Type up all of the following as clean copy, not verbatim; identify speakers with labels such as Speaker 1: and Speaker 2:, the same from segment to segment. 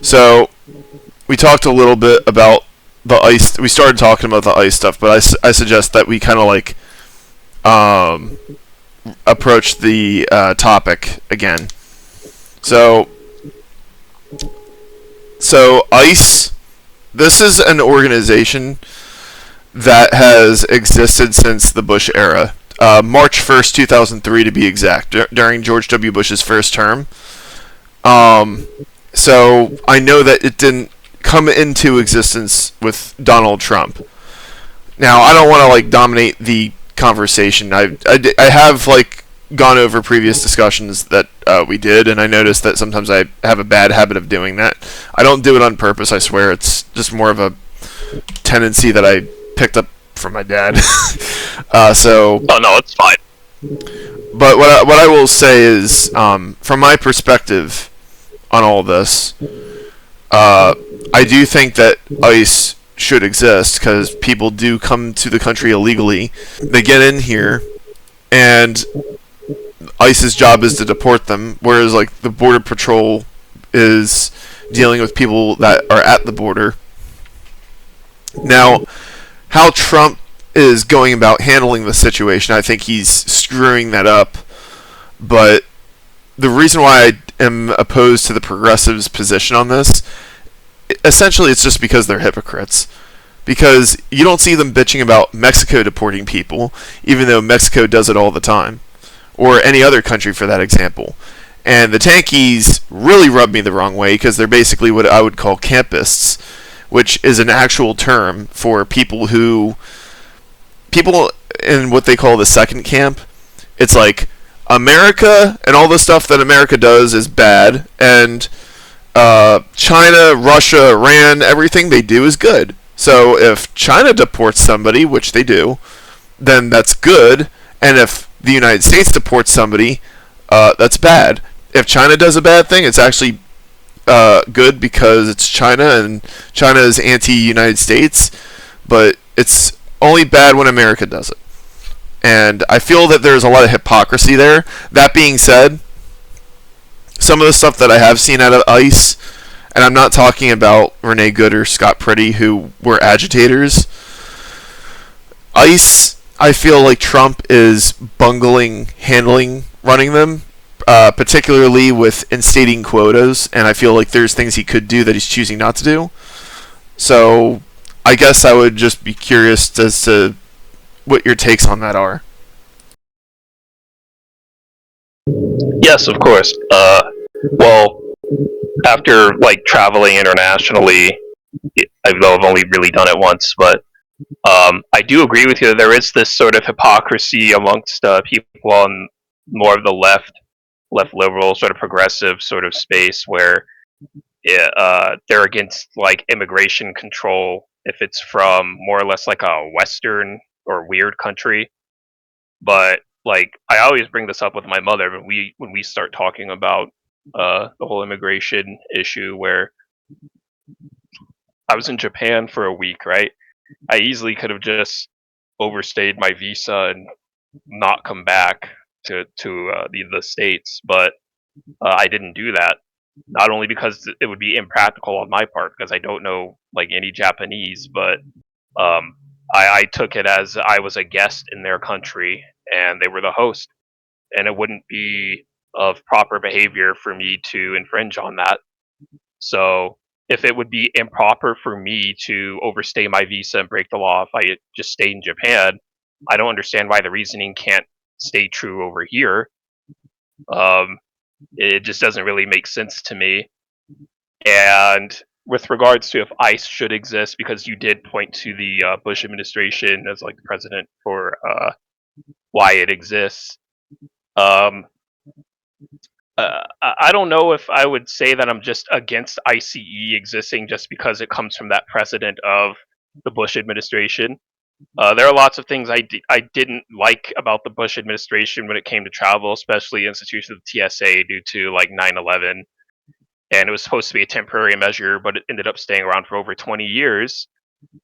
Speaker 1: So we talked a little bit about the ice. We started talking about the ice stuff, but I suggest that we kind of like um, approach the topic again. So ICE. This is an organization that has existed since the Bush era. March 1st, 2003 to be exact, during George W. Bush's first term. Um, so I know that it didn't come into existence with Donald Trump. Now I don't want to like dominate the conversation. I have like gone over previous discussions that we did, and I noticed that sometimes I have a bad habit of doing that. I don't do it on purpose. I swear, it's just more of a tendency that I picked up from my dad. So,
Speaker 2: Oh no, it's fine.
Speaker 1: but what I will say is, from my perspective on all this, I do think that ICE should exist because people do come to the country illegally. They get in here, and ICE's job is to deport them, whereas like the Border Patrol is dealing with people that are at the border. Now, how Trump is going about handling the situation, I think he's screwing that up. But the reason why I am opposed to the progressives' position on this, essentially, it's just because they're hypocrites. Because you don't see them bitching about Mexico deporting people, even though Mexico does it all the time, or any other country for that example. And the tankies really rub me the wrong way because they're basically what I would call campists, which is an actual term for people in what they call the second camp. It's like America and all the stuff that America does is bad, and China, Russia, Iran, everything they do is good. So if China deports somebody, which they do, then that's good. And if the United States deports somebody, that's bad. If China does a bad thing, it's actually good because it's China and China is anti-United States, but it's only bad when America does it. And I feel that there's a lot of hypocrisy there. That being said, some of the stuff that I have seen out of ICE, and I'm not talking about Renee Good or Scott Priddy, who were agitators. ICE, I feel like Trump is bungling handling running them, particularly with instating quotas, and I feel like there's things he could do that he's choosing not to do. So I guess I would just be curious as to what your takes on that are.
Speaker 2: Yes, of course. Well, after like traveling internationally, though I've only really done it once, but I do agree with you that there is this sort of hypocrisy amongst people on more of the left liberal, sort of progressive sort of space where they're against like immigration control if it's from more or less like a Western or weird country. But like I always bring this up with my mother when we start talking about the whole immigration issue. Where I was in Japan for a week, right? I easily could have just overstayed my visa and not come back to the states, but I didn't do that. Not only because it would be impractical on my part because I don't know like any Japanese, but um, I took it as I was a guest in their country and they were the host, and it wouldn't be of proper behavior for me to infringe on that. So if it would be improper for me to overstay my visa and break the law if I just stayed in Japan, I don't understand why the reasoning can't stay true over here. Um, it just doesn't really make sense to me. And with regards to if ICE should exist, because you did point to the Bush administration as like the president for why it exists. Um, I don't know if I would say that I'm just against ICE existing just because it comes from that precedent of the Bush administration. There are lots of things I didn't like about the Bush administration when it came to travel, especially institutions of TSA due to like 9/11. And it was supposed to be a temporary measure, but it ended up staying around for over 20 years.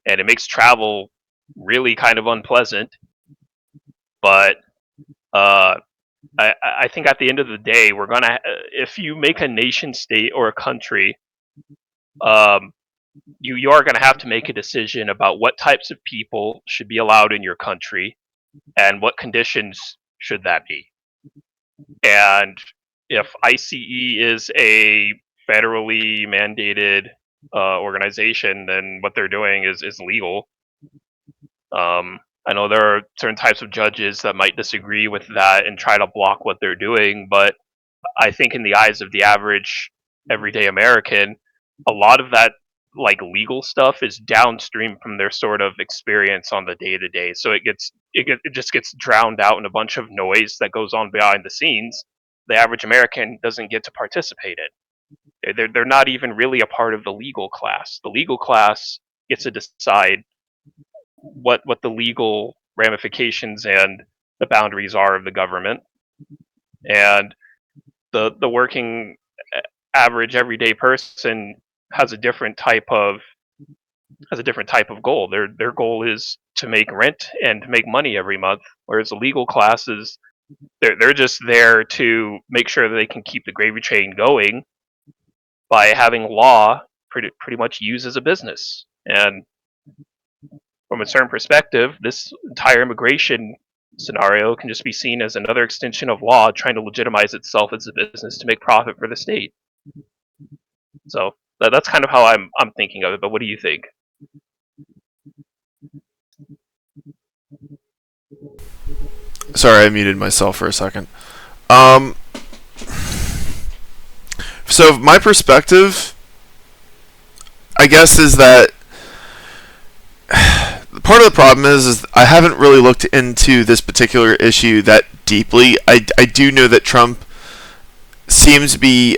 Speaker 2: And it makes travel really kind of unpleasant. But uh, I think at the end of the day, we're gonna if you make a nation state or a country You are going to have to make a decision about what types of people should be allowed in your country and what conditions should that be. And if ICE is a federally mandated organization, then what they're doing is legal. I know there are certain types of judges that might disagree with that and try to block what they're doing, but I think in the eyes of the average everyday American, a lot of that like legal stuff is downstream from their sort of experience on the day to day. So it just gets drowned out in a bunch of noise that goes on behind the scenes. The average American doesn't get to participate in. They're not even really a part of the legal class. The legal class gets to decide what the legal ramifications and the boundaries are of the government, and the working average everyday person has a different type of goal. Their goal is to make rent and to make money every month, whereas the legal classes, they're just there to make sure that they can keep the gravy train going by having law pretty much used as a business. And from a certain perspective, this entire immigration scenario can just be seen as another extension of law trying to legitimize itself as a business to make profit for the state. So that's kind of how I'm thinking of it. But what do you think?
Speaker 1: Sorry, I muted myself for a second. Um, so my perspective, I guess, is that part of the problem is I haven't really looked into this particular issue that deeply. I do know that Trump seems to be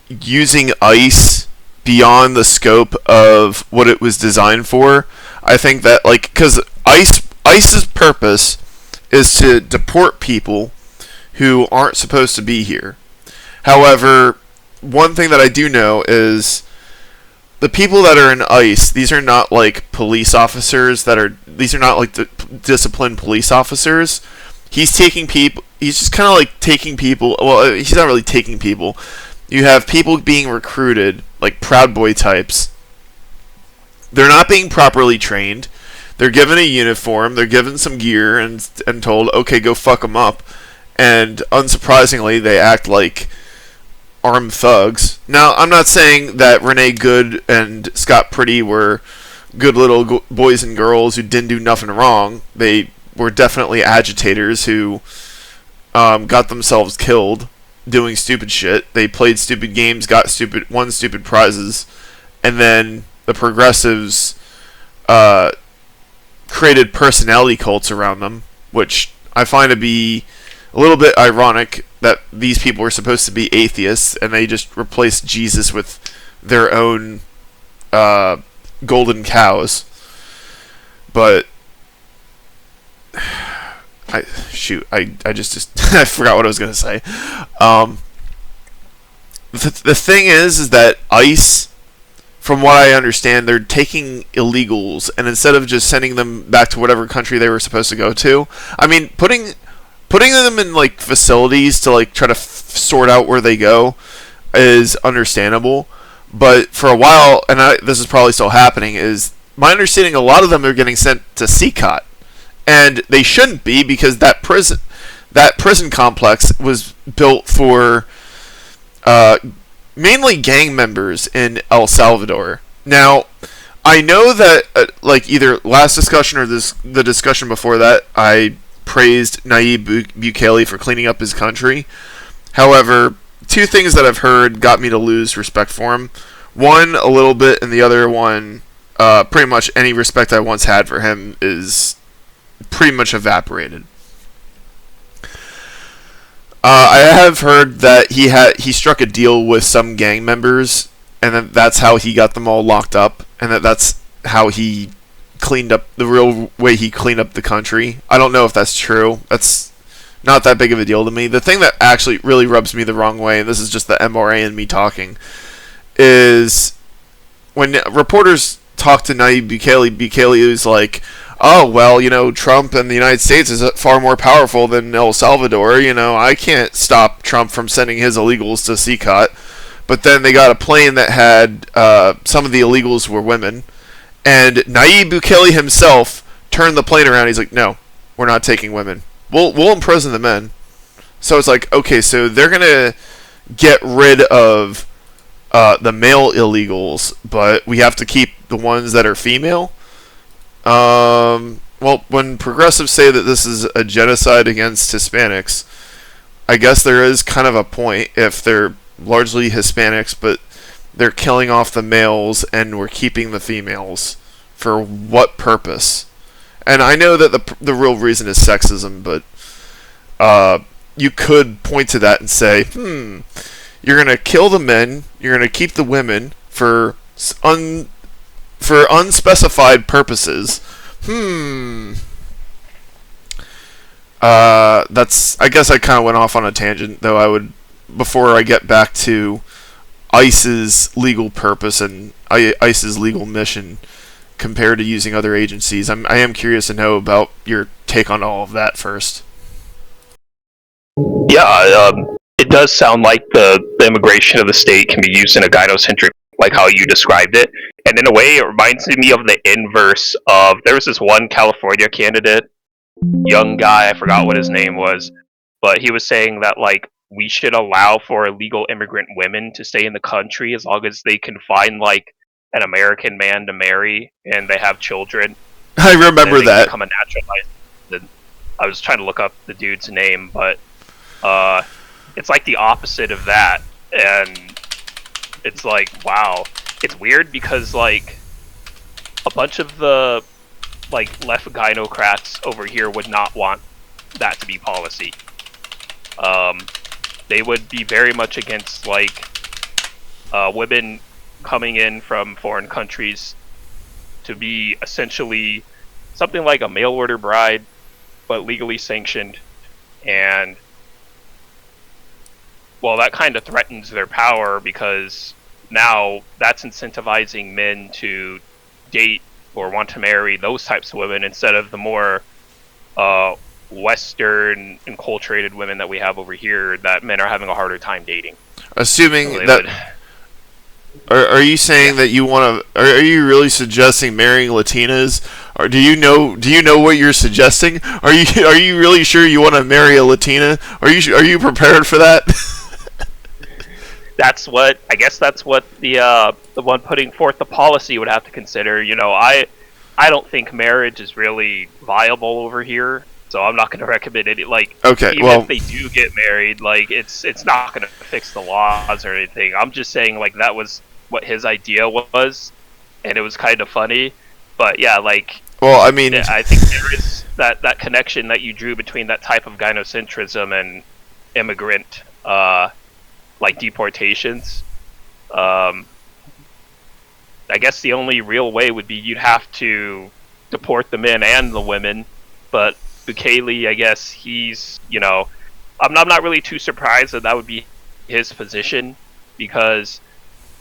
Speaker 1: using ICE beyond the scope of what it was designed for. I think that, like, because ICE's purpose is to deport people who aren't supposed to be here. However, one thing that I do know is the people that are in ICE, these are not like police officers these are not like disciplined police officers. He's taking people, he's just kind of like taking people, well, he's not really taking people. You have people being recruited, like Proud Boy types. They're not being properly trained. They're given a uniform, they're given some gear, and told, okay, go fuck them up. And unsurprisingly, they act like armed thugs. Now, I'm not saying that Renee Good and Scott Priddy were good little boys and girls who didn't do nothing wrong. They were definitely agitators who got themselves killed doing stupid shit. They played stupid games, won stupid prizes, and then the progressives created personality cults around them, which I find to be a little bit ironic that these people were supposed to be atheists and they just replaced Jesus with their own golden cows. But I just I forgot what I was gonna say. The thing is that ICE, from what I understand, they're taking illegals, and instead of just sending them back to whatever country they were supposed to go to, I mean, putting them in like facilities to like try to sort out where they go is understandable. But for a while, and this is probably still happening, is my understanding a lot of them are getting sent to CCOT, and they shouldn't be, because that prison complex was built for mainly gang members in El Salvador. Now, I know that like either last discussion or the discussion before that, I praised Nayib Bukele for cleaning up his country. However, two things that I've heard got me to lose respect for him. One, a little bit, and the other one, pretty much any respect I once had for him is pretty much evaporated. I have heard that he struck a deal with some gang members, and that's how he got them all locked up, and that's how he cleaned up the real way he cleaned up the country. I don't know if that's true. That's not that big of a deal to me. The thing that actually really rubs me the wrong way, and this is just the MRA and me talking, is when reporters talk to Nayib Bukele is like, oh, well, Trump and the United States is far more powerful than El Salvador. I can't stop Trump from sending his illegals to CCOT. but then they got a plane that had some of the illegals were women, and Nayib Bukele himself turned the plane around. He's like, no, we're not taking women. We'll imprison the men. So it's like, okay, so they're gonna get rid of the male illegals, but we have to keep the ones that are female. Well, when progressives say that this is a genocide against Hispanics, I guess there is kind of a point if they're largely Hispanics, but they're killing off the males and we're keeping the females. For what purpose? And I know that the real reason is sexism, but you could point to that and say, you're going to kill the men, you're going to keep the women for unspecified purposes. That's. I guess I kind of went off on a tangent, though. I would, before I get back to ICE's legal purpose and ICE's legal mission compared to using other agencies. I am curious to know about your take on all of that first.
Speaker 2: Yeah, it does sound like the immigration of the state can be used in a gynocentric, like how you described it. And in a way, it reminds me of the inverse of, there was this one California candidate, young guy, I forgot what his name was, but he was saying that, like, we should allow for illegal immigrant women to stay in the country as long as they can find, like, an American man to marry and they have children.
Speaker 1: I remember that.
Speaker 2: Become a naturalized. I was trying to look up the dude's name, but it's like the opposite of that, and it's like, wow. It's weird because, like, a bunch of the, like, left gynocrats over here would not want that to be policy. They would be very much against, like, women coming in from foreign countries to be essentially something like a mail order bride, but legally sanctioned. And, well, that kind of threatens their power because now that's incentivizing men to date or want to marry those types of women instead of the more Western enculturated women that we have over here that men are having a harder time dating.
Speaker 1: Assuming so that... Are you saying that you want to? Are you really suggesting marrying Latinas? Or do you know what you're suggesting? Are you really sure you want to marry a Latina? Are you prepared for that?
Speaker 2: That's what the one putting forth the policy would have to consider. You know, I don't think marriage is really viable over here, so I'm not going to recommend it. Like,
Speaker 1: okay,
Speaker 2: even if they do get married, like it's not going to fix the laws or anything. I'm just saying, like, that was what his idea was, and it was kind of funny. But yeah, like,
Speaker 1: well, I mean,
Speaker 2: I think there is that connection that you drew between that type of gynocentrism and immigrant, like, deportations. I guess the only real way would be you'd have to deport the men and the women, but Bukele, I guess he's, you know, I'm not really too surprised that would be his position, because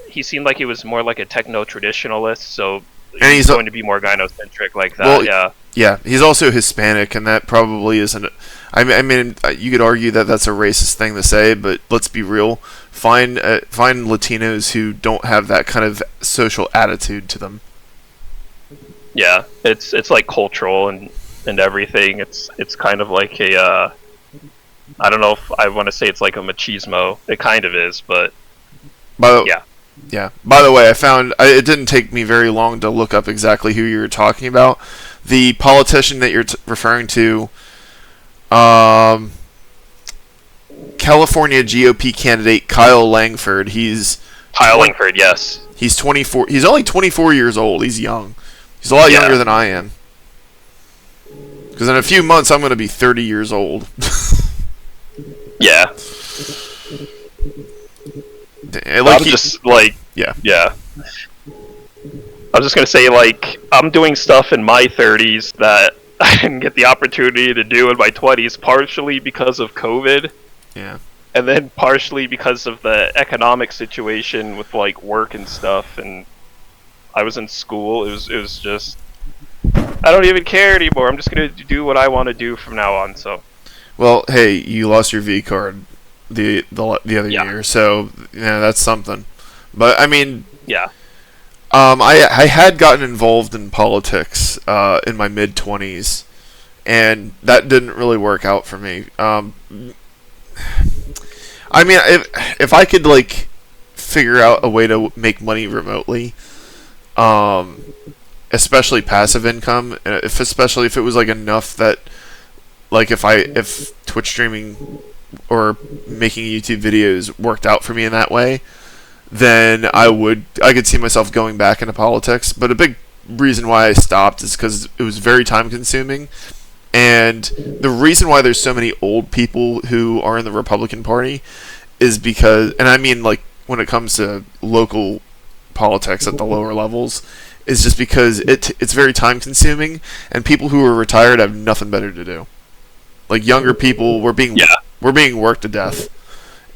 Speaker 2: he seemed like he was more like a techno-traditionalist, so and he's going to be more gynocentric like that. Well,
Speaker 1: yeah, he's also Hispanic, and that probably isn't. I mean, you could argue that that's a racist thing to say, but let's be real. Find Latinos who don't have that kind of social attitude to them.
Speaker 2: Yeah, it's like cultural and everything. It's kind of like a I don't know if I want to say it's like a machismo. It kind of is, but yeah.
Speaker 1: Yeah. By the way, I found it didn't take me very long to look up exactly who you were talking about. The politician that you're referring to, California GOP candidate Kyle Langford.
Speaker 2: Langford, yes.
Speaker 1: He's 24. He's only 24 years old. He's young. He's a lot younger than I am. Because in a few months, I'm going to be 30 years old.
Speaker 2: Yeah.
Speaker 1: Like
Speaker 2: I'm just like, yeah. I was just gonna say, like, I'm doing stuff in my 30s that I didn't get the opportunity to do in my 20s, partially because of COVID.
Speaker 1: Yeah.
Speaker 2: And then partially because of the economic situation with, like, work and stuff. And I was in school. It was just, I don't even care anymore. I'm just gonna do what I want to do from now on. So.
Speaker 1: Well, hey, you lost your V card. the other
Speaker 2: Yeah.
Speaker 1: year. So that's something. But I mean,
Speaker 2: Yeah.
Speaker 1: I had gotten involved in politics in my mid-20s, and that didn't really work out for me. I mean, if I could like figure out a way to make money remotely, especially passive income, especially if it was like enough that like if Twitch streaming or making YouTube videos worked out for me in that way, then I could see myself going back into politics. But a big reason why I stopped is because it was very time consuming, and the reason why there's so many old people who are in the Republican Party is because, and I mean like when it comes to local politics at the lower levels, is just because it's very time consuming, and people who are retired have nothing better to do. Like younger people, we're being worked to death,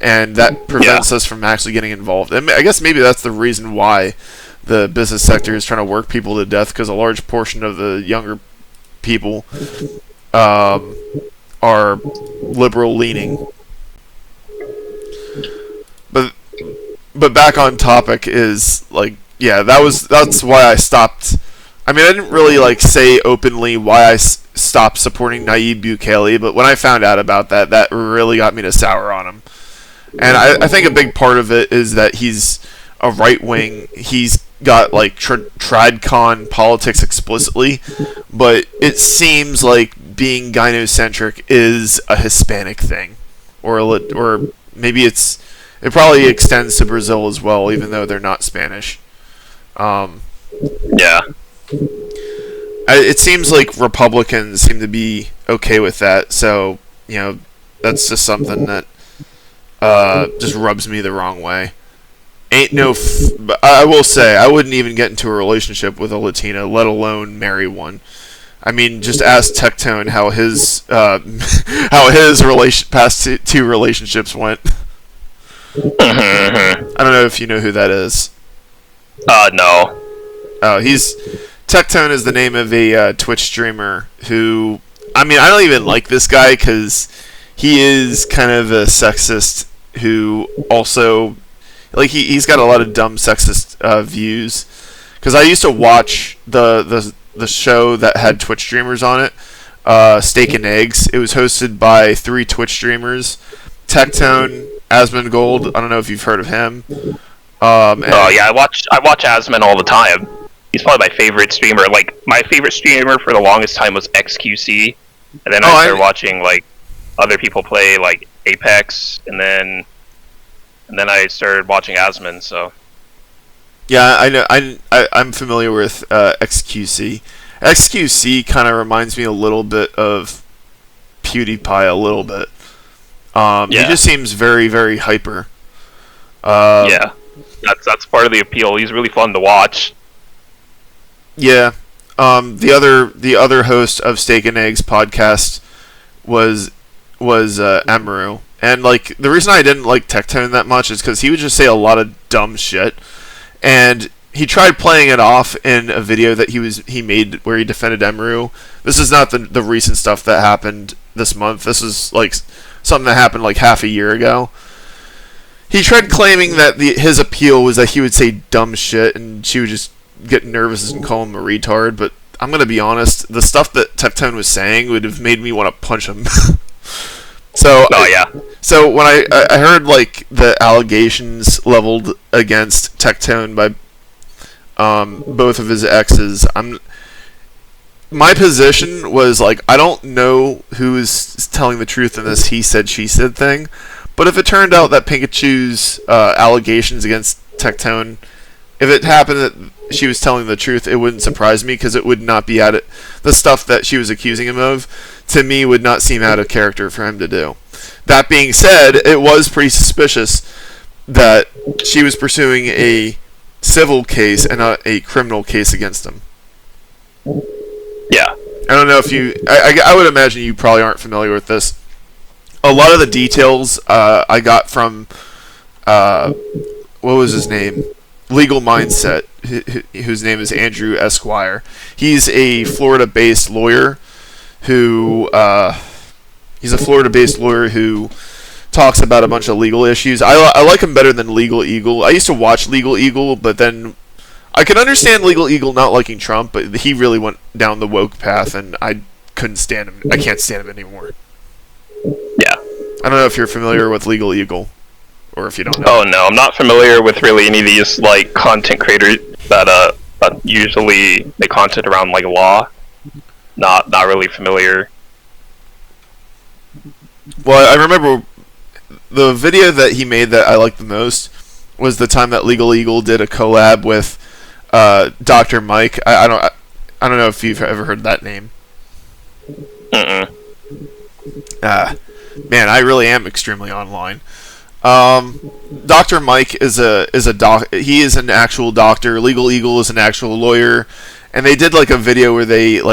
Speaker 1: and that prevents us from actually getting involved. And I guess maybe that's the reason why the business sector is trying to work people to death, because a large portion of the younger people are liberal leaning. But back on topic is like, that's why I stopped. I mean, I didn't really like say openly why I stopped supporting Nayib Bukele, but when I found out about that, that really got me to sour on him. And I think a big part of it is that he's a right wing. He's got like tradcon politics explicitly, but it seems like being gynocentric is a Hispanic thing, or maybe it probably extends to Brazil as well, even though they're not Spanish. It seems like Republicans seem to be okay with that, so that's just something that just rubs me the wrong way. But I will say I wouldn't even get into a relationship with a Latina, let alone marry one. I mean, just ask Tectone how his past two relationships went. I don't know if you know who that is.
Speaker 2: No.
Speaker 1: Oh, Tectone is the name of a Twitch streamer who, I mean, I don't even like this guy because he is kind of a sexist who also, like, he's got a lot of dumb sexist views. Because I used to watch the show that had Twitch streamers on it, Steak and Eggs. It was hosted by 3 Twitch streamers, Tectone, Asmongold. I don't know if you've heard of him.
Speaker 2: I watch Asmon all the time. He's probably my favorite streamer. Like, my favorite streamer for the longest time was XQC, and then I started watching like other people play like Apex, and then I started watching Asmon. So
Speaker 1: yeah, I know. I'm familiar with XQC. XQC kind of reminds me a little bit of PewDiePie a little bit. He just seems very, very hyper.
Speaker 2: That's part of the appeal. He's really fun to watch.
Speaker 1: Yeah. The other host of Steak and Eggs podcast was Emiru. And like the reason I didn't like Tectone that much is because he would just say a lot of dumb shit. And he tried playing it off in a video that he made where he defended Emiru. This is not the recent stuff that happened this month. This is like something that happened like half a year ago. He tried claiming that his appeal was that he would say dumb shit and she would just get nervous and call him a retard. But I'm going to be honest, the stuff that Tectone was saying would have made me want to punch him. So when I heard like the allegations leveled against Tectone by both of his exes, my position was like, I don't know who is telling the truth in this he said she said thing, but if it turned out that Pikachu's allegations against Tectone, if it happened that she was telling the truth, it wouldn't surprise me because it would not be out of the stuff that she was accusing him of. To me, would not seem out of character for him to do. That being said, it was pretty suspicious that she was pursuing a civil case and not a criminal case against him.
Speaker 2: Yeah.
Speaker 1: I don't know if you... I would imagine you probably aren't familiar with this. A lot of the details I got from... what was his name? Legal Mindset, whose name is Andrew Esquire. He's a Florida-based lawyer who... talks about a bunch of legal issues. I like him better than Legal Eagle. I used to watch Legal Eagle, but then I can understand Legal Eagle not liking Trump, but he really went down the woke path, and I couldn't stand him. I can't stand him anymore.
Speaker 2: Yeah.
Speaker 1: I don't know if you're familiar with Legal Eagle, or if you don't know.
Speaker 2: Oh no, I'm not familiar with really any of these like content creators that usually they content around like law. Not really familiar.
Speaker 1: Well, I remember the video that he made that I liked the most was the time that Legal Eagle did a collab with Dr. Mike. I don't know if you've ever heard that name. Man, I really am extremely online. Dr. Mike is he is an actual doctor. Legal Eagle is an actual lawyer, and they did like a video where it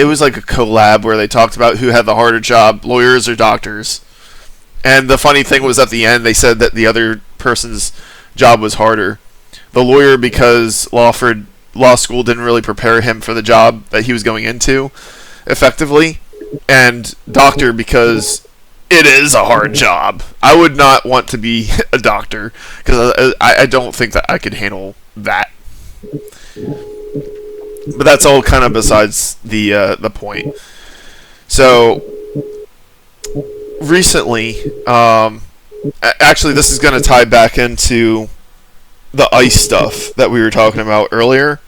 Speaker 1: was like a collab where they talked about who had the harder job, lawyers or doctors. And the funny thing was at the end they said that the other person's job was harder. The lawyer, because law school didn't really prepare him for the job that he was going into effectively, and doctor because it is a hard job. I would not want to be a doctor because I don't think that I could handle that. But that's all kind of besides the point. So recently, actually, this is going to tie back into the ICE stuff that we were talking about earlier.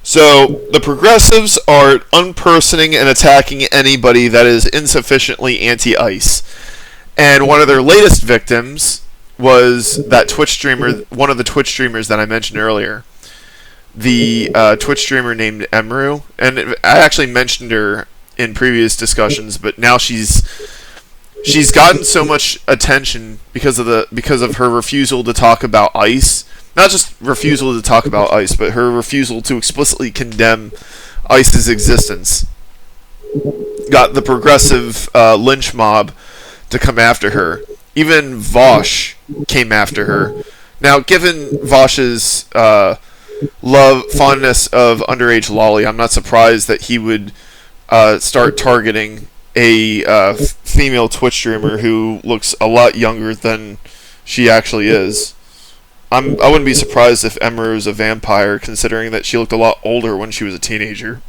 Speaker 1: So the progressives are unpersoning and attacking anybody that is insufficiently anti-ICE. And one of their latest victims was that Twitch streamer, one of the Twitch streamers that I mentioned earlier. The Twitch streamer named Emiru, and I actually mentioned her in previous discussions, but now she's gotten so much attention because of her refusal to talk about ICE. Not just refusal to talk about ICE, but her refusal to explicitly condemn ICE's existence. Got the progressive lynch mob to come after her. Even Vaush came after her. Now, given Vaush's fondness of underage lolly, I'm not surprised that he would start targeting a female Twitch streamer who looks a lot younger than she actually is. I wouldn't be surprised if Emiru is a vampire, considering that she looked a lot older when she was a teenager.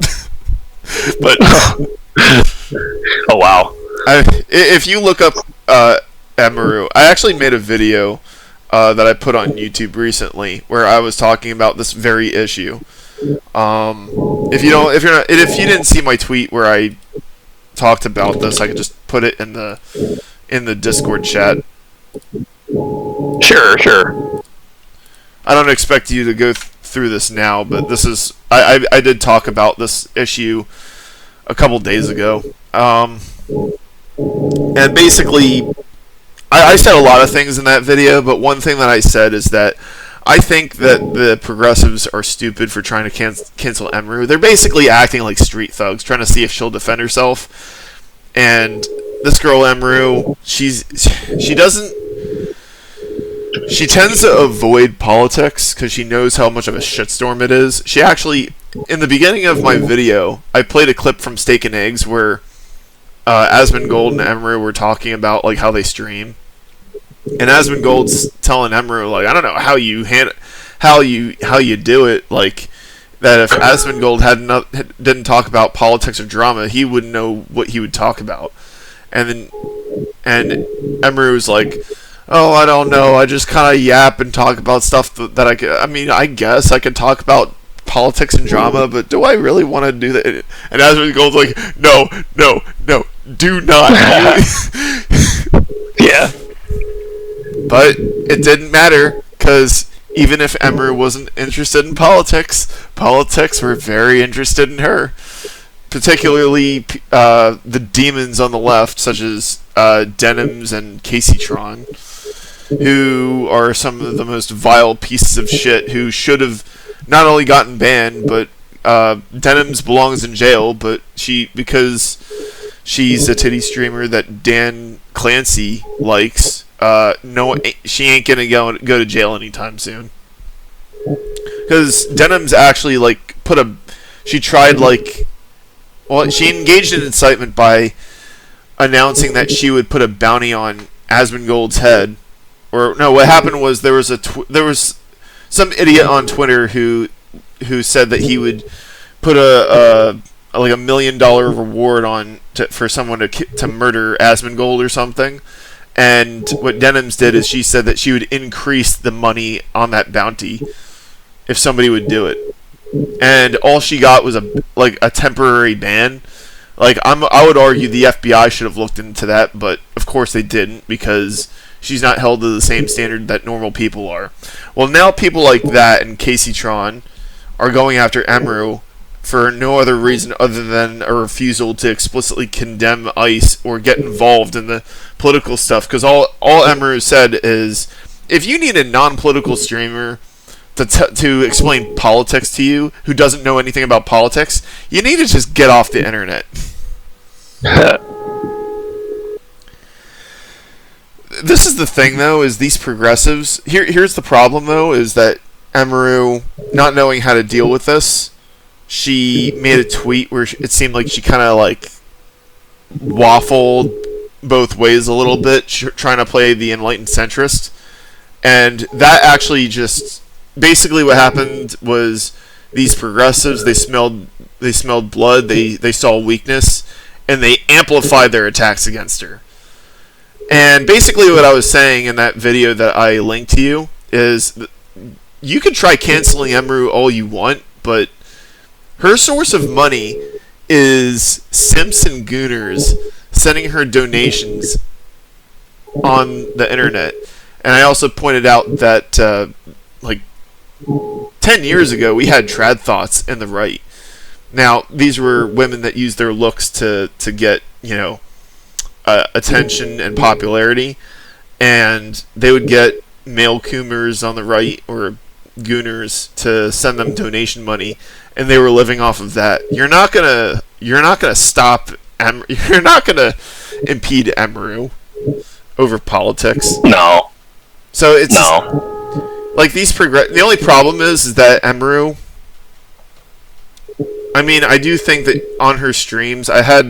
Speaker 1: But
Speaker 2: oh wow!
Speaker 1: If you look up Emiru, I actually made a video that I put on YouTube recently where I was talking about this very issue. If you didn't see my tweet where I talked about this, I could just put it in the Discord chat.
Speaker 2: Sure.
Speaker 1: I don't expect you to go through this now, but this is I did talk about this issue a couple days ago, and basically I said a lot of things in that video, but one thing that I said is that I think that the progressives are stupid for trying to cancel Emiru. They're basically acting like street thugs, trying to see if she'll defend herself. And this girl Emiru, she tends to avoid politics because she knows how much of a shitstorm it is. She actually, in the beginning of my video, I played a clip from Steak and Eggs where Asmongold and Emiru were talking about like how they stream, and Asmongold's telling Emiru like, I don't know how you do it, like that if Asmongold didn't talk about politics or drama, he wouldn't know what he would talk about. And Emiru's like, oh, I don't know, I just kind of yap and talk about stuff that I guess I could talk about politics and drama, but do I really want to do that? And Asmongold's like, no, do not.
Speaker 2: Yeah.
Speaker 1: But it didn't matter, because even if Emiru wasn't interested in politics were very interested in her. Particularly the demons on the left, such as Denims and Caseytron, who are some of the most vile pieces of shit who should have not only gotten banned, but Denims belongs in jail, but because she's a titty streamer that Dan Clancy likes, she ain't gonna go to jail anytime soon. Because Denims actually she engaged in incitement by announcing that she would put a bounty on Asmongold's head. Or no, what happened was there was some idiot on Twitter who said that he would put a like $1 million reward on for someone to murder Asmongold or something. And what Denims did is she said that she would increase the money on that bounty if somebody would do it. And all she got was a temporary ban. Like I would argue the FBI should have looked into that, but of course they didn't because she's not held to the same standard that normal people are. Well, now people like that and Casey Tron are going after Emiru for no other reason other than a refusal to explicitly condemn ICE or get involved in the political stuff. Because all Emiru said is, if you need a non-political streamer to explain politics to you who doesn't know anything about politics, you need to just get off the internet. This is the thing, though, is these progressives... Here's the problem, though, is that Emiru, not knowing how to deal with this, she made a tweet where it seemed like she kind of, like, waffled both ways a little bit, trying to play the enlightened centrist. And that actually just... Basically what happened was these progressives, they smelled blood, they saw weakness, and they amplified their attacks against her. And basically what I was saying in that video that I linked to you is you can try canceling Emiru all you want, but her source of money is simps and gooners sending her donations on the internet. And I also pointed out that like 10 years ago we had trad thoughts in the right. Now, these were women that used their looks to get, you know, attention and popularity, and they would get male coomers on the right or gooners to send them donation money, and they were living off of that. You're not gonna stop. You're not gonna impede Emiru over politics.
Speaker 2: No.
Speaker 1: So it's
Speaker 2: no.
Speaker 1: Like these The only problem is that Emiru. I mean, I do think that on her streams, I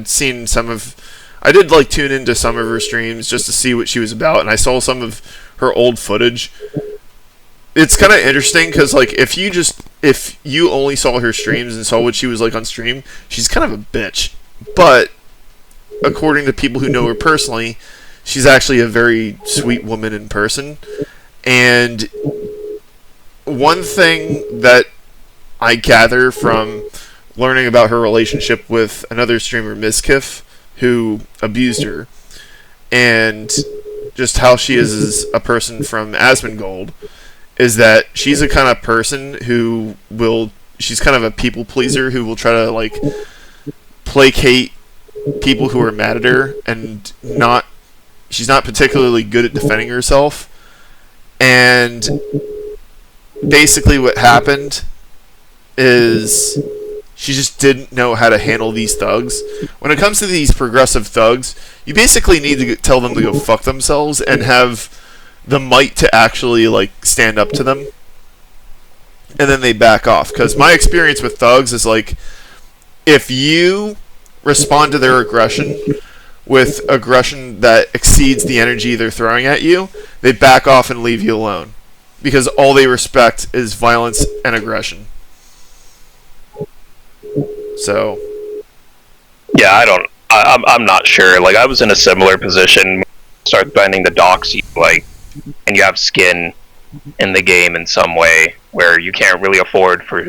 Speaker 1: did like tune into some of her streams just to see what she was about, and I saw some of her old footage. It's kind of interesting because, like, if you only saw her streams and saw what she was like on stream, she's kind of a bitch. But according to people who know her personally, she's actually a very sweet woman in person. And one thing that I gather from learning about her relationship with another streamer, Miskiff, who abused her, and just how she is as a person from Asmongold, is that she's a kind of person who she's kind of a people pleaser who will try to, like, placate people who are mad at her, and she's not particularly good at defending herself. And basically what happened is she just didn't know how to handle these thugs. When it comes to these progressive thugs, you basically need to tell them to go fuck themselves and have the might to actually, like, stand up to them. And then they back off. Because my experience with thugs is, like, if you respond to their aggression with aggression that exceeds the energy they're throwing at you, they back off and leave you alone. Because all they respect is violence and aggression. So,
Speaker 2: yeah, I'm not sure. Like, I was in a similar position. Start finding the docs, like, and you have skin in the game in some way where you can't really afford for.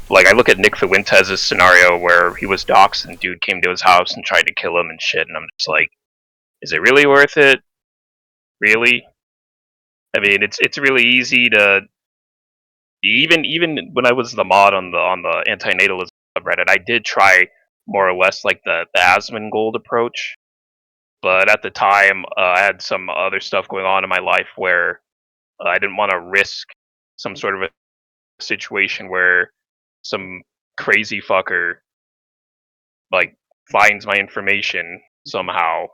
Speaker 2: Like, I look at Nick Fuentes' scenario where he was doxxed and dude came to his house and tried to kill him and shit, and I'm just like, is it really worth it? Really? I mean, it's really easy to. Even when I was the mod on the antinatalism subreddit, I did try more or less like the Asmongold approach, but at the time I had some other stuff going on in my life where I didn't want to risk some sort of a situation where some crazy fucker like finds my information somehow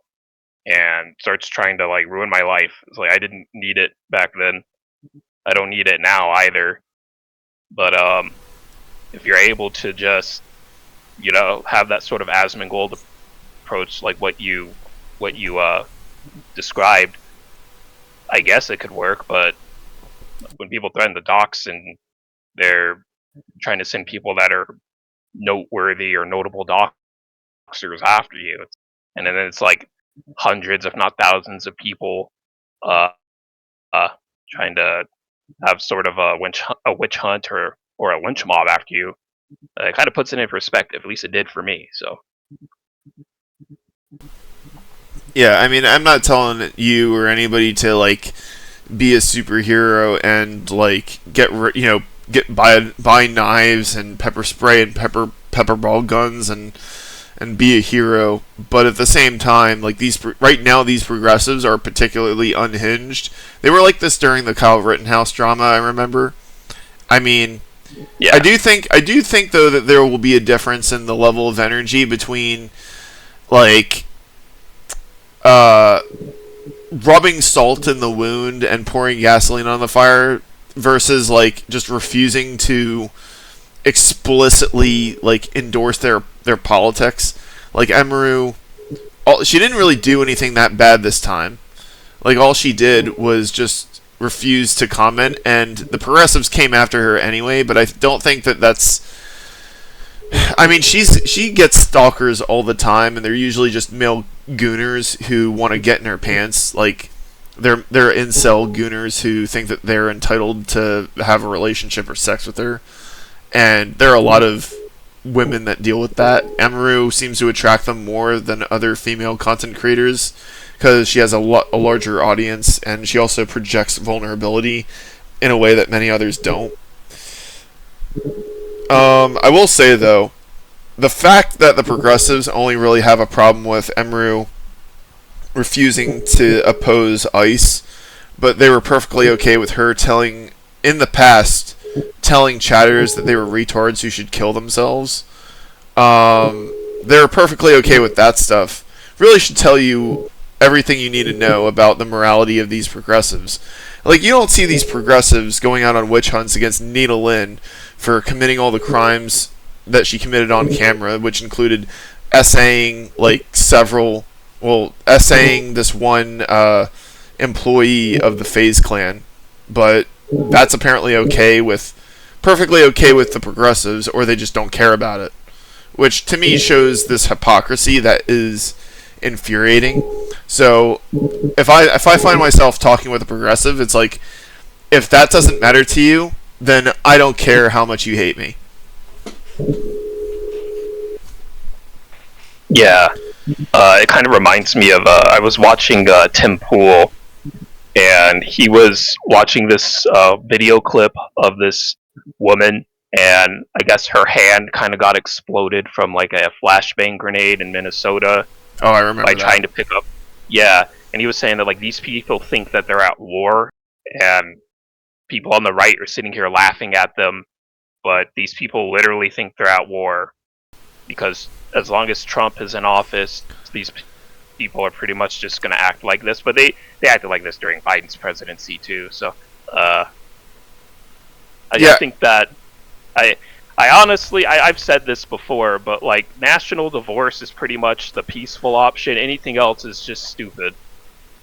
Speaker 2: and starts trying to, like, ruin my life. It's like I didn't need it back then. I don't need it now either. But if you're able to just, you know, have that sort of Asmongold approach like what you described, I guess it could work. But when people threaten the docs and they're trying to send people that are noteworthy or notable doxers after you, and then it's like hundreds, if not thousands, of people uh, uh, trying to have sort of a witch hunt or a lynch mob after you. It kind of puts it in perspective. At least it did for me. So
Speaker 1: Yeah, I mean, I'm not telling you or anybody to like be a superhero and like get buy knives and pepper spray and pepper ball guns and be a hero. But at the same time, like right now, these progressives are particularly unhinged. They were like this during the Kyle Rittenhouse drama. I remember. I mean,
Speaker 2: yeah,
Speaker 1: I do think though that there will be a difference in the level of energy between like rubbing salt in the wound and pouring gasoline on the fire versus like just refusing to explicitly like endorse their politics. Like Emiru, she didn't really do anything that bad this time. Like all she did was just refuse to comment, and the progressives came after her anyway. But I don't think that that's. I mean, she gets stalkers all the time, and they're usually just male gooners who want to get in her pants. Like they're incel gooners who think that they're entitled to have a relationship or sex with her. And there are a lot of women that deal with that. Emiru seems to attract them more than other female content creators because she has a larger audience, and she also projects vulnerability in a way that many others don't. I will say, though, the fact that the progressives only really have a problem with Emiru refusing to oppose ICE, but they were perfectly okay with her telling chatters that they were retards who should kill themselves. They're perfectly okay with that stuff. Really should tell you everything you need to know about the morality of these progressives. Like, you don't see these progressives going out on witch hunts against Nina Lynn for committing all the crimes that she committed on camera, which included essaying this one employee of the FaZe clan. But that's apparently perfectly okay with the progressives, or they just don't care about it. Which to me shows this hypocrisy that is infuriating. So if I find myself talking with a progressive, it's like, if that doesn't matter to you, then I don't care how much you hate me.
Speaker 2: yeah, it kind of reminds me of I was watching Tim Pool, and he was watching this video clip of this woman, and I guess her hand kind of got exploded from like a flashbang grenade in Minnesota.
Speaker 1: Oh, I remember
Speaker 2: by
Speaker 1: that.
Speaker 2: trying to pick up. Yeah, and he was saying that like these people think that they're at war, and people on the right are sitting here laughing at them, but these people literally think they're at war because as long as Trump is in office, these people are pretty much just going to act like this. But they acted like this during Biden's presidency too. So I just think that I honestly, I've said this before, but like national divorce is pretty much the peaceful option. Anything else is just stupid,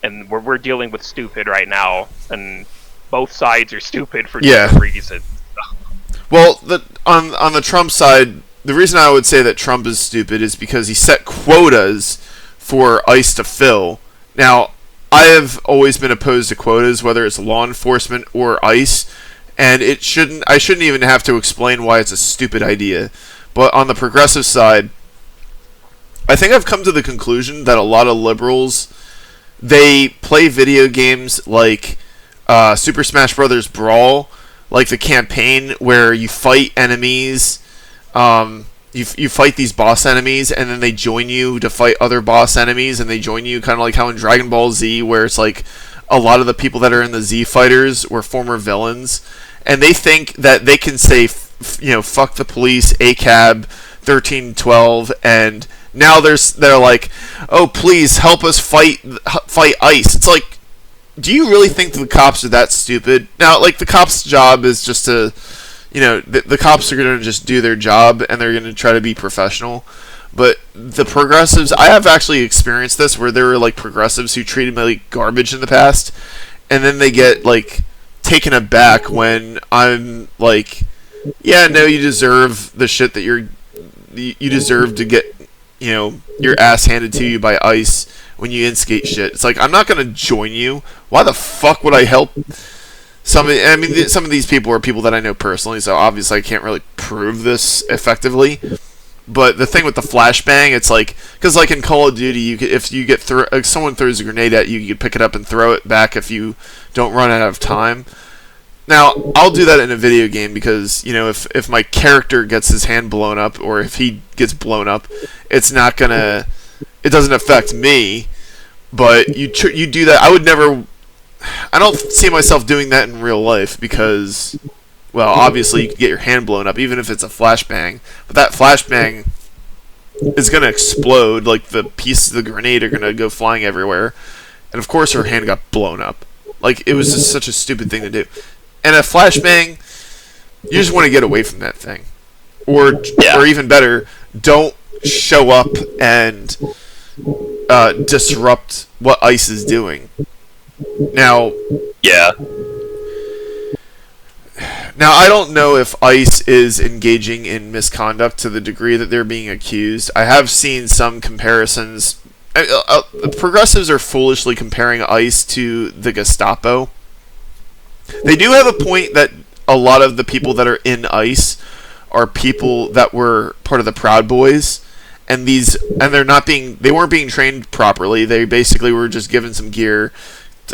Speaker 2: and we're dealing with stupid right now, and both sides are stupid for different reasons.
Speaker 1: Well, on the Trump side, the reason I would say that Trump is stupid is because he set quotas for ICE to fill. Now, I have always been opposed to quotas, whether it's law enforcement or ICE. And I shouldn't even have to explain why it's a stupid idea. But on the progressive side, I think I've come to the conclusion that a lot of liberals, they play video games like Super Smash Bros. Brawl, like the campaign where you fight enemies, you fight these boss enemies, and then they join you to fight other boss enemies, and they join you kind of like how in Dragon Ball Z, where it's like a lot of the people that are in the Z Fighters were former villains. And they think that they can say, fuck the police, ACAB, 1312, and now they're like, oh, please help us fight ICE. It's like, do you really think the cops are that stupid? Now, like, the cops' job is just to, the cops are going to just do their job, and they're going to try to be professional. But the progressives, I have actually experienced this where there were like progressives who treated me like garbage in the past, and then they get like taken aback when I'm like, yeah, no, you deserve the shit that you deserve to get, you know, your ass handed to you by ICE when you instigate shit. It's like, I'm not gonna join you. Why the fuck would I help? Some of these people are people that I know personally, so obviously I can't really prove this effectively. But the thing with the flashbang, it's like, because like in Call of Duty, if someone throws a grenade at you, you can pick it up and throw it back if you don't run out of time. Now, I'll do that in a video game because, you know, if my character gets his hand blown up, or if he gets blown up, it doesn't affect me. But you do that. I don't see myself doing that in real life because, well, obviously you can get your hand blown up even if it's a flashbang, but that flashbang is going to explode. Like, the pieces of the grenade are going to go flying everywhere, and of course her hand got blown up. Like, it was just such a stupid thing to do. And a flashbang, you just want to get away from that thing, or even better, don't show up and disrupt what ICE is doing. Now, I don't know if ICE is engaging in misconduct to the degree that they're being accused. I have seen some comparisons. Progressives are foolishly comparing ICE to the Gestapo. They do have a point that a lot of the people that are in ICE are people that were part of the Proud Boys, and they weren't being trained properly. They basically were just given some gear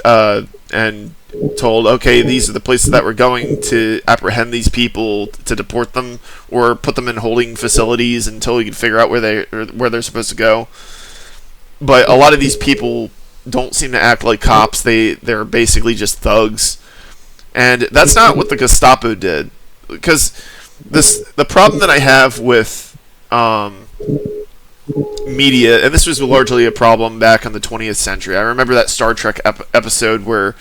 Speaker 1: and told, okay, these are the places that we're going to apprehend these people, to deport them or put them in holding facilities until you can figure out where they're supposed to go. But a lot of these people don't seem to act like cops. They're basically just thugs, and that's not what the Gestapo did. Because the problem that I have with media, and this was largely a problem back in the 20th century. I remember that Star Trek episode where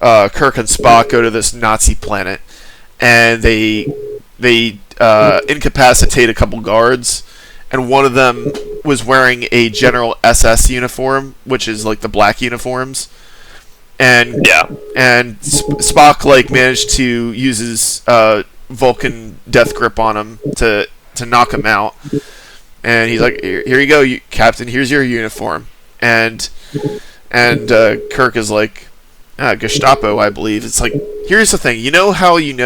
Speaker 1: Kirk and Spock go to this Nazi planet, and they incapacitate a couple guards, and one of them was wearing a General SS uniform, which is like the black uniforms, and Spock like managed to use his Vulcan death grip on him to knock him out. And he's like, "Here you go, Captain. Here's your uniform." And Kirk is like, "Gestapo, I believe." It's like, here's the thing. You know how you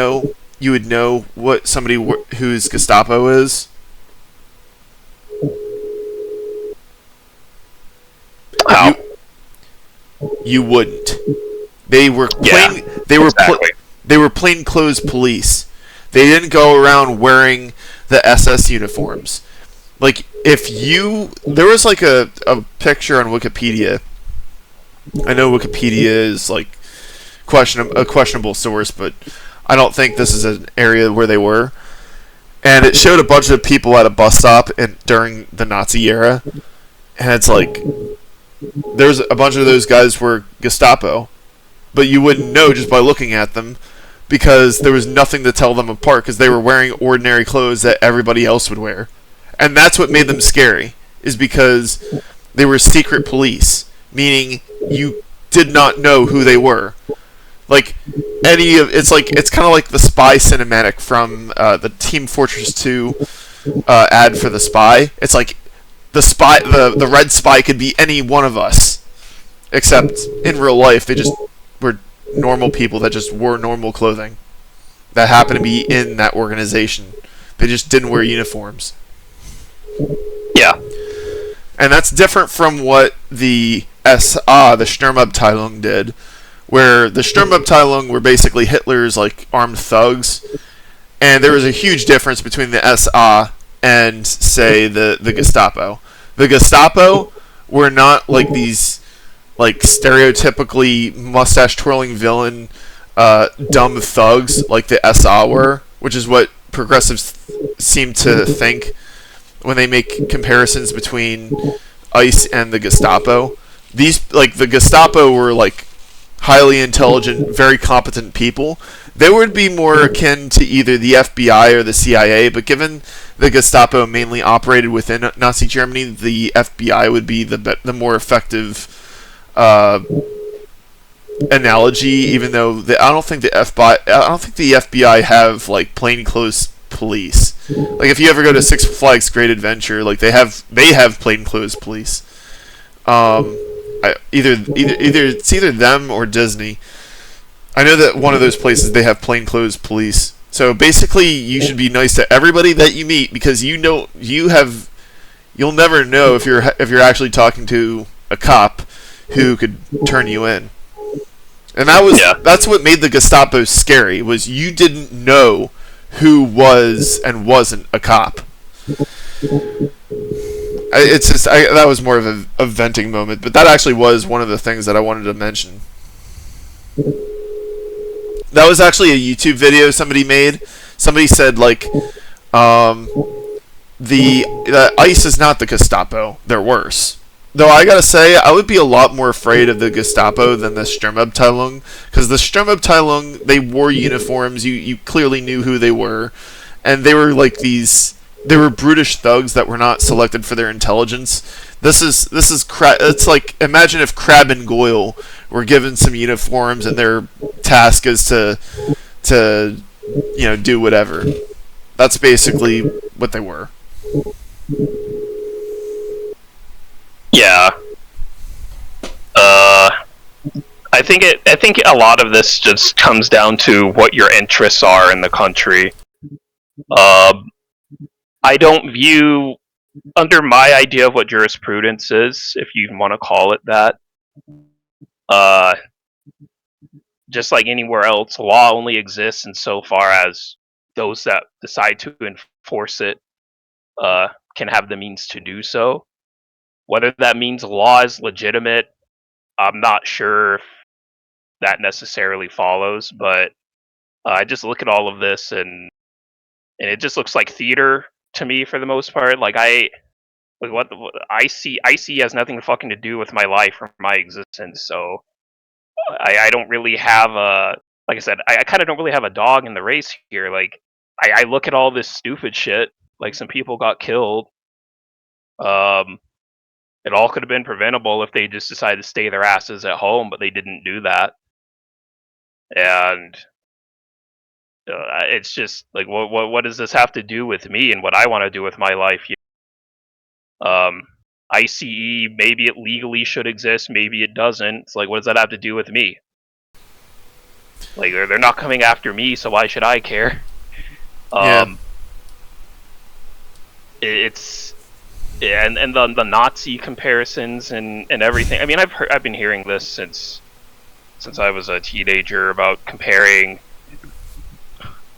Speaker 1: would know what somebody whose Gestapo is?
Speaker 2: How?
Speaker 1: You wouldn't. They were plainclothes police. They didn't go around wearing the SS uniforms. Like, there was like a picture on Wikipedia. I know Wikipedia is like a questionable source, but I don't think this is an area where they were. And it showed a bunch of people at a bus stop during the Nazi era, and it's like there's a bunch of those guys were Gestapo, but you wouldn't know just by looking at them because there was nothing to tell them apart because they were wearing ordinary clothes that everybody else would wear. And that's what made them scary, is because they were secret police, meaning you did not know who they were. Like, it's kind of like the Spy cinematic from the Team Fortress 2 ad for the Spy. It's like the red spy could be any one of us, except in real life they just were normal people that just wore normal clothing that happened to be in that organization. They just didn't wear uniforms.
Speaker 2: Yeah.
Speaker 1: And that's different from what the SA, the Sturmabteilung, did, where the Sturmabteilung were basically Hitler's like armed thugs, and there was a huge difference between the SA and, say, the Gestapo. The Gestapo were not like these like stereotypically mustache-twirling villain dumb thugs like the SA were, which is what progressives seem to think when they make comparisons between ICE and the Gestapo. The Gestapo were like highly intelligent, very competent people, they would be more akin to either the FBI or the CIA, but given the Gestapo mainly operated within Nazi Germany, the FBI would be the more effective analogy, even though I don't think the FBI have like plainclothes police. Like if you ever go to Six Flags Great Adventure, like they have plainclothes police. Either it's either them or Disney. I know that one of those places they have plainclothes police. So basically, you should be nice to everybody that you meet because you'll never know if you're actually talking to a cop who could turn you in. And that's what made the Gestapo scary, was you didn't know who was and wasn't a cop. That was more of a venting moment, but that actually was one of the things that I wanted to mention. That was actually a YouTube video somebody made. Somebody said like, the ICE is not the Gestapo; they're worse. Though I gotta say, I would be a lot more afraid of the Gestapo than the Sturmabteilung, because the Sturmabteilung, they wore uniforms. You clearly knew who they were, and they were like these. They were brutish thugs that were not selected for their intelligence. It's like, imagine if Crabbe and Goyle were given some uniforms and their task is to do whatever. That's basically what they were.
Speaker 2: Yeah. I think a lot of this just comes down to what your interests are in the country. I don't view, under my idea of what jurisprudence is, if you want to call it that, just like anywhere else, law only exists insofar as those that decide to enforce it can have the means to do so. Whether that means law is legitimate, I'm not sure if that necessarily follows, but I just look at all of this and it just looks like theater to me for the most part. Like what I see has nothing fucking to do with my life or my existence. So I don't really have like I said, I kind of don't really have a dog in the race here. Like I look at all this stupid shit. Like some people got killed. It all could have been preventable if they just decided to stay their asses at home, but they didn't do that. And it's just like, what does this have to do with me and what I want to do with my life? ICE, maybe it legally should exist, maybe it doesn't. It's like, what does that have to do with me? Like, they're not coming after me, so why should I care? It's and the Nazi comparisons and everything. I mean, I've been hearing this since I was a teenager about comparing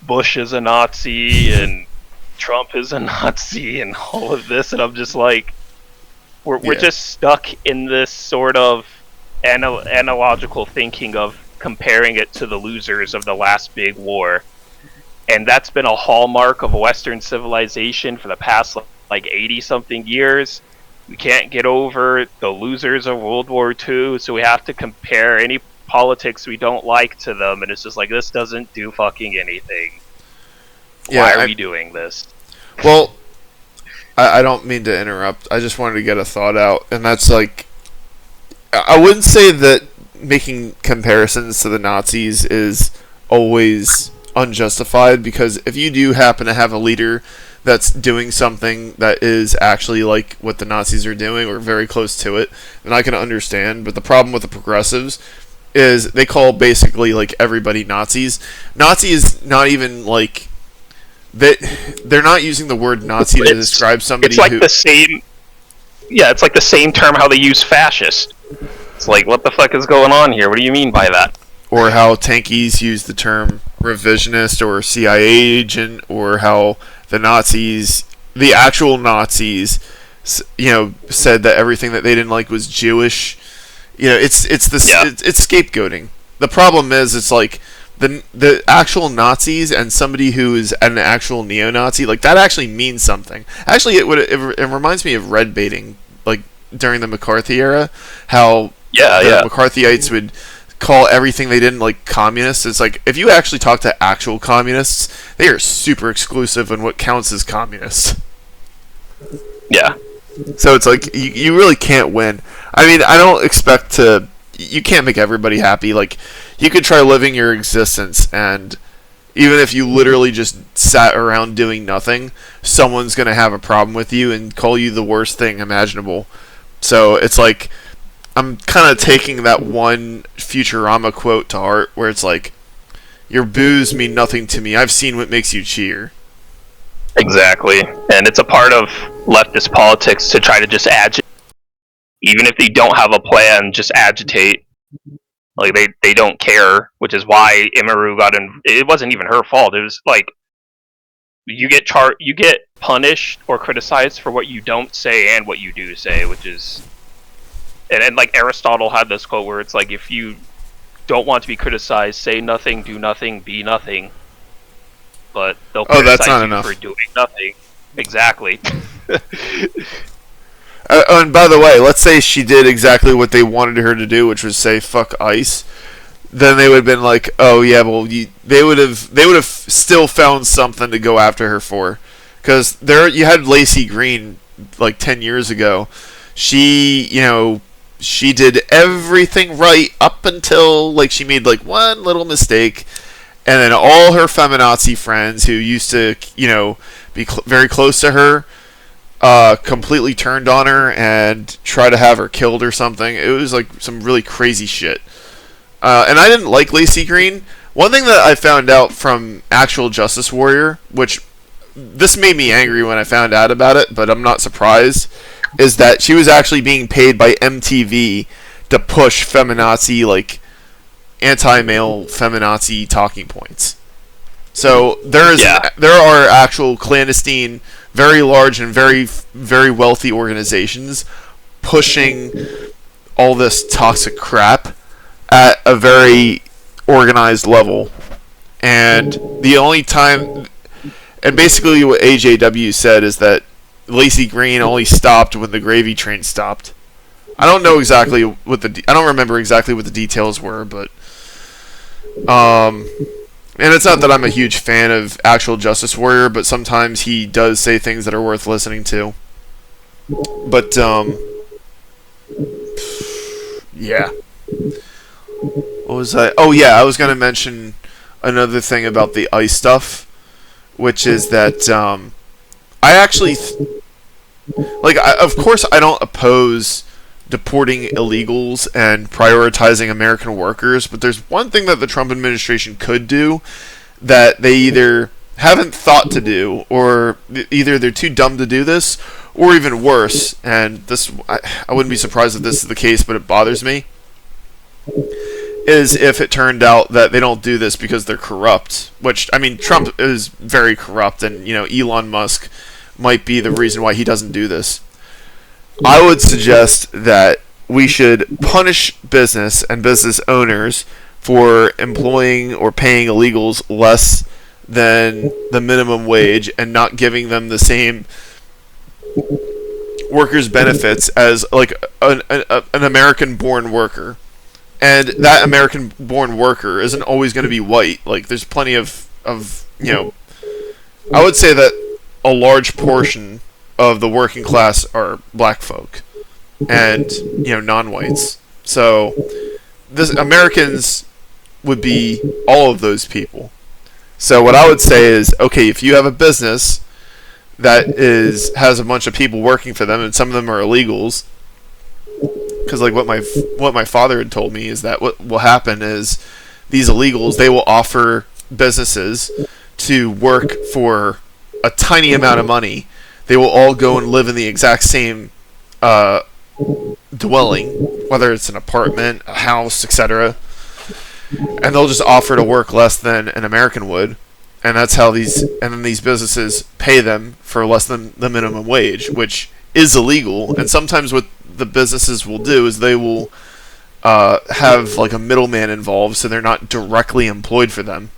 Speaker 2: Bush as a Nazi and Trump is a Nazi and all of this, and I'm just like, we're just stuck in this sort of analogical thinking of comparing it to the losers of the last big war, and that's been a hallmark of Western civilization for the past like 80-something years. We can't get over the losers of World War II, so we have to compare any politics we don't like to them, and it's just like, this doesn't do fucking anything. Why are we doing this?
Speaker 1: Well, I don't mean to interrupt. I just wanted to get a thought out, and that's like, I wouldn't say that making comparisons to the Nazis is always unjustified, because if you do happen to have a leader that's doing something that is actually like what the Nazis are doing or very close to it, then I can understand. But the problem with the progressives is they call basically like everybody Nazis. Nazi is not even like they're not using the word Nazi to describe somebody.
Speaker 2: It's like the same. Yeah, it's like the same term how they use fascist. It's like, what the fuck is going on here? What do you mean by that?
Speaker 1: Or how tankies use the term revisionist or CIA agent, or how the Nazis, the actual Nazis, said that everything that they didn't like was Jewish. It's scapegoating. The problem is, it's like the actual Nazis and somebody who is an actual neo-Nazi, like that actually means something. Actually, it reminds me of red baiting, like during the McCarthy era, how the McCarthyites would call everything they didn't like communists. It's like, if you actually talk to actual communists, they are super exclusive in what counts as communist.
Speaker 2: Yeah.
Speaker 1: So it's like, you really can't win. I mean, I don't expect to... You can't make everybody happy. Like, you could try living your existence, and even if you literally just sat around doing nothing, someone's going to have a problem with you and call you the worst thing imaginable. So it's like, I'm kind of taking that one Futurama quote to heart, where it's like, your boos mean nothing to me. I've seen what makes you cheer.
Speaker 2: Exactly. And it's a part of leftist politics to try to just agitate. Even if they don't have a plan, just agitate. Like, they don't care, which is why Emiru got in. It wasn't even her fault. It was like, you get punished or criticized for what you don't say and what you do say, which is... And like Aristotle had this quote where it's like, if you don't want to be criticized, say nothing, do nothing, be nothing. But they'll criticize you for doing nothing. Exactly.
Speaker 1: And by the way, let's say she did exactly what they wanted her to do, which was say "fuck ICE." Then they would have been like, "Oh yeah, well," they would have still found something to go after her for, because you had Laci Green like 10 years ago. She did everything right up until like she made like one little mistake, and then all her feminazi friends who used to be very close to her completely turned on her and tried to have her killed or something. It was like some really crazy shit. And I didn't like Laci Green. One thing that I found out from Actual Justice Warrior, which this made me angry when I found out about it, but I'm not surprised, is that she was actually being paid by MTV to push feminazi, like anti-male feminazi talking points. So there are actual clandestine, very large and very, very wealthy organizations pushing all this toxic crap at a very organized level. And the only time... And basically what AJW said is that Laci Green only stopped when the gravy train stopped. I don't know exactly I don't remember exactly what the details were, but... And it's not that I'm a huge fan of Actual Justice Warrior, but sometimes he does say things that are worth listening to. But, yeah. What was I... Oh, yeah, I was going to mention another thing about the ICE stuff, which is that, I actually... of course I don't oppose deporting illegals and prioritizing American workers, but there's one thing that the Trump administration could do that they either haven't thought to do, or either they're too dumb to do this, or even worse, and this I wouldn't be surprised if this is the case, but it bothers me, is if it turned out that they don't do this because they're corrupt, which, I mean, Trump is very corrupt, and, Elon Musk might be the reason why he doesn't do this. I would suggest that we should punish business and business owners for employing or paying illegals less than the minimum wage and not giving them the same workers' benefits as like an American-born worker. And that American-born worker isn't always going to be white. Like, there's plenty of I would say that a large portion of the working class are black folk and non-whites. So Americans would be all of those people. So what I would say is, okay, if you have a business that has a bunch of people working for them and some of them are illegals, because like what my father had told me is that what will happen is these illegals, they will offer businesses to work for a tiny amount of money. They will all go and live in the exact same dwelling, whether it's an apartment, a house, etc. And they'll just offer to work less than an American would, and that's how these businesses pay them for less than the minimum wage, which is illegal. And sometimes what the businesses will do is they will have like a middleman involved, so they're not directly employed for them.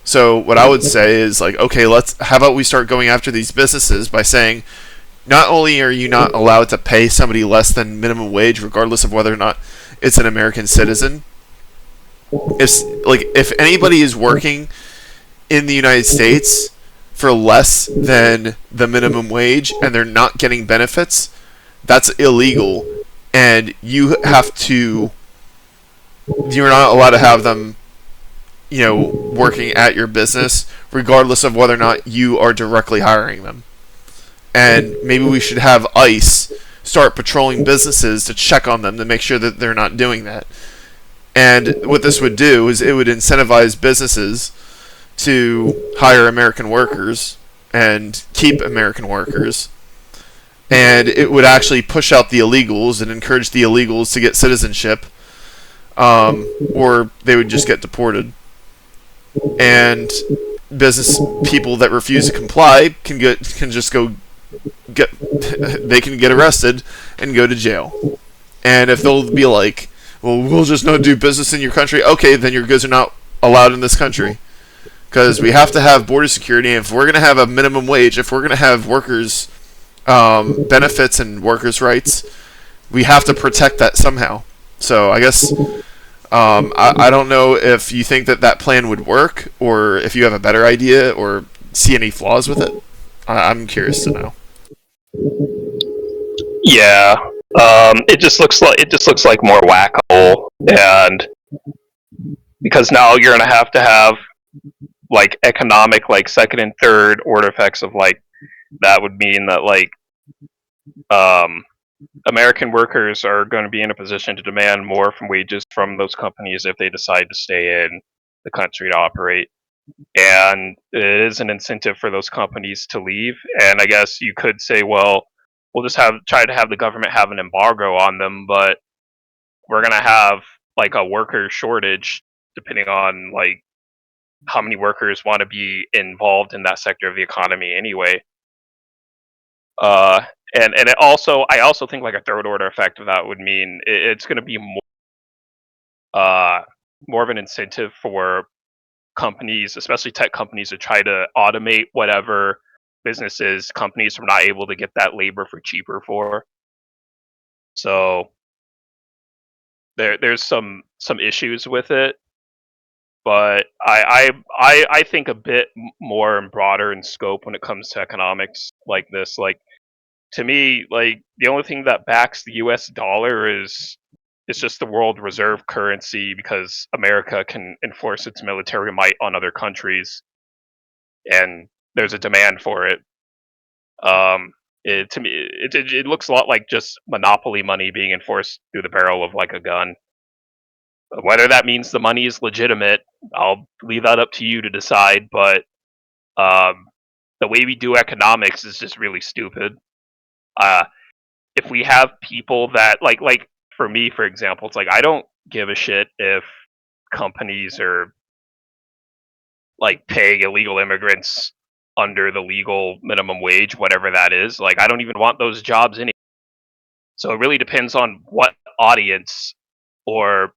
Speaker 1: So what I would say is like, okay, how about we start going after these businesses by saying, not only are you not allowed to pay somebody less than minimum wage, regardless of whether or not it's an American citizen, if anybody is working in the United States for less than the minimum wage and they're not getting benefits, that's illegal, and you're not allowed to have them, working at your business, regardless of whether or not you are directly hiring them. And maybe we should have ICE start patrolling businesses to check on them to make sure that they're not doing that. And what this would do is it would incentivize businesses to hire American workers and keep American workers. And it would actually push out the illegals and encourage the illegals to get citizenship, or they would just get deported. And business people that refuse to comply can just go get they can get arrested and go to jail. And if they'll be like, well, we'll just not do business in your country, okay, then your goods are not allowed in this country, because we have to have border security. And if we're going to have a minimum wage, if we're going to have workers benefits and workers' rights, we have to protect that somehow. So I guess I don't know if you think that plan would work, or if you have a better idea or see any flaws with it. I'm curious to know.
Speaker 2: Yeah, it just looks like more whack-a-mole, and because now you're gonna have to have like economic, like second and third order effects of like that would mean that like American workers are going to be in a position to demand more from wages from those companies if they decide to stay in the country to operate. And it is an incentive for those companies to leave. And I guess you could say, well, we'll just try to have the government have an embargo on them, but we're going to have like a worker shortage depending on like how many workers want to be involved in that sector of the economy anyway. Uh, and I also think like a third order effect of that would mean it's going to be more of an incentive for companies, especially tech companies, to try to automate whatever companies are not able to get that labor for cheaper for. So there's some issues with it, but I think a bit more and broader in scope when it comes to economics like this. Like, to me, like the only thing that backs the U.S. dollar is it's just the world reserve currency, because America can enforce its military might on other countries, and there's a demand for it. To me, it looks a lot like just monopoly money being enforced through the barrel of like a gun. Whether that means the money is legitimate, I'll leave that up to you to decide. But um, the way we do economics is just really stupid. Uh, if we have people that like for me, for example, it's like I don't give a shit if companies are like paying illegal immigrants under the legal minimum wage, whatever that is. Like, I don't even want those jobs anyway. So it really depends on what audience, or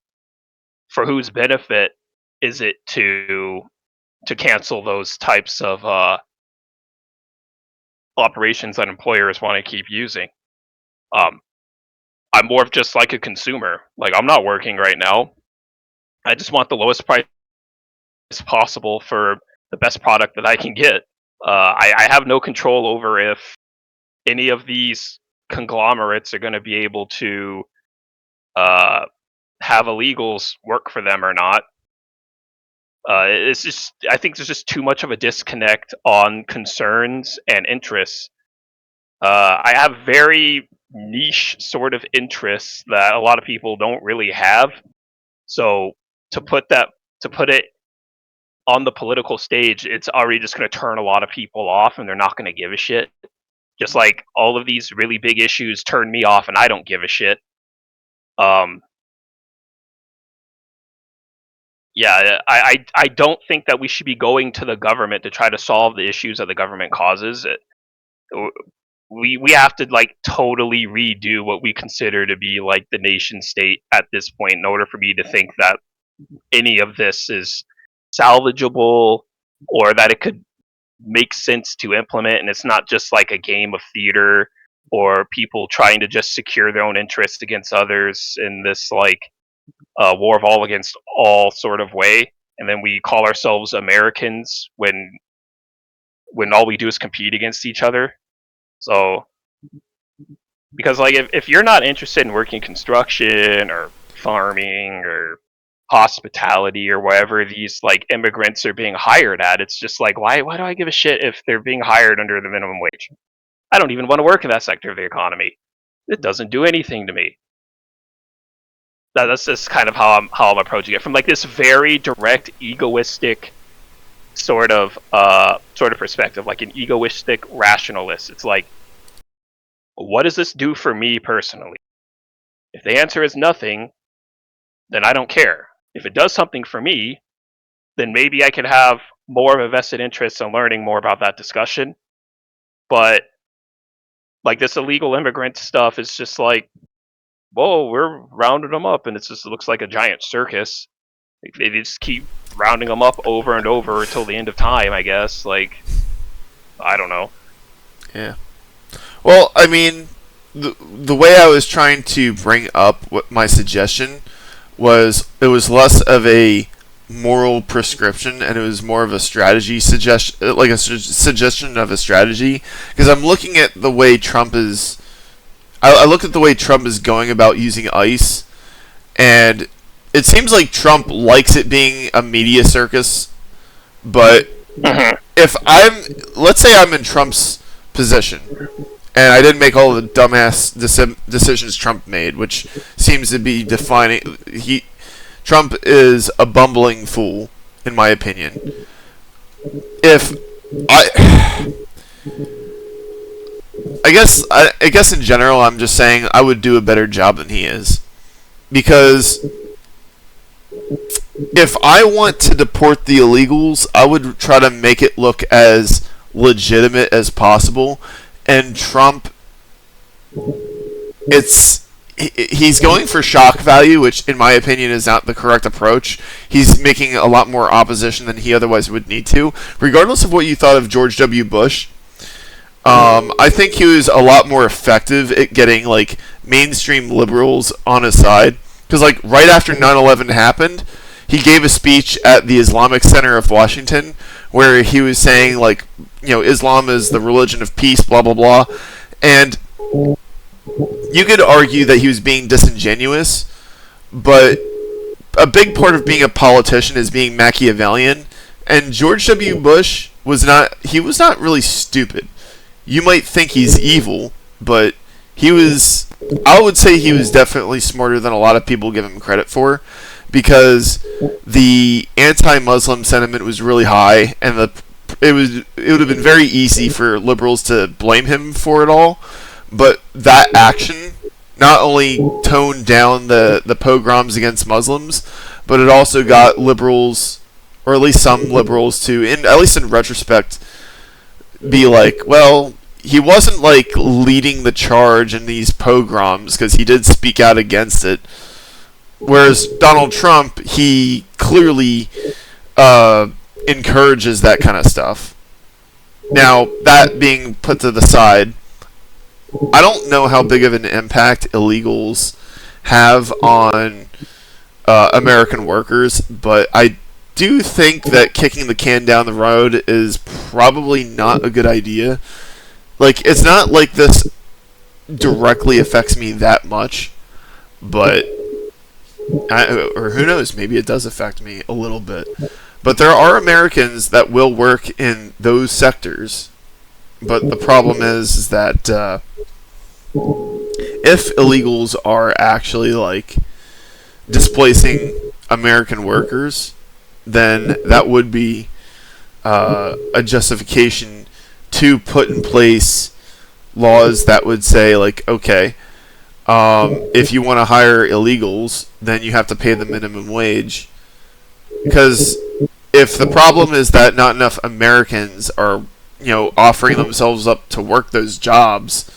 Speaker 2: for whose benefit is it to cancel those types of operations that employers want to keep using. Um, I'm more of just like a consumer. Like, I'm not working right now. I just want the lowest price possible for the best product that I can get. I have no control over if any of these conglomerates are going to be able to uh, have illegals work for them or not. It's just, I think there's just too much of a disconnect on concerns and interests. I have very niche sort of interests that a lot of people don't really have. So to put that to put it on the political stage, it's already just going to turn a lot of people off, and they're not going to give a shit. Just like all of these really big issues turn me off, and I don't give a shit. Um, yeah, I don't think that we should be going to the government to try to solve the issues that the government causes. We have to like totally redo what we consider to be like the nation state at this point in order for me to think that any of this is salvageable, or that it could make sense to implement, and it's not just like a game of theater or people trying to just secure their own interests against others in this like war of all against all sort of way, and then we call ourselves Americans when all we do is compete against each other. So, because like if you're not interested in working construction or farming or hospitality or wherever these like immigrants are being hired at, it's just like why do I give a shit if they're being hired under the minimum wage? I don't even want to work in that sector of the economy. It doesn't do anything to me. That's just kind of how I'm approaching it from like this very direct, egoistic sort of perspective, like an egoistic rationalist. It's like, what does this do for me personally? If the answer is nothing, then I don't care. If it does something for me, then maybe I could have more of a vested interest in learning more about that discussion. But like this illegal immigrant stuff is just like, whoa, we're rounding them up, and it looks like a giant circus. Like, they just keep rounding them up over and over until the end of time, I guess. Like, I don't know.
Speaker 1: Yeah. Well, I mean, the way I was trying to bring up what my suggestion was, it was less of a moral prescription and it was more of a strategy suggestion, like a suggestion of a strategy. Because I'm looking at the way Trump is. I looked at the way Trump is going about using ICE, and it seems like Trump likes it being a media circus. But if let's say I'm in Trump's position, and I didn't make all the dumbass decisions Trump made, which seems to be defining. Trump is a bumbling fool, in my opinion. If I guess in general, I'm just saying I would do a better job than he is, because if I want to deport the illegals, I would try to make it look as legitimate as possible. And Trump, he's going for shock value, which in my opinion is not the correct approach. He's making a lot more opposition than he otherwise would need to. Regardless of what you thought of George W. Bush, I think he was a lot more effective at getting like mainstream liberals on his side. Because like right after 9/11 happened, he gave a speech at the Islamic Center of Washington where he was saying like, Islam is the religion of peace, blah blah blah, and you could argue that he was being disingenuous, but a big part of being a politician is being Machiavellian, and George W. Bush was not really stupid. You might think he's evil, but I would say he was definitely smarter than a lot of people give him credit for, because the anti-Muslim sentiment was really high, and it would have been very easy for liberals to blame him for it all. But that action not only toned down the pogroms against Muslims, but it also got liberals, or at least some liberals, to, at least in retrospect, be like, well, he wasn't like leading the charge in these pogroms because he did speak out against it. Whereas Donald Trump, he clearly encourages that kind of stuff. Now, that being put to the side, I don't know how big of an impact illegals have on American workers, but I do think that kicking the can down the road is probably not a good idea. Like, it's not like this directly affects me that much, but or who knows, maybe it does affect me a little bit. But there are Americans that will work in those sectors. But the problem is that if illegals are actually like displacing American workers, then that would be a justification to put in place laws that would say like, okay, if you want to hire illegals, then you have to pay the minimum wage. Because if the problem is that not enough Americans are, offering themselves up to work those jobs,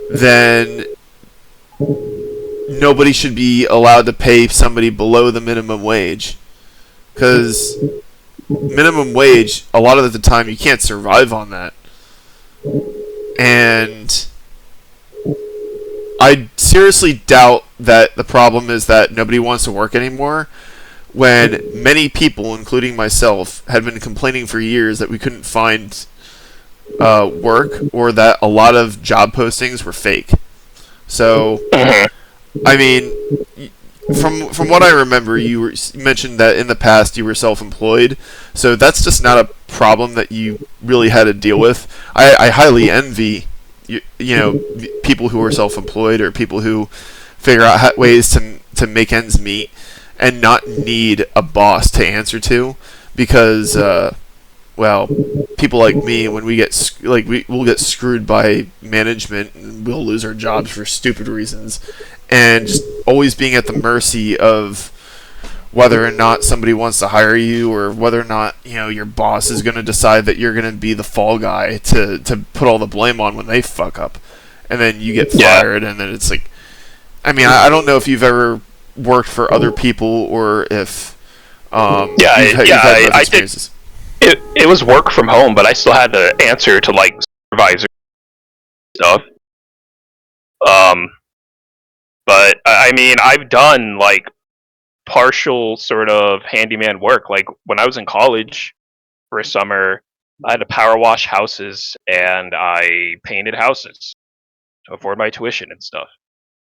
Speaker 1: then nobody should be allowed to pay somebody below the minimum wage. Because minimum wage, a lot of the time, you can't survive on that. And I seriously doubt that the problem is that nobody wants to work anymore, when many people, including myself, had been complaining for years that we couldn't find work, or that a lot of job postings were fake. So, I mean, from what I remember, you mentioned that in the past you were self-employed, so that's just not a problem that you really had to deal with. I highly envy people who are self-employed, or people who figure out ways to make ends meet and not need a boss to answer to, because well, people like me, when we get we'll get screwed by management and we'll lose our jobs for stupid reasons, and just always being at the mercy of whether or not somebody wants to hire you, or whether or not your boss is going to decide that you're going to be the fall guy to put all the blame on when they fuck up, and then you get fired, and then it's like, I mean, I don't know if you've ever worked for other people, or if you've had those experiences.
Speaker 2: It was work from home, but I still had to answer to like supervisor stuff. But I mean, I've done like partial sort of handyman work. Like when I was in college for a summer, I had to power wash houses and I painted houses to afford my tuition and stuff.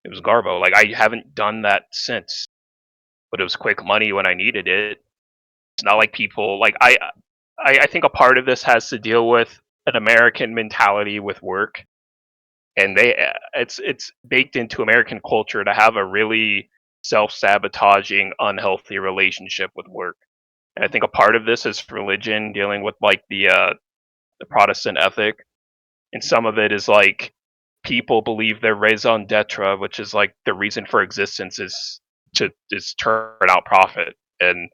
Speaker 2: It was garbo. Like I haven't done that since, but it was quick money when I needed it. It's not like people like I think a part of this has to deal with an American mentality with work, and it's baked into American culture to have a really self-sabotaging, unhealthy relationship with work. And I think a part of this is religion, dealing with like the Protestant ethic, and some of it is like people believe their raison d'etre, which is like the reason for existence, is turn out profit. And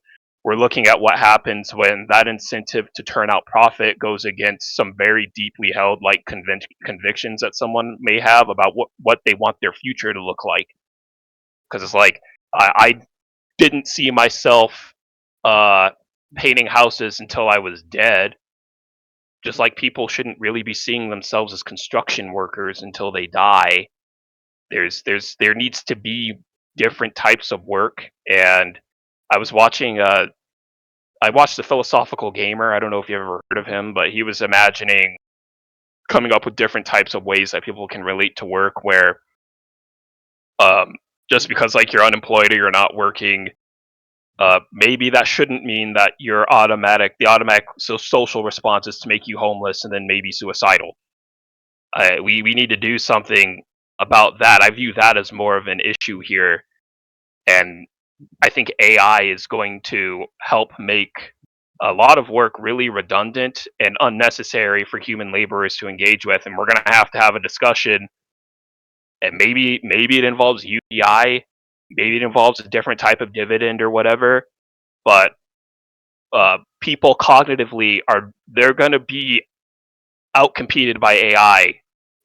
Speaker 2: we're looking at what happens when that incentive to turn out profit goes against some very deeply held like convictions that someone may have about what they want their future to look like. Because it's like I didn't see myself painting houses until I was dead. Just like people shouldn't really be seeing themselves as construction workers until they die. There needs to be different types of work. And I was watching I watched The Philosophical Gamer. I don't know if you ever heard of him, but he was imagining coming up with different types of ways that people can relate to work, where um, just because like you're unemployed or you're not working, maybe that shouldn't mean that the automatic social response is to make you homeless and then maybe suicidal. We need to do something about that. I view that as more of an issue here, and I think AI is going to help make a lot of work really redundant and unnecessary for human laborers to engage with. And we're going to have a discussion, and maybe it involves UBI, maybe it involves a different type of dividend or whatever. But people cognitively they're going to be outcompeted by AI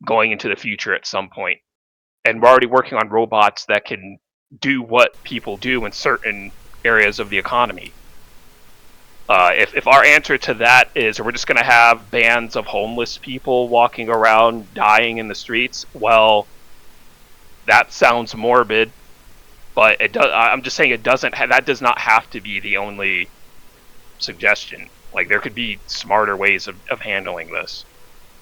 Speaker 2: going into the future at some point. And we're already working on robots that can do what people do in certain areas of the economy. If our answer to that is we're just going to have bands of homeless people walking around dying in the streets, well, that sounds morbid, but it does. I'm just saying that does not have to be the only suggestion. Like there could be smarter ways of handling this.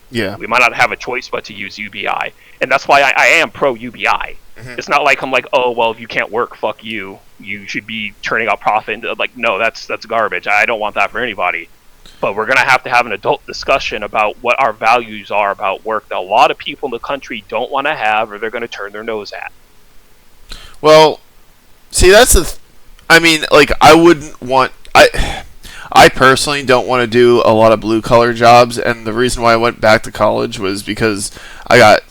Speaker 1: Yeah.
Speaker 2: We might not have a choice but to use UBI, and that's why I am pro UBI. Mm-hmm. It's not like I'm like, oh well, if you can't work, fuck you. You should be turning out profit. Like, no, that's garbage. I don't want that for anybody. But we're gonna have to have an adult discussion about what our values are about work that a lot of people in the country don't want to have, or they're gonna turn their nose at.
Speaker 1: Well, see, I mean, like, I wouldn't want. I personally don't want to do a lot of blue-collar jobs, and the reason why I went back to college was because I got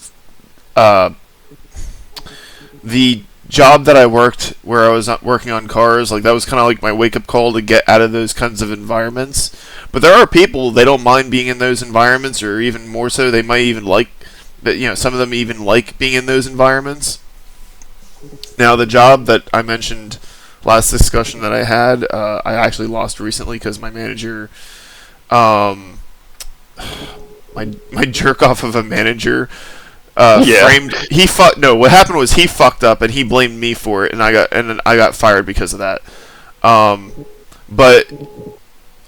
Speaker 1: the job that I worked where I was not working on cars. Like, that was kind of like my wake-up call to get out of those kinds of environments. But there are people, they don't mind being in those environments, or even more so, they might even like, some of them even like being in those environments. Now, the job that I mentioned last discussion that I had, I actually lost recently because my manager, my jerk off of a manager, framed. What happened was he fucked up and he blamed me for it, and I got fired because of that. But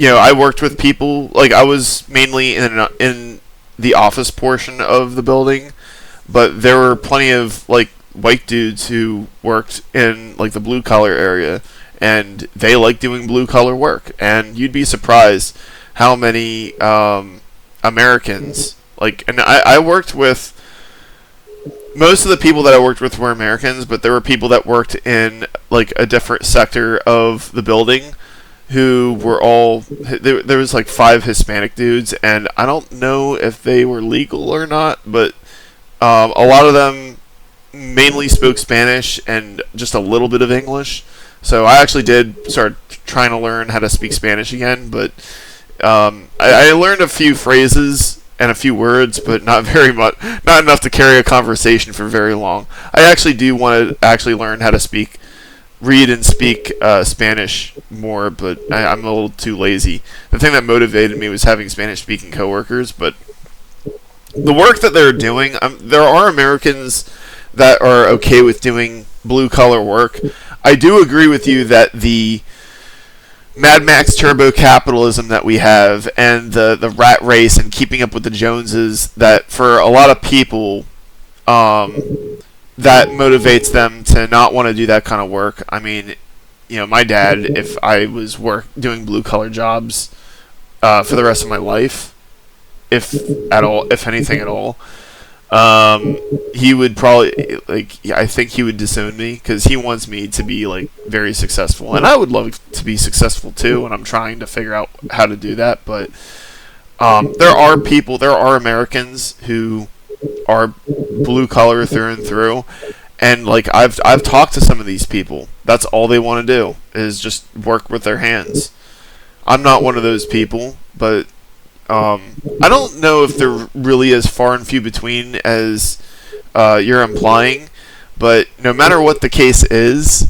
Speaker 1: I worked with people. Like, I was mainly in the office portion of the building, but there were plenty of like white dudes who worked in like the blue collar area, and they like doing blue collar work. And you'd be surprised how many Americans and I worked with. Most of the people that I worked with were Americans, but there were people that worked in like a different sector of the building who were all there was like 5 Hispanic dudes, and I don't know if they were legal or not, but a lot of them mainly spoke Spanish and just a little bit of English. So I actually did start trying to learn how to speak Spanish again, but I learned a few phrases and a few words, but not very much, not enough to carry a conversation for very long. I actually do want to actually learn how to read and speak Spanish more, but I'm a little too lazy. The thing that motivated me was having Spanish-speaking coworkers, but the work that they're doing, there are Americans that are okay with doing blue-collar work. I do agree with you that the Mad Max turbo capitalism that we have and the rat race and keeping up with the Joneses, that for a lot of people that motivates them to not want to do that kind of work. I mean, my dad, if I was doing blue collar jobs for the rest of my life, if anything at all, he would probably I think he would disown me because he wants me to be like very successful, and I would love to be successful too, and I'm trying to figure out how to do that. But there are Americans who are blue collar through and through, and like I've talked to some of these people. That's all they want to do is just work with their hands. I'm not one of those people, but I don't know if they're really as far and few between as you're implying, but no matter what the case is,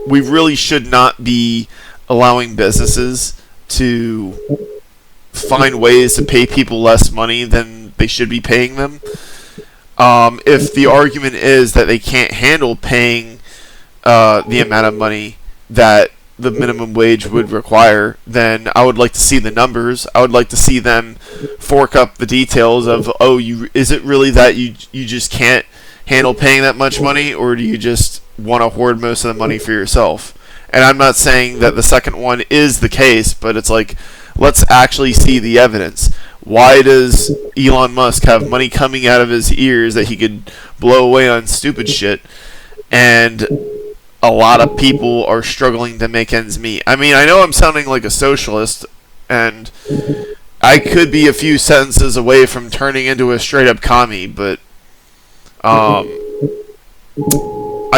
Speaker 1: we really should not be allowing businesses to find ways to pay people less money than they should be paying them. If the argument is that they can't handle paying the amount of money that the minimum wage would require, then I would like to see the numbers. I would like to see them fork up the details of, is it really that you just can't handle paying that much money, or do you just want to hoard most of the money for yourself? And I'm not saying that the second one is the case, but it's like, let's actually see the evidence. Why does Elon Musk have money coming out of his ears that he could blow away on stupid shit, and a lot of people are struggling to make ends meet? I mean, I know I'm sounding like a socialist, and I could be a few sentences away from turning into a straight-up commie, but I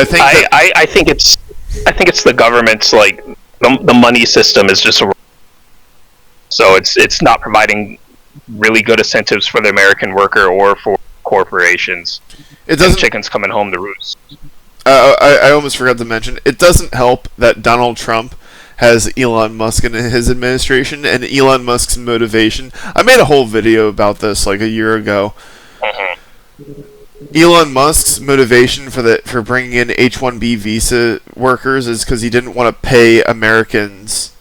Speaker 1: think
Speaker 2: I think it's the government's like the money system is just so it's not providing really good incentives for the American worker or for corporations. It doesn't. Chickens coming home to roost.
Speaker 1: I almost forgot to mention, it doesn't help that Donald Trump has Elon Musk in his administration, and Elon Musk's motivation. I made a whole video about this like a year ago.
Speaker 2: Mm-hmm.
Speaker 1: Elon Musk's motivation for bringing in H-1B visa workers is because he didn't want to pay Americans.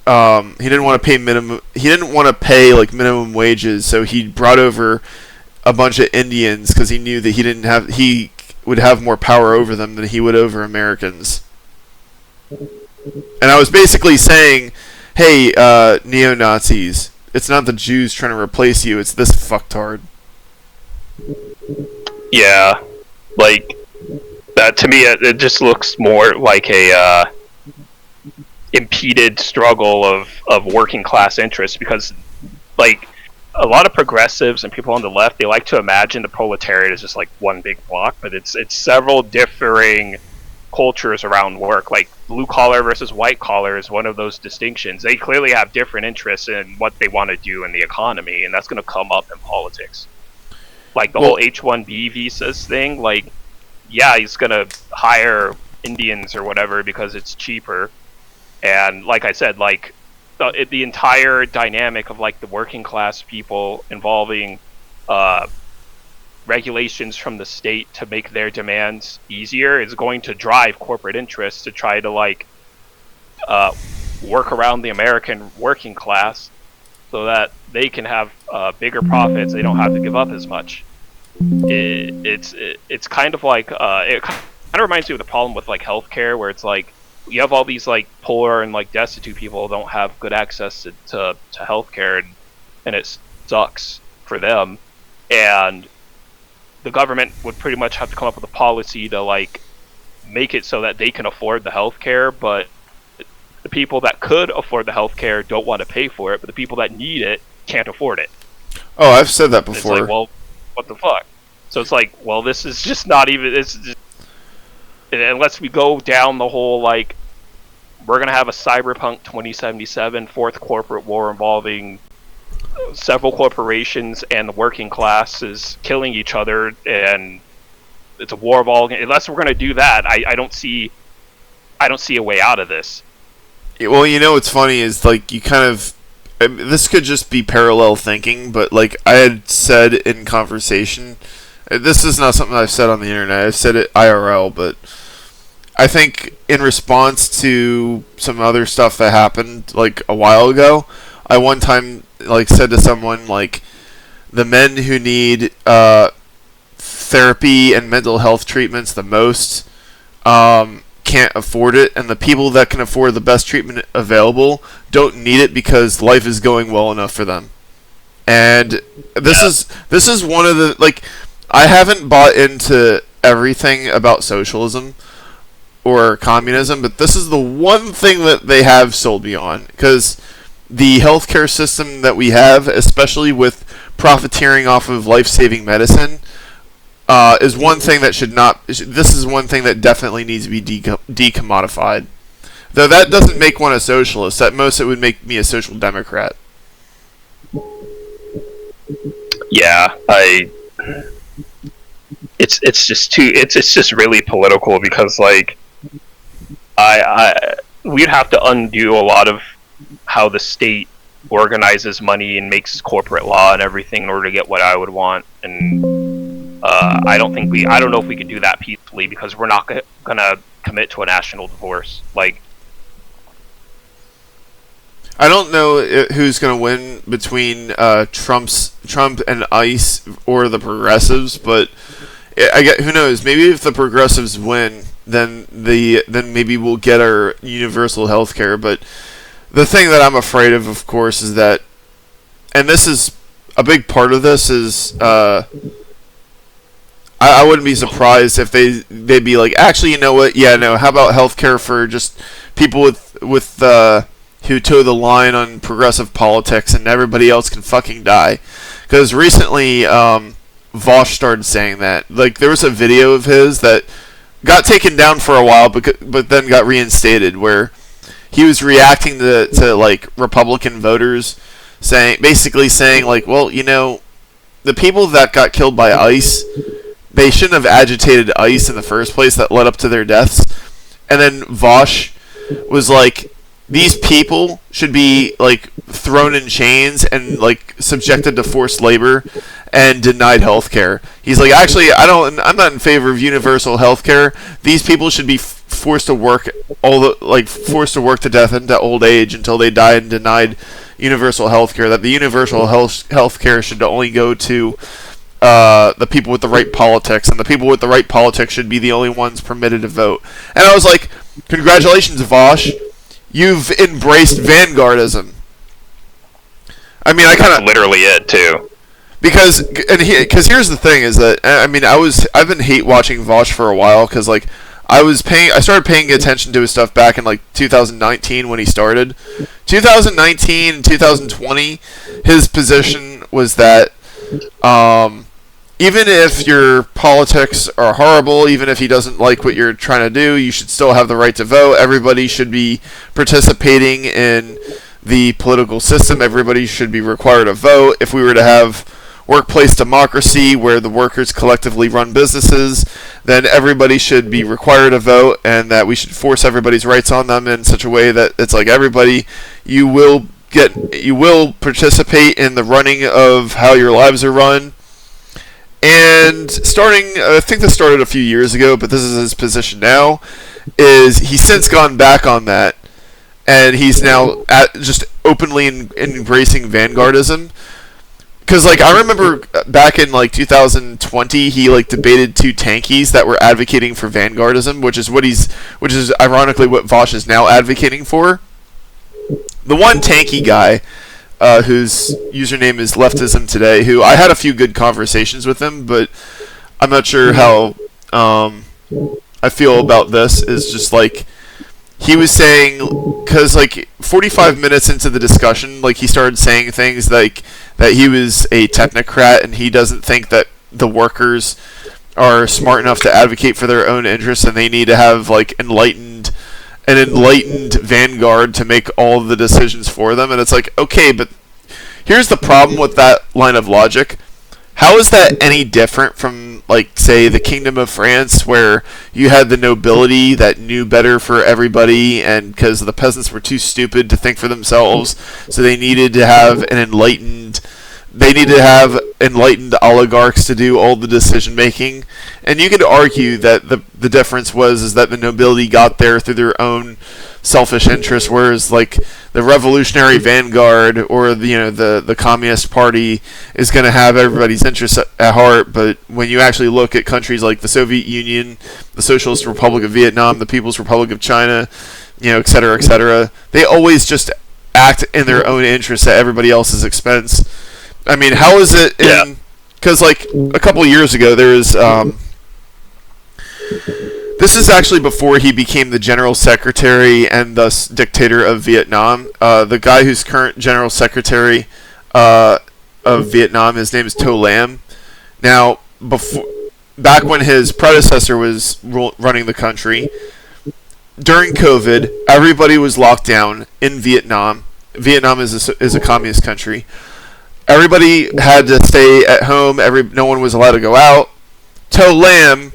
Speaker 1: He didn't want to pay minimum. He didn't want to pay like minimum wages, so he brought over a bunch of Indians because he knew that he would have more power over them than he would over Americans. And I was basically saying, hey, neo-Nazis, it's not the Jews trying to replace you, it's this fucktard.
Speaker 2: Yeah, like, that to me, it just looks more like a impeded struggle of working class interests, because, like, a lot of progressives and people on the left, they like to imagine the proletariat as just like one big block, but it's several differing cultures around work. Like blue collar versus white collar is one of those distinctions. They clearly have different interests in what they want to do in the economy, and that's going to come up in politics. Like the whole H-1B visas thing, like, yeah, he's going to hire Indians or whatever because it's cheaper. And like I said, like, the entire dynamic of like the working class people involving regulations from the state to make their demands easier is going to drive corporate interests to try to work around the American working class so that they can have bigger profits. They don't have to give up as much. It's kind of like it kind of reminds me of the problem with like healthcare, where it's like you have all these like poor and like destitute people who don't have good access to healthcare, and it sucks for them. And the government would pretty much have to come up with a policy to like make it so that they can afford the healthcare, but the people that could afford the healthcare don't want to pay for it, but the people that need it can't afford it.
Speaker 1: Oh, I've said that before.
Speaker 2: It's like, well, what the fuck? So it's like, well, this is just not even. It's just, unless we go down the whole like, we're gonna have a cyberpunk 2077 fourth corporate war involving several corporations and the working class is killing each other, and it's a war of all. Unless we're gonna do that, I don't see a way out of this.
Speaker 1: Well, you know what's funny is like you kind of this could just be parallel thinking, but like I had said in conversation, this is not something I've said on the internet. I've said it IRL, but I think in response to some other stuff that happened like a while ago, I one time like said to someone like the men who need therapy and mental health treatments the most can't afford it, and the people that can afford the best treatment available don't need it because life is going well enough for them. And this is one of the like I haven't bought into everything about socialism or communism, but this is the one thing that they have sold me on, because the healthcare system that we have, especially with profiteering off of life-saving medicine, is one thing that should not. This is one thing that definitely needs to be decommodified. Though that doesn't make one a socialist. At most, it would make me a social democrat.
Speaker 2: Yeah, it's just too. It's just really political, because like we'd have to undo a lot of how the state organizes money and makes corporate law and everything in order to get what I would want. And I don't know if we can do that peacefully, because we're not gonna commit to a national divorce. Like,
Speaker 1: I don't know who's going to win between Trump and ICE or the progressives, but who knows? Maybe if the progressives win, then maybe we'll get our universal health care. But the thing that I'm afraid of course, is that, and this is a big part of this, is I wouldn't be surprised if they'd be like, actually, you know what? Yeah, no. How about healthcare for just people with who toe the line on progressive politics, and everybody else can fucking die? Because recently, Vaush started saying that. Like, there was a video of his that got taken down for a while, but then got reinstated, where he was reacting to like Republican voters basically saying like, well, you know, the people that got killed by ICE, they shouldn't have agitated ICE in the first place that led up to their deaths. And then Vaush was like, these people should be like thrown in chains and like subjected to forced labor and denied health care. He's like, actually, I'm not in favor of universal health care. These people should be forced to work forced to work to death into old age until they die and denied universal health care. That the universal health care should only go to the people with the right politics, and the people with the right politics should be the only ones permitted to vote. And I was like, congratulations, Vaush. You've embraced Vanguardism. I mean, I kind of
Speaker 2: literally it too.
Speaker 1: Because here's the thing is that, I mean, I've been hate watching Vaush for a while, because like I started paying attention to his stuff back in like 2019 when he started. 2019 and 2020, his position was that even if your politics are horrible, even if he doesn't like what you're trying to do, you should still have the right to vote. Everybody should be participating in the political system. Everybody should be required to vote. If we were to have workplace democracy where the workers collectively run businesses, then everybody should be required to vote, and that we should force everybody's rights on them in such a way that it's like, everybody, you will participate in the running of how your lives are run. And I think this started a few years ago, but this is his position now. Is he's since gone back on that, and he's now just openly embracing Vanguardism. Because like I remember back in like 2020, he like debated two tankies that were advocating for Vanguardism, which is ironically what Vaush is now advocating for. The one tanky guy, whose username is Leftism Today, who I had a few good conversations with him, but I'm not sure how I feel about this. Is just like he was saying, because like 45 minutes into the discussion, like he started saying things like that he was a technocrat and he doesn't think that the workers are smart enough to advocate for their own interests and they need to have like an enlightened vanguard to make all the decisions for them. And it's like, okay, but here's the problem with that line of logic. How is that any different from, like, say, the Kingdom of France, where you had the nobility that knew better for everybody, and because the peasants were too stupid to think for themselves, so they needed to have enlightened oligarchs to do all the decision making. And you could argue that the difference is that the nobility got there through their own selfish interests, whereas like the revolutionary vanguard or the Communist Party is going to have everybody's interests at heart. But when you actually look at countries like the Soviet Union, the Socialist Republic of Vietnam, the People's Republic of China, et cetera, they always just act in their own interests at everybody else's expense. I mean, how is it in... Because, like, a couple of years ago, there was... this is actually before he became the General Secretary and thus dictator of Vietnam. The guy who's current General Secretary of Vietnam, his name is To Lam. Now, back when his predecessor was running the country, during COVID, everybody was locked down in Vietnam. Vietnam is a communist country. Everybody had to stay at home. No one was allowed to go out. To Lam,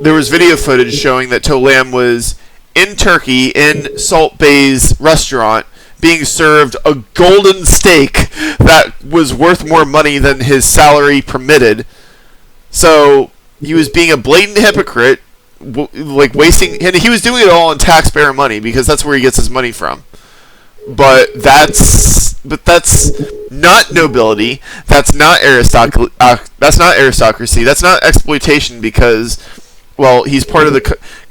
Speaker 1: there was video footage showing that To Lam was in Turkey in Salt Bay's restaurant being served a golden steak that was worth more money than his salary permitted. So he was being a blatant hypocrite, like wasting, and he was doing it all on taxpayer money because that's where he gets his money from. But that's not nobility. That's not aristocracy. That's not exploitation because, well, he's part of the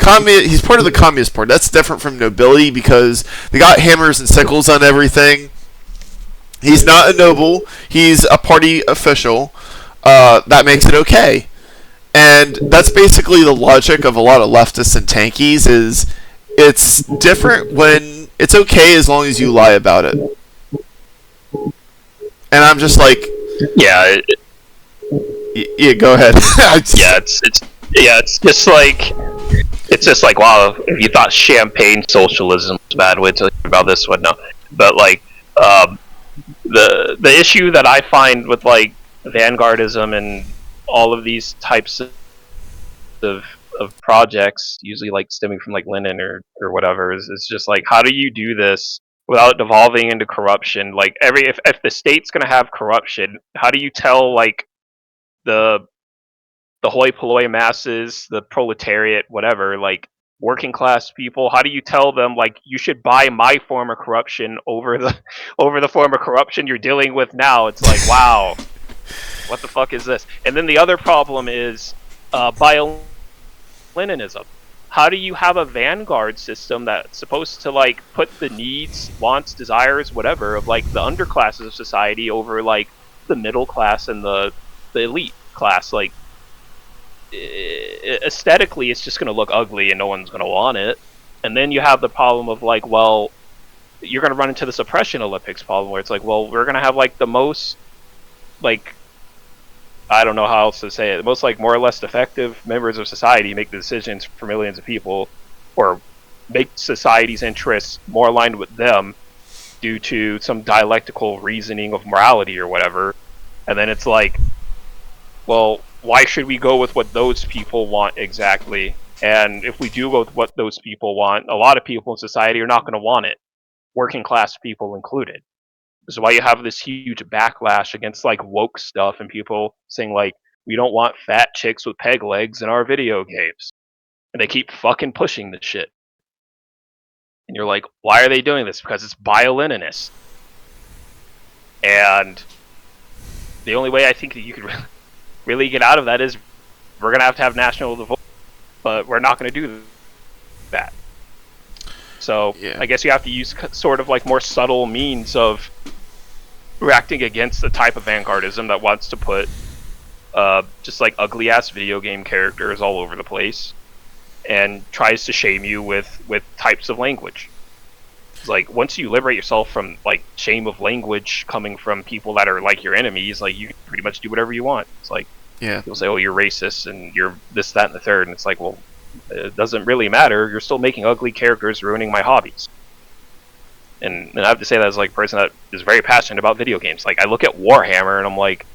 Speaker 1: He's part of the Communist Party. That's different from nobility because they got hammers and sickles on everything. He's not a noble. He's a party official. That makes it okay. And that's basically the logic of a lot of leftists and tankies. Is it's different when it's okay as long as you lie about it. And I'm just like,
Speaker 2: yeah,
Speaker 1: yeah. Go ahead.
Speaker 2: It's just like wow. If you thought champagne socialism was bad, wait till you hear about this one. No, but like the issue that I find with like Vanguardism and all of these types of projects, usually like stemming from like Lenin or whatever, is just like, how do you do this without devolving into corruption? Like if the state's gonna have corruption, how do you tell like the hoi polloi masses, the proletariat, whatever, like working class people, how do you tell them like you should buy my form of corruption over the form of corruption you're dealing with now? It's like, wow, what the fuck is this? And then the other problem is Leninism. How do you have a vanguard system that's supposed to like put the needs, wants, desires, whatever of like the underclasses of society over like the middle class and the elite class? Like aesthetically, it's just going to look ugly and no one's going to want it. And then you have the problem of like, well, you're going to run into the suppression Olympics problem where it's like, well, we're going to have like the most like, I don't know how else to say it, the most like more or less effective members of society make the decisions for millions of people, or make society's interests more aligned with them due to some dialectical reasoning of morality or whatever. And then it's like, well, why should we go with what those people want exactly? And if we do go with what those people want, a lot of people in society are not going to want it, working class people included. This is why you have this huge backlash against like woke stuff and people saying like we don't want fat chicks with peg legs in our video games, and they keep fucking pushing this shit. And you're like, why are they doing this? Because it's bio-Leninist. And the only way I think that you could really get out of that is we're gonna have to have national vote, but we're not gonna do that. So
Speaker 1: Yeah.
Speaker 2: I guess you have to use sort of like more subtle means of reacting against the type of Vanguardism that wants to put just like ugly ass video game characters all over the place and tries to shame you with types of language. It's like once you liberate yourself from like shame of language coming from people that are like your enemies, like you can pretty much do whatever you want. It's like people say, oh, you're racist and you're this, that, and the third, and it's like, well, it doesn't really matter. You're still making ugly characters, ruining my hobbies. And I have to say that as like a person that is very passionate about video games. Like I look at Warhammer and I'm like,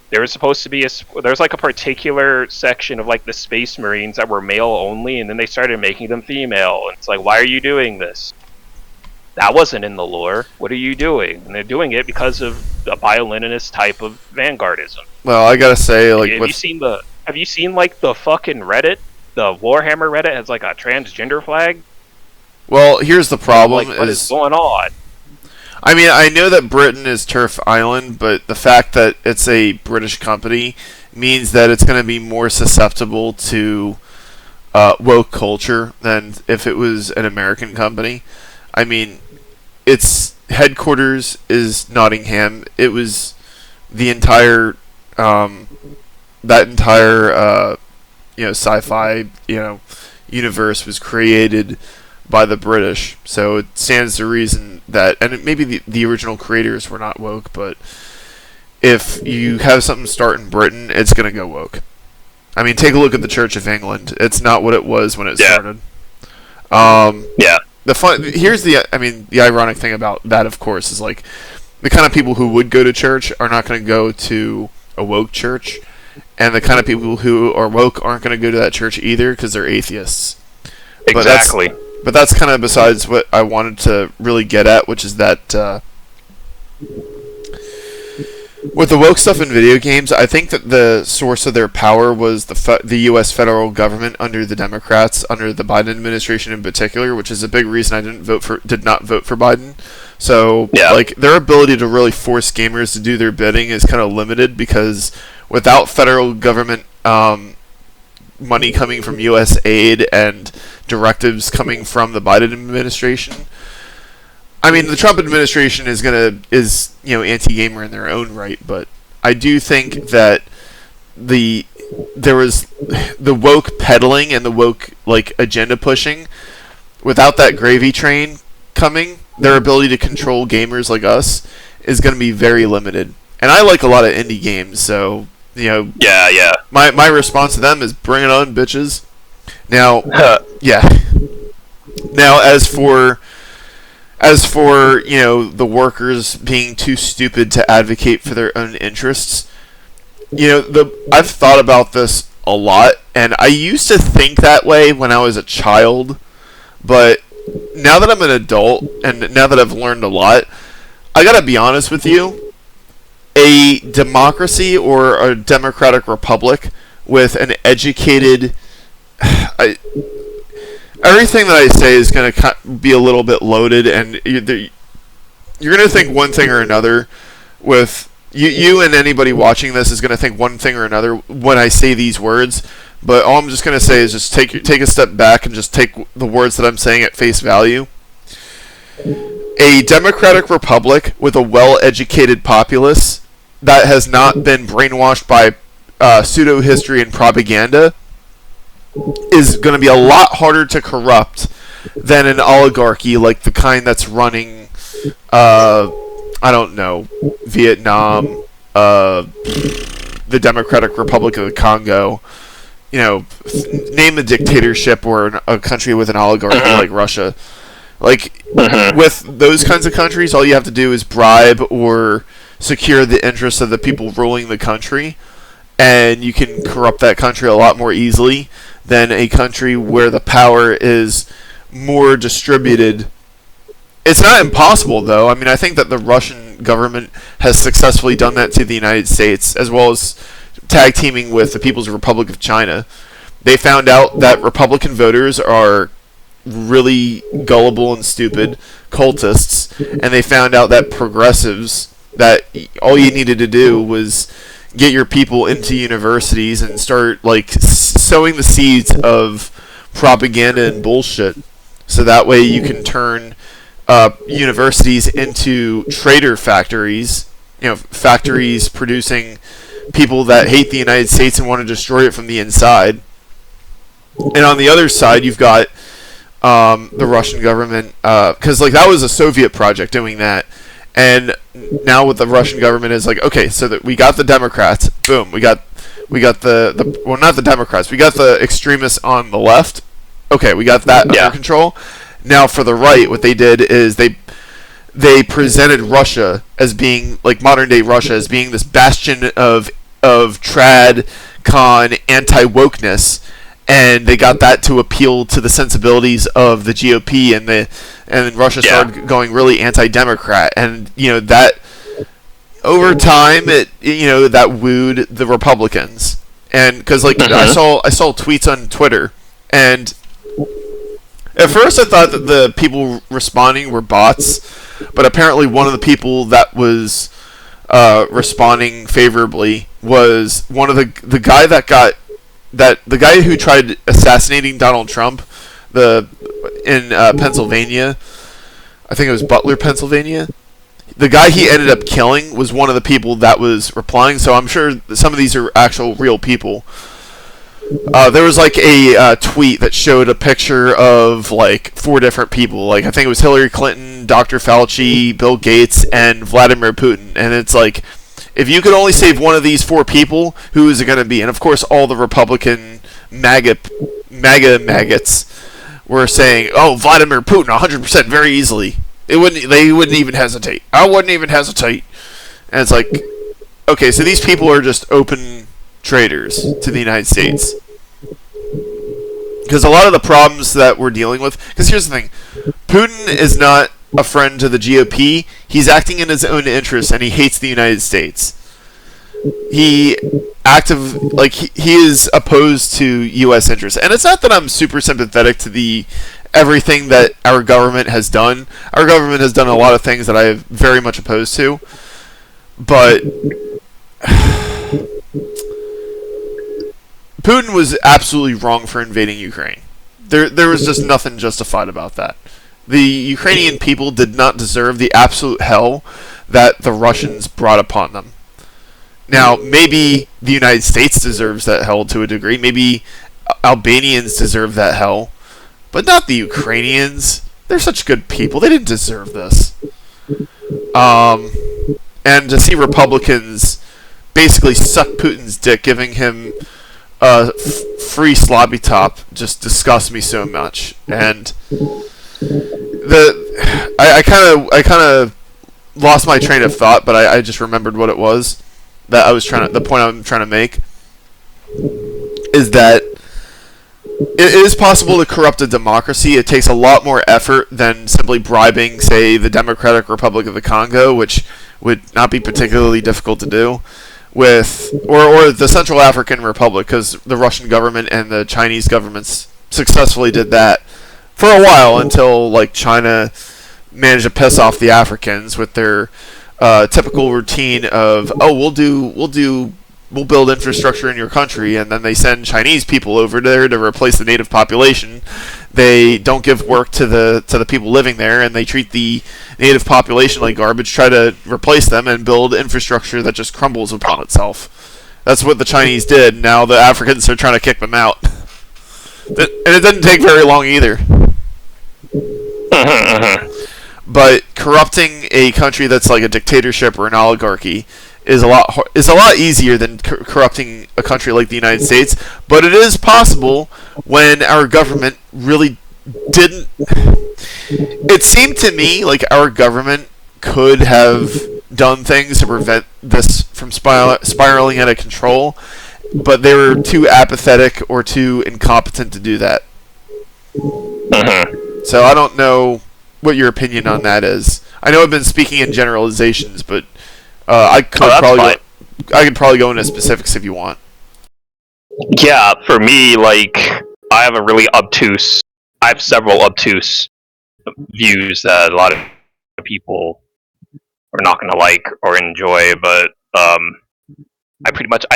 Speaker 2: there was supposed to be there's like a particular section of like the Space Marines that were male only, and then they started making them female. And it's like, why are you doing this? That wasn't in the lore. What are you doing? And they're doing it because of the bio-Leninist type of Vanguardism.
Speaker 1: Well, I gotta say, like,
Speaker 2: have you seen like the fucking Reddit? The Warhammer Reddit has like a transgender flag.
Speaker 1: Well, here's the problem:
Speaker 2: like, what is going on?
Speaker 1: I mean, I know that Britain is Turf Island, but the fact that it's a British company means that it's going to be more susceptible to woke culture than if it was an American company. I mean, its headquarters is Nottingham. It was the entire sci-fi universe was created by the British, so it stands to reason that, and maybe the original creators were not woke, but if you have something start in Britain, it's going to go woke. I mean, take a look at the Church of England. It's not what it was when it started. Here's the ironic thing about that, of course, is like the kind of people who would go to church are not going to go to a woke church, and the kind of people who are woke aren't going to go to that church either because they're atheists.
Speaker 2: Exactly.
Speaker 1: But that's kind of besides what I wanted to really get at, which is that with the woke stuff in video games, I think that the source of their power was the U.S. federal government under the Democrats, under the Biden administration in particular, which is a big reason I did not vote for Biden. So, like, their ability to really force gamers to do their bidding is kind of limited because without federal government money coming from U.S. aid and directives coming from the Biden administration, I mean, the Trump administration is anti-gamer in their own right, but I do think that there was the woke peddling and the woke agenda pushing. Without that gravy train coming, their ability to control gamers like us is going to be very limited. And I like a lot of indie games, so my response to them is bring it on, bitches. Now, Now, as for the workers being too stupid to advocate for their own interests, I've thought about this a lot, and I used to think that way when I was a child, but now that I'm an adult and now that I've learned a lot, I gotta be honest with you. A democracy or a democratic republic with an educated everything that I say is going to be a little bit loaded, and you're going to think one thing or another. With you and anybody watching this is going to think one thing or another when I say these words. But all I'm just going to say is just take a step back and just take the words that I'm saying at face value. A democratic republic with a well-educated populace that has not been brainwashed by pseudo-history and propaganda is going to be a lot harder to corrupt than an oligarchy like the kind that's running, Vietnam, the Democratic Republic of the Congo. Name a dictatorship or a country with an oligarchy like Russia. With those kinds of countries, all you have to do is bribe or secure the interests of the people ruling the country, and you can corrupt that country a lot more easily than a country where the power is more distributed It's not impossible, though. I mean, I think that the Russian government has successfully done that to the United States, as well as tag teaming with the People's Republic of China. They found out that Republican voters are really gullible and stupid cultists, and they found out that progressives, that all you needed to do was get your people into universities and start like sowing the seeds of propaganda and bullshit, so that way you can turn universities into traitor factories, factories producing people that hate the United States and want to destroy it from the inside. And on the other side, you've got the Russian government, because like that was a Soviet project doing that, and now what the Russian government is like, okay, so that we got the Democrats, boom, we got the well, not the Democrats, we got the extremists on the left, okay, we got that under control. Now for the right, what they did is they presented Russia as being like modern day Russia as being this bastion of trad con anti-wokeness, and they got that to appeal to the sensibilities of the GOP, and Russia started going really anti-democrat, and that over time that wooed the Republicans, and because like I saw tweets on Twitter, and at first I thought that the people responding were bots, but apparently one of the people that was responding favorably was one of the guy that got the guy who tried assassinating Donald Trump in Pennsylvania. I think it was Butler, Pennsylvania. The guy he ended up killing was one of the people that was replying, so I'm sure some of these are actual real people. There was like a tweet that showed a picture of like 4 different people. Like I think it was Hillary Clinton, Dr. Fauci, Bill Gates, and Vladimir Putin. And it's like, if you could only save one of these 4 people, who is it going to be? And of course, all the Republican MAGA maggots were saying, "Oh, Vladimir Putin, 100%, very easily. They wouldn't even hesitate. I wouldn't even hesitate." And it's like, okay, so these people are just open traitors to the United States. Because a lot of the problems that we're dealing with, because here's the thing, Putin is not a friend to the GOP. He's acting in his own interest, and he hates the United States. He is opposed to U.S. interests, and it's not that I'm super sympathetic to everything that our government has done. Our government has done a lot of things that I am very much opposed to, but Putin was absolutely wrong for invading Ukraine. There was just nothing justified about that. The Ukrainian people did not deserve the absolute hell that the Russians brought upon them. Now, maybe the United States deserves that hell to a degree. Maybe Albanians deserve that hell. But not the Ukrainians. They're such good people. They didn't deserve this. And to see Republicans basically suck Putin's dick, giving him free sloppy top, just disgusts me so much. And I kind of lost my train of thought, but I just remembered what it was that I was the point I'm trying to make is that it is possible to corrupt a democracy. It takes a lot more effort than simply bribing, say, the Democratic Republic of the Congo, which would not be particularly difficult to do, or the Central African Republic, because the Russian government and the Chinese governments successfully did that for a while until like China managed to piss off the Africans with their typical routine of, oh, we'll build infrastructure in your country, and then they send Chinese people over there to replace the native population. They don't give work to the people living there, and they treat the native population like garbage, try to replace them, and build infrastructure that just crumbles upon itself. That's what the Chinese did. Now the Africans are trying to kick them out. And it didn't take very long either. But corrupting a country that's like a dictatorship or an oligarchy is a lot easier than corrupting a country like the United States. But it is possible when our government really didn't. It seemed to me like our government could have done things to prevent this from spiraling out of control, but they were too apathetic or too incompetent to do that. So I don't know what your opinion on that is. I know I've been speaking in generalizations, but I could probably go into specifics if you want.
Speaker 2: Yeah, for me, like, I have several obtuse views that a lot of people are not going to like or enjoy, but I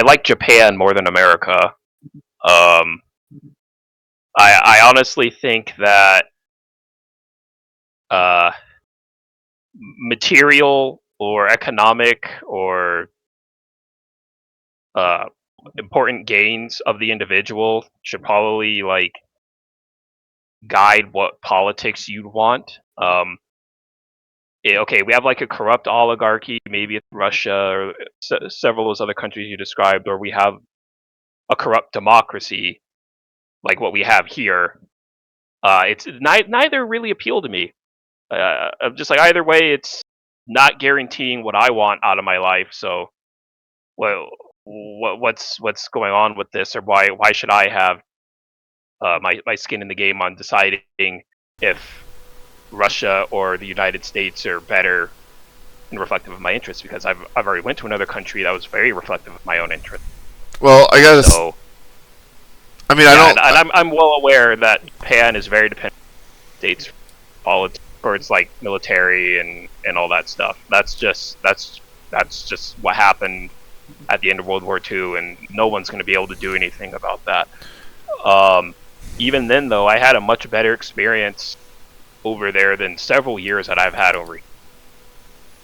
Speaker 2: like Japan more than America. Um, I honestly think that uh, material or economic or uh, important gains of the individual should probably like guide what politics you'd want. Okay, we have like a corrupt oligarchy, maybe it's Russia or several of those other countries you described, or we have a corrupt democracy like what we have here. It's neither really appeal to me. I'm just like either way, it's not guaranteeing what I want out of my life. So, well, what's going on with this, or why should I have my skin in the game on deciding if Russia or the United States are better and reflective of my interests? Because I've already went to another country that was very reflective of my own interests.
Speaker 1: Well, I guess.
Speaker 2: So,
Speaker 1: I mean,
Speaker 2: yeah,
Speaker 1: I don't.
Speaker 2: and I'm well aware that Japan is very dependent on states politics towards like military and all that stuff. That's just what happened at the end of World War II, and no one's going to be able to do anything about that. Even then, though, I had a much better experience over there than several years that I've had over here.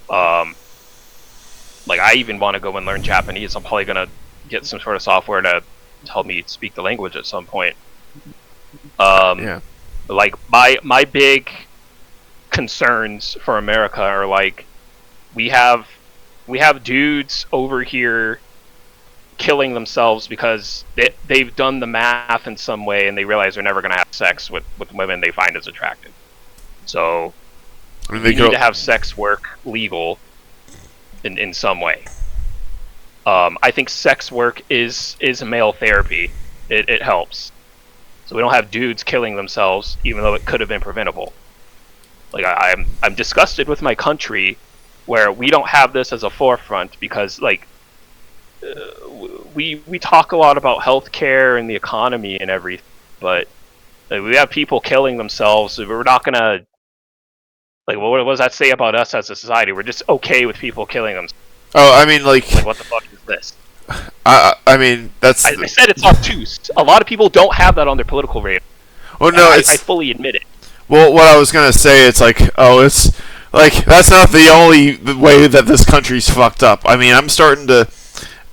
Speaker 2: Like, I even want to go and learn Japanese. I'm probably going to get some sort of software to help me speak the language at some point.
Speaker 1: Yeah.
Speaker 2: Like, my big concerns for America are, like, we have dudes over here killing themselves because they've done the math in some way and they realize they're never going to have sex with women they find as attractive. So we need to have sex work legal in some way. I think sex work is male therapy. It helps. So we don't have dudes killing themselves, even though it could have been preventable. Like, I'm disgusted with my country where we don't have this as a forefront, because like we talk a lot about healthcare and the economy and everything, but like, we have people killing themselves. So we're not gonna, like, what does that say about us as a society? We're just okay with people killing themselves.
Speaker 1: Oh, I mean, like
Speaker 2: what the fuck is this?
Speaker 1: I mean, that's.
Speaker 2: I said it's obtuse. A lot of people don't have that on their political radar.
Speaker 1: Well, no,
Speaker 2: I fully admit it.
Speaker 1: Well, what I was gonna say, it's like, it's like that's not the only way that this country's fucked up. I mean, I'm starting to.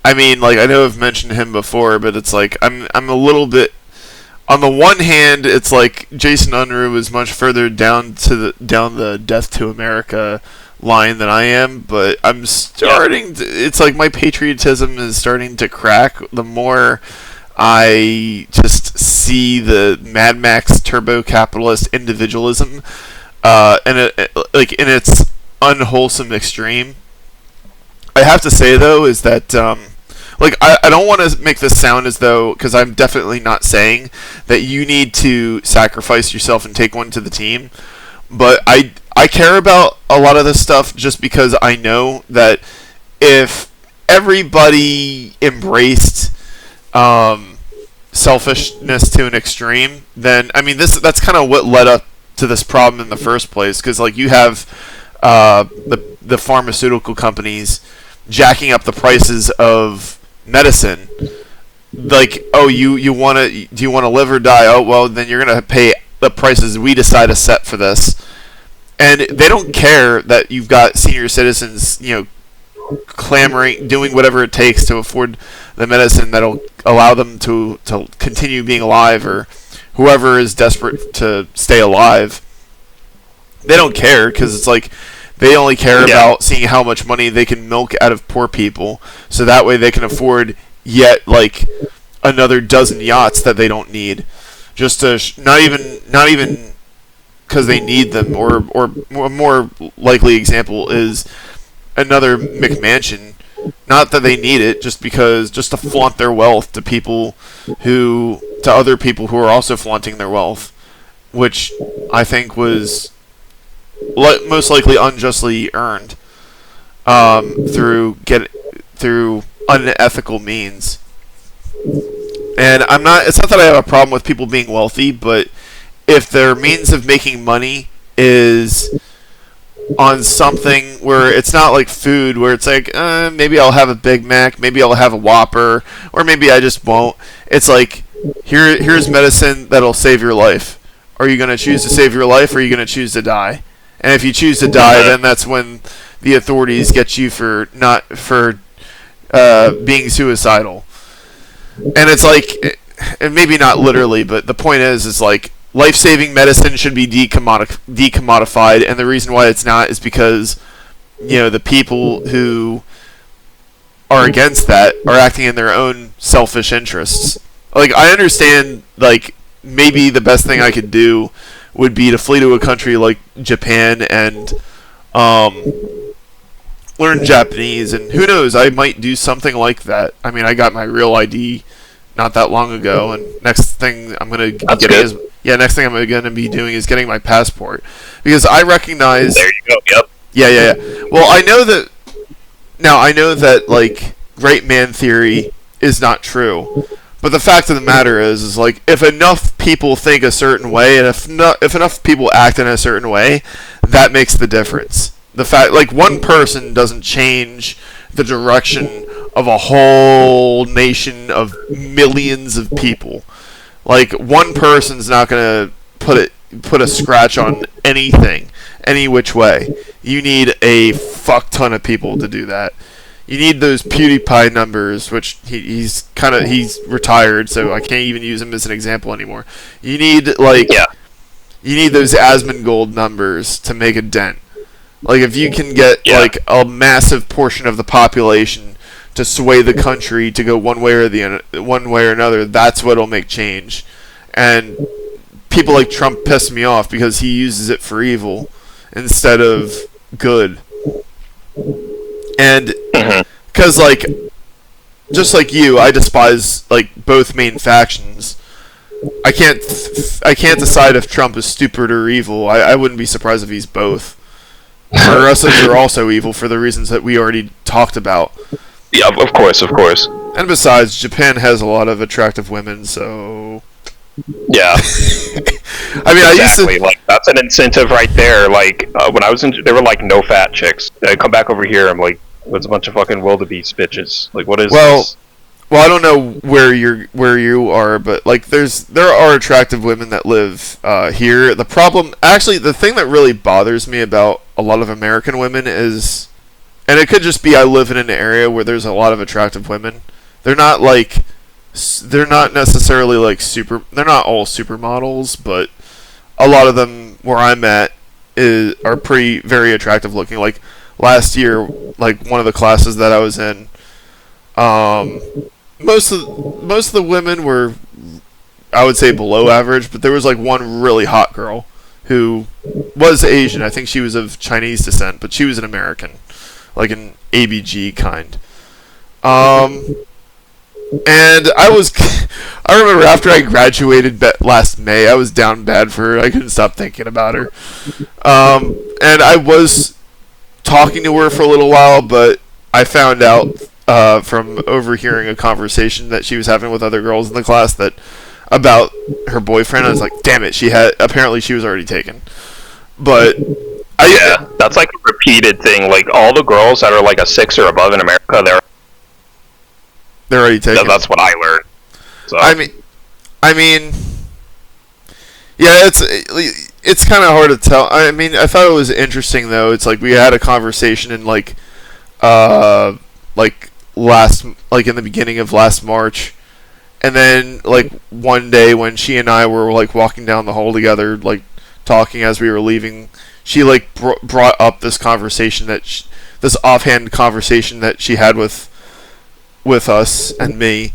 Speaker 1: I mean, like, I know I've mentioned him before, but it's like I'm a little bit. On the one hand, it's like Jason Unruh is much further down the Death to America line than I am, but I'm starting to, it's like my patriotism is starting to crack the more I just see the Mad Max turbo capitalist individualism like in its unwholesome extreme. I have to say though is that like I don't want to make this sound as though, because I'm definitely not saying that you need to sacrifice yourself and take one to the team, but I care about a lot of this stuff just because I know that if everybody embraced selfishness to an extreme, then I mean that's kind of what led up to this problem in the first place. Because like you have the pharmaceutical companies jacking up the prices of medicine. Like, oh, do you want to live or die? Oh, well, then you're gonna pay the prices we decide to set for this. And they don't care that you've got senior citizens, clamoring, doing whatever it takes to afford the medicine that'll allow them to continue being alive, or whoever is desperate to stay alive. They don't care, because it's like they only care about seeing how much money they can milk out of poor people, so that way they can afford yet like another dozen yachts that they don't need, just to not even because they need them, or a more likely example is another McMansion. Not that they need it, just to flaunt their wealth to other people who are also flaunting their wealth, which I think was most likely unjustly earned through unethical means. And it's not that I have a problem with people being wealthy, but if their means of making money is on something where it's not like food, where it's like, maybe I'll have a Big Mac, maybe I'll have a Whopper, or maybe I just won't. It's like, here's medicine that'll save your life. Are you going to choose to save your life, or are you going to choose to die? And if you choose to die, then that's when the authorities get you for being suicidal. And it's like, and maybe not literally, but the point is like, life-saving medicine should be decommodified, and the reason why it's not is because, the people who are against that are acting in their own selfish interests. Like, I understand, like, maybe the best thing I could do would be to flee to a country like Japan and learn Japanese, and who knows, I might do something like that. I mean, I got my real ID not that long ago, and next thing I'm gonna next thing I'm gonna be doing is getting my passport, because I recognize.
Speaker 2: There you go. Yep.
Speaker 1: Yeah. Well, I know that like great man theory is not true, but the fact of the matter is like, if enough people think a certain way, and if enough people act in a certain way, that makes the difference. The fact, like, one person doesn't change the direction of a whole nation of millions of people. Like, one person's not gonna put a scratch on anything, any which way. You need a fuck ton of people to do that. You need those PewDiePie numbers, which he's retired, so I can't even use him as an example anymore. You need you need those Asmongold numbers to make a dent. Like, if you can get like a massive portion of the population to sway the country to go one way or another, that's what'll make change. And people like Trump piss me off because he uses it for evil instead of good. And because, like, just like you, I despise like both main factions. I can't decide if Trump is stupid or evil. I wouldn't be surprised if he's both. Progressives are also evil for the reasons that we already talked about.
Speaker 2: Yeah, of course.
Speaker 1: And besides, Japan has a lot of attractive women, so...
Speaker 2: Yeah.
Speaker 1: I mean,
Speaker 2: exactly. Like, that's an incentive right there. Like, when I was there were, like, no fat chicks. I come back over here, I'm like, there's a bunch of fucking wildebeest bitches. Like, what is this?
Speaker 1: Well, I don't know where you are, but like there are attractive women that live here. The thing that really bothers me about a lot of American women is, and it could just be I live in an area where there's a lot of attractive women. They're not necessarily like they're not all supermodels, but a lot of them where I'm at are very attractive looking. Like last year, like one of the classes that I was in, most of the women were, I would say, below average, but there was like one really hot girl who was Asian. I think she was of Chinese descent, but she was an American, like an ABG kind. And I remember after I graduated last May, I was down bad for her. I couldn't stop thinking about her. And I was talking to her for a little while, but I found out from overhearing a conversation that she was having with other girls in the class about her boyfriend. I was like, damn it, apparently she was already taken. But
Speaker 2: that's like a repeated thing. Like, all the girls that are like a 6 or above in America,
Speaker 1: they're already taken.
Speaker 2: That's what I learned. So.
Speaker 1: I mean, yeah, it's kind of hard to tell. I mean, I thought it was interesting though. It's like we had a conversation in like in the beginning of last March, and then like one day when she and I were like walking down the hall together, like talking as we were leaving, she like brought up this conversation this offhand conversation that she had with us and me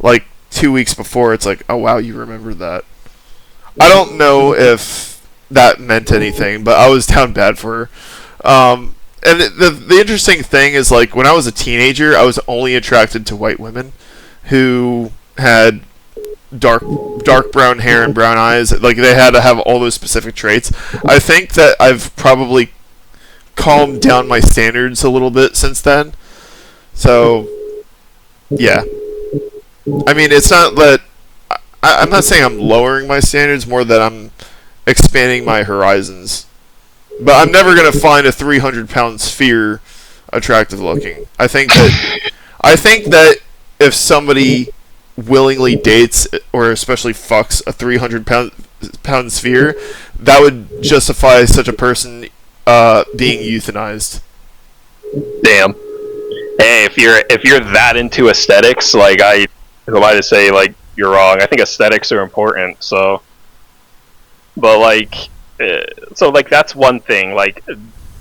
Speaker 1: like 2 weeks before. It's like, oh wow, you remembered that. I don't know if that meant anything, but I was down bad for her. And the interesting thing is, like, when I was a teenager, I was only attracted to white women who had dark brown hair and brown eyes. Like, they had to have all those specific traits. I think that I've probably calmed down my standards a little bit since then. So, yeah. I mean, it's not that I'm not saying I'm lowering my standards, more that I'm expanding my horizons. But I'm never gonna find a 300-pound sphere attractive looking. I think that if somebody willingly dates or especially fucks a 300-pound sphere, that would justify such a person being euthanized.
Speaker 2: Damn. Hey, if you're that into aesthetics, like who am I to say like you're wrong? I think aesthetics are important. So, but like, so like that's one thing. Like,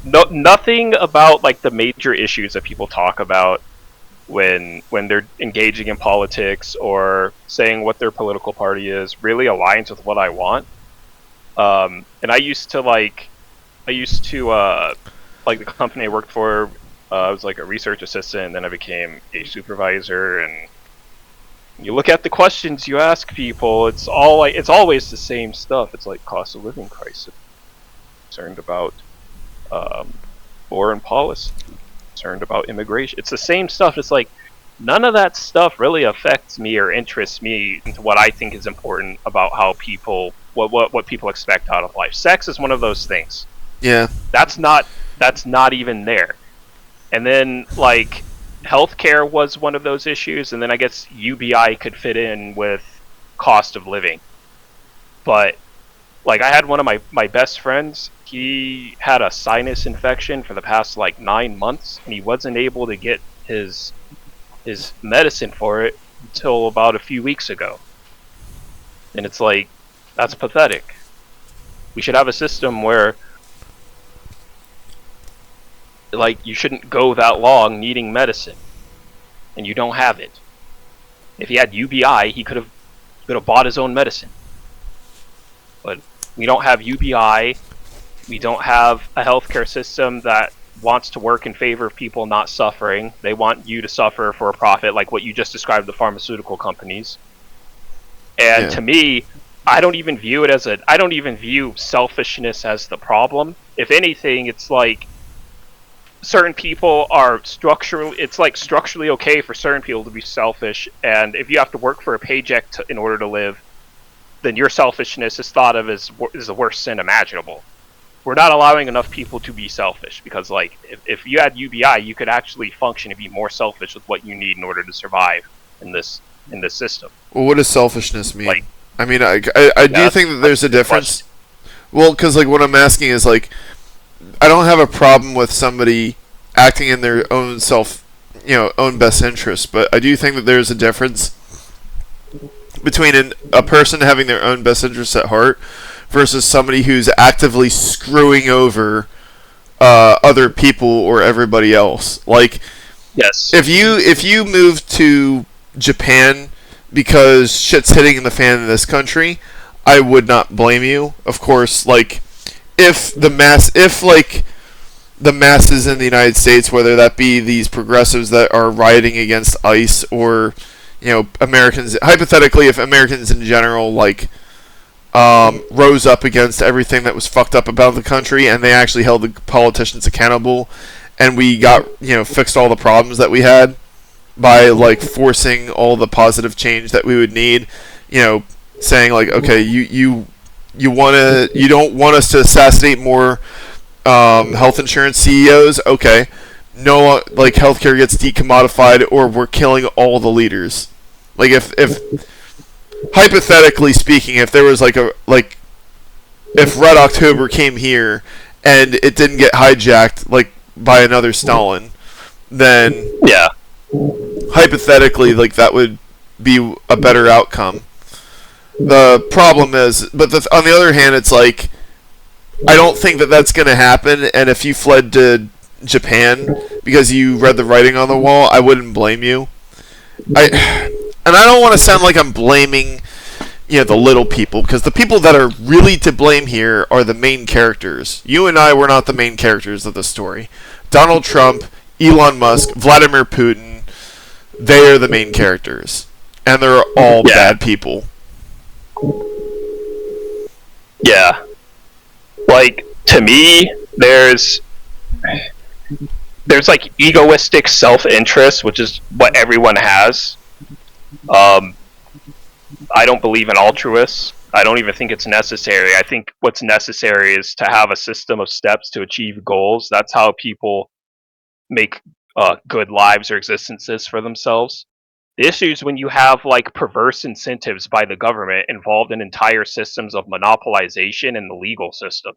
Speaker 2: nothing about like the major issues that people talk about when they're engaging in politics or saying what their political party is really aligns with what I want. And I used to like the company I worked for. I was like a research assistant, and then I became a supervisor. And you look at the questions you ask people; it's always the same stuff. It's like cost of living crisis, concerned about foreign policy, concerned about immigration. It's the same stuff. It's like none of that stuff really affects me or interests me into what I think is important about how people what people expect out of life. Sex is one of those things.
Speaker 1: Yeah.
Speaker 2: That's not even there. And then like healthcare was one of those issues, and then I guess UBI could fit in with cost of living. But like I had one of my best friends, he had a sinus infection for the past like 9 months, and he wasn't able to get his medicine for it until about a few weeks ago. And it's like, that's pathetic. We should have a system where like you shouldn't go that long needing medicine and you don't have it. If he had UBI, he could have bought his own medicine. But we don't have UBI. We don't have a healthcare system that wants to work in favor of people not suffering. They want you to suffer for a profit, like what you just described, the pharmaceutical companies. And to me, I don't even view selfishness as the problem. If anything, it's like certain people are structurally okay for certain people to be selfish, and if you have to work for a paycheck in order to live, then your selfishness is thought of as the worst sin imaginable. We're not allowing enough people to be selfish, because like if you had UBI, you could actually function and be more selfish with what you need in order to survive in this system.
Speaker 1: Well, what does selfishness mean?
Speaker 2: Like,
Speaker 1: I mean, I do think that there's a difference. Well, because like what I'm asking is like, I don't have a problem with somebody acting in their own own best interest, but I do think that there's a difference between a person having their own best interests at heart versus somebody who's actively screwing over other people or everybody else. Like,
Speaker 2: yes,
Speaker 1: if you move to Japan because shit's hitting the fan in this country, I would not blame you. Of course, like if the masses in the United States, whether that be these progressives that are rioting against ICE or Americans, hypothetically, if Americans in general like rose up against everything that was fucked up about the country and they actually held the politicians accountable, and we got fixed all the problems that we had by like forcing all the positive change that we would need, saying like, okay, you don't want us to assassinate more health insurance CEOs, okay, no, like healthcare gets decommodified or we're killing all the leaders. Like if hypothetically speaking, if there was if Red October came here and it didn't get hijacked like by another Stalin, then
Speaker 2: yeah,
Speaker 1: hypothetically like that would be a better outcome. The problem is, but on the other hand, it's like I don't think that that's going to happen, and if you fled to Japan because you read the writing on the wall, I wouldn't blame you. And I don't want to sound like I'm blaming the little people, because the people that are really to blame here are the main characters. You and I were not the main characters of the story. Donald Trump, Elon Musk, Vladimir Putin, they are the main characters, and they're all bad people.
Speaker 2: Yeah. Like, to me, there's like egoistic self-interest, which is what everyone has. I don't believe in altruists. I don't even think it's necessary. I think what's necessary is to have a system of steps to achieve goals. That's how people make good lives or existences for themselves. The issue is when you have like perverse incentives by the government involved in entire systems of monopolization in the legal system.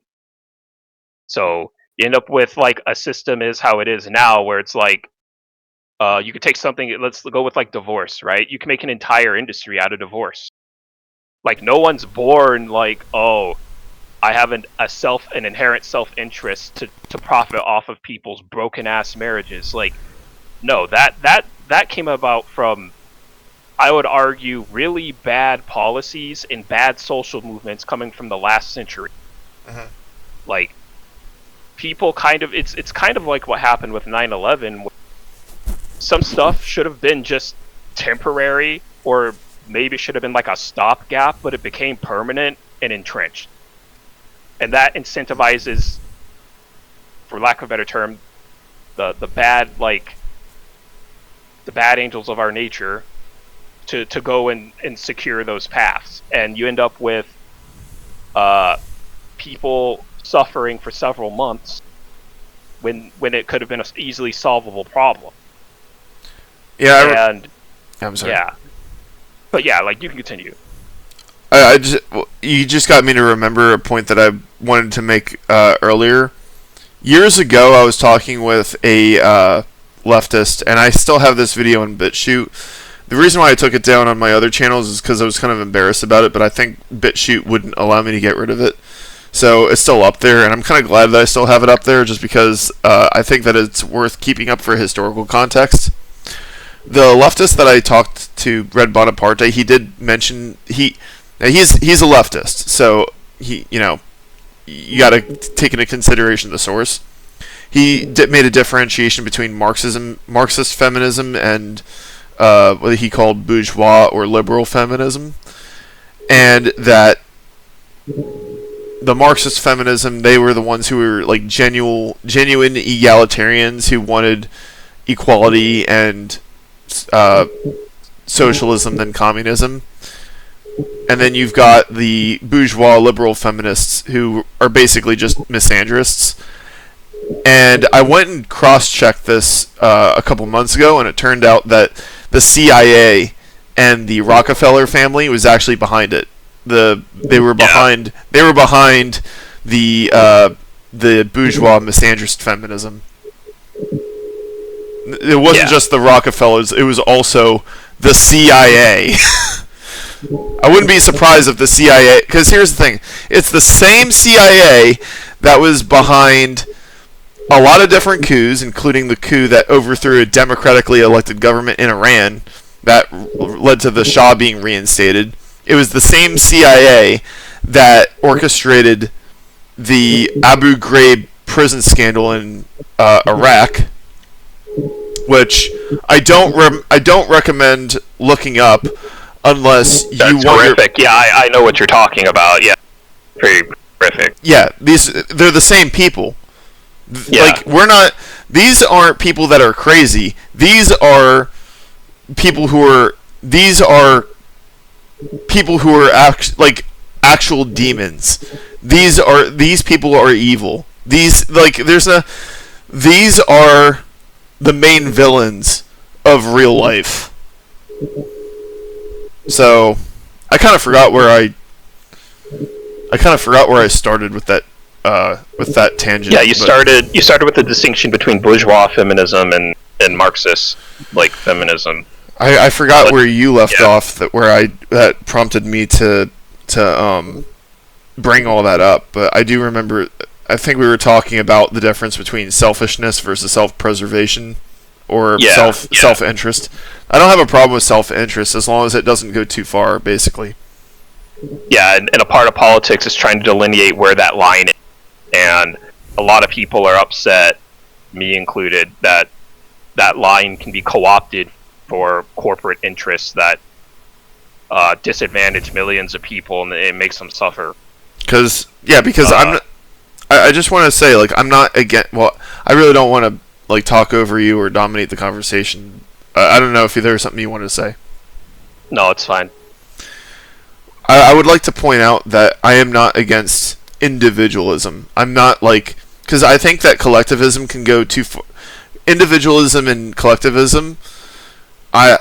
Speaker 2: So you end up with like a system is how it is now, where it's like you could take something. Let's go with like divorce, right? You can make an entire industry out of divorce. Like no one's born like, oh, I have an inherent self interest to profit off of people's broken ass marriages. Like no, that came about from, I would argue, really bad policies and bad social movements coming from the last century.
Speaker 1: Uh-huh.
Speaker 2: Like people kind of it's kind of like what happened with 9/11. Some stuff should have been just temporary, or maybe it should have been like a stopgap, but it became permanent and entrenched. And that incentivizes, for lack of a better term, the bad the bad angels of our nature to go and secure those paths. And you end up with people suffering for several months when it could have been an easily solvable problem.
Speaker 1: Yeah, I'm sorry.
Speaker 2: Yeah. But yeah, like you can continue.
Speaker 1: You just got me to remember a point that I wanted to make earlier. Years ago, I was talking with a leftist, and I still have this video in BitChute. The reason why I took it down on my other channels is because I was kind of embarrassed about it, but I think BitChute wouldn't allow me to get rid of it. So it's still up there, and I'm kind of glad that I still have it up there, just because I think that it's worth keeping up for historical context. The leftist that I talked to, Red Bonaparte, he did mention he's a leftist, so you got to take into consideration the source. He made a differentiation between Marxist feminism, and what he called bourgeois or liberal feminism, and that the Marxist feminism, they were the ones who were like genuine egalitarians who wanted equality and socialism than communism. And then you've got the bourgeois liberal feminists who are basically just misandrists. And I went and cross-checked this a couple months ago, and it turned out that the CIA and the Rockefeller family was actually behind it. They were behind the bourgeois misandrist feminism. It wasn't just the Rockefellers; it was also the CIA. I wouldn't be surprised if the CIA, because here's the thing, it's the same CIA that was behind a lot of different coups, including the coup that overthrew a democratically elected government in Iran that led to the Shah being reinstated. It was the same CIA that orchestrated the Abu Ghraib prison scandal in Iraq, which I don't recommend looking up unless you want.
Speaker 2: That's horrific. Yeah, I know what you're talking about. Yeah, pretty horrific.
Speaker 1: Yeah, they're the same people.
Speaker 2: Yeah.
Speaker 1: Like these aren't people that are crazy. These are people who are actual demons. These people are evil. These are the main villains of real life. So I kind of forgot where I started with that tangent.
Speaker 2: Yeah, you started with the distinction between bourgeois feminism and Marxist feminism.
Speaker 1: I forgot where you left off. That prompted me to bring all that up. But I do remember. I think we were talking about the difference between selfishness versus self-preservation, or self-interest. I don't have a problem with self-interest as long as it doesn't go too far, basically.
Speaker 2: Yeah, and a part of politics is trying to delineate where that line is. And a lot of people are upset, me included, that line can be co-opted for corporate interests that disadvantage millions of people, and it makes them suffer.
Speaker 1: Because I just want to say, like, I'm not against. Well, I really don't want to like talk over you or dominate the conversation. I don't know if there's something you wanted to say.
Speaker 2: No, it's fine.
Speaker 1: I would like to point out that I am not against individualism. I'm not like, because I think that collectivism can go too far. Individualism and collectivism. I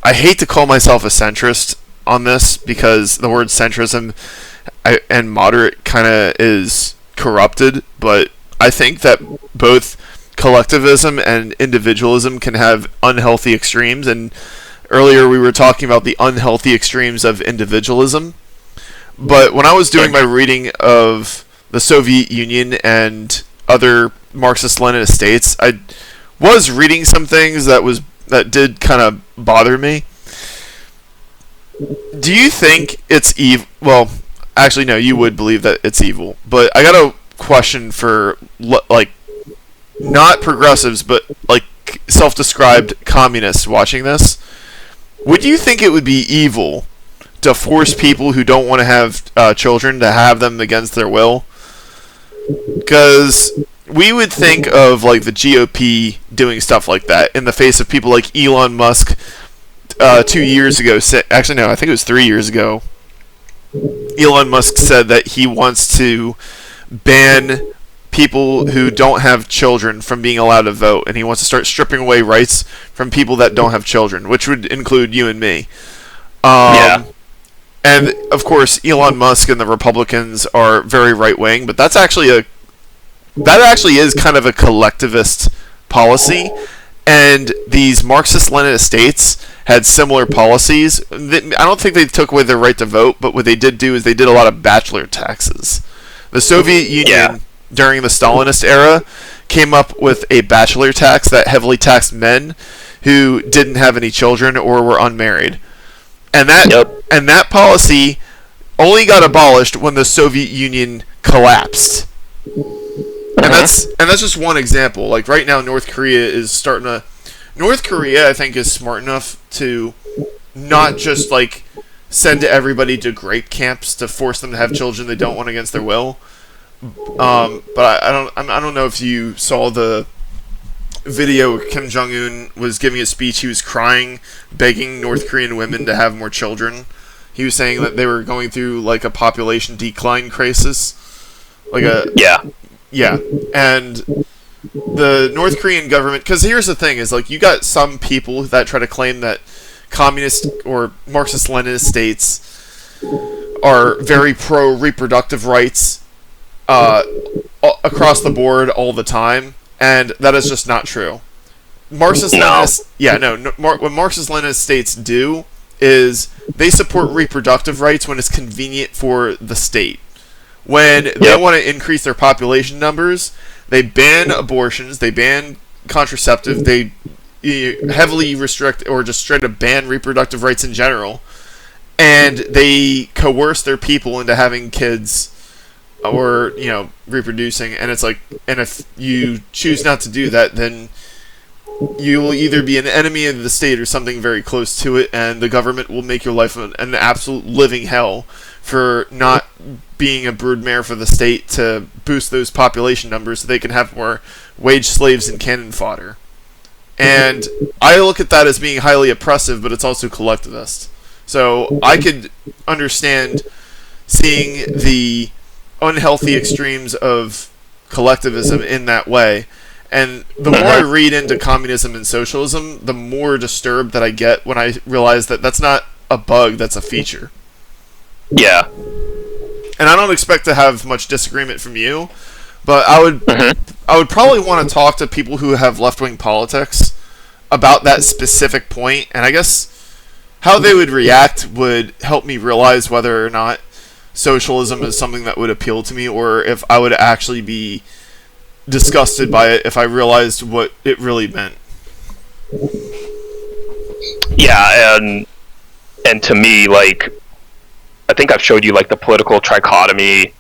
Speaker 1: hate to call myself a centrist on this because the word centrism and moderate kind of is corrupted, but I think that both collectivism and individualism can have unhealthy extremes, and earlier we were talking about the unhealthy extremes of individualism. But when I was doing my reading of the Soviet Union and other Marxist-Leninist states, I was reading some things that did kind of bother me. Do you think it's evil? Well, actually, no, you would believe that it's evil. But I got a question for, like, not progressives, but, like, self-described communists watching this. Would you think it would be evil to force people who don't want to have children to have them against their will? Because we would think of, like, the GOP doing stuff like that in the face of people like Elon Musk 2 years ago. Actually, no, I think it was 3 years ago. Elon Musk said that he wants to ban people who don't have children from being allowed to vote, and he wants to start stripping away rights from people that don't have children, which would include you and me. Yeah. And of course, Elon Musk and the Republicans are very right-wing, but that actually is kind of a collectivist policy. And these Marxist-Leninist states had similar policies. I don't think they took away their right to vote, but what they did do is they did a lot of bachelor taxes. The Soviet Union, during the Stalinist era, came up with a bachelor tax that heavily taxed men who didn't have any children or were unmarried. And that policy only got abolished when the Soviet Union collapsed. And that's just one example. Like right now, North Korea, I think, is smart enough to not just like send everybody to grape camps to force them to have children they don't want against their will. But I don't know if you saw the video where Kim Jong-un was giving a speech. He was crying, begging North Korean women to have more children. He was saying that they were going through like a population decline crisis. Yeah, and the North Korean government, because here's the thing, is like you got some people that try to claim that communist or Marxist-Leninist states are very pro-reproductive rights across the board all the time, and that is just not true. Marxist-Leninist, what Marxist-Leninist states do is they support reproductive rights when it's convenient for the state. When they want to increase their population numbers, they ban abortions, they ban contraceptive, they heavily restrict or just straight up ban reproductive rights in general, and they coerce their people into having kids or, reproducing. And it's like, and if you choose not to do that, then you will either be an enemy of the state or something very close to it, and the government will make your life an absolute living hell for not being a broodmare for the state to boost those population numbers so they can have more wage slaves and cannon fodder. And I look at that as being highly oppressive, but it's also collectivist. So I could understand seeing the unhealthy extremes of collectivism in that way. And the more I read into communism and socialism, the more disturbed that I get when I realize that that's not a bug, that's a feature.
Speaker 2: Yeah.
Speaker 1: And I don't expect to have much disagreement from you, but I would probably want to talk to people who have left-wing politics about that specific point, and I guess how they would react would help me realize whether or not socialism is something that would appeal to me, or if I would actually be disgusted by it if I realized what it really meant.
Speaker 2: Yeah, and to me, like, I think I've showed you like the political trichotomy.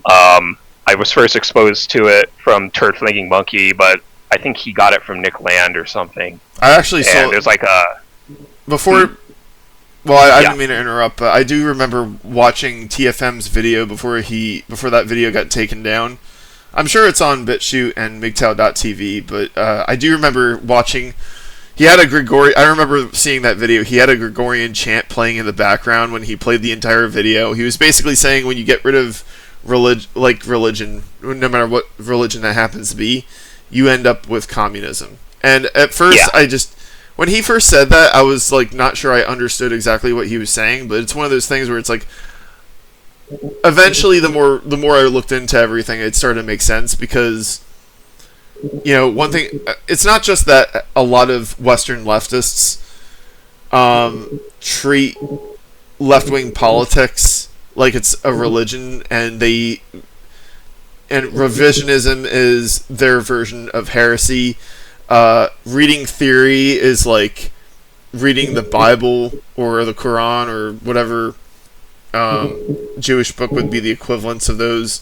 Speaker 2: I was first exposed to it from Turd Flinging Monkey, but I think he got it from Nick Land or something.
Speaker 1: I actually saw.
Speaker 2: There's like a
Speaker 1: before. Well, I didn't mean to interrupt, but I do remember watching TFM's video before that video got taken down. I'm sure it's on BitChute and MGTOW.tv, but I do remember watching. He had a Gregorian. I remember seeing that video. He had a Gregorian chant playing in the background when he played the entire video. He was basically saying when you get rid of religion, no matter what religion that happens to be, you end up with communism. And at first, when he first said that, I was like not sure I understood exactly what he was saying. But it's one of those things where it's like, eventually, the more I looked into everything, it started to make sense because, one thing, it's not just that a lot of Western leftists treat left-wing politics like it's a religion, and revisionism is their version of heresy. Reading theory is like reading the Bible or the Quran or whatever Jewish book would be the equivalents of those,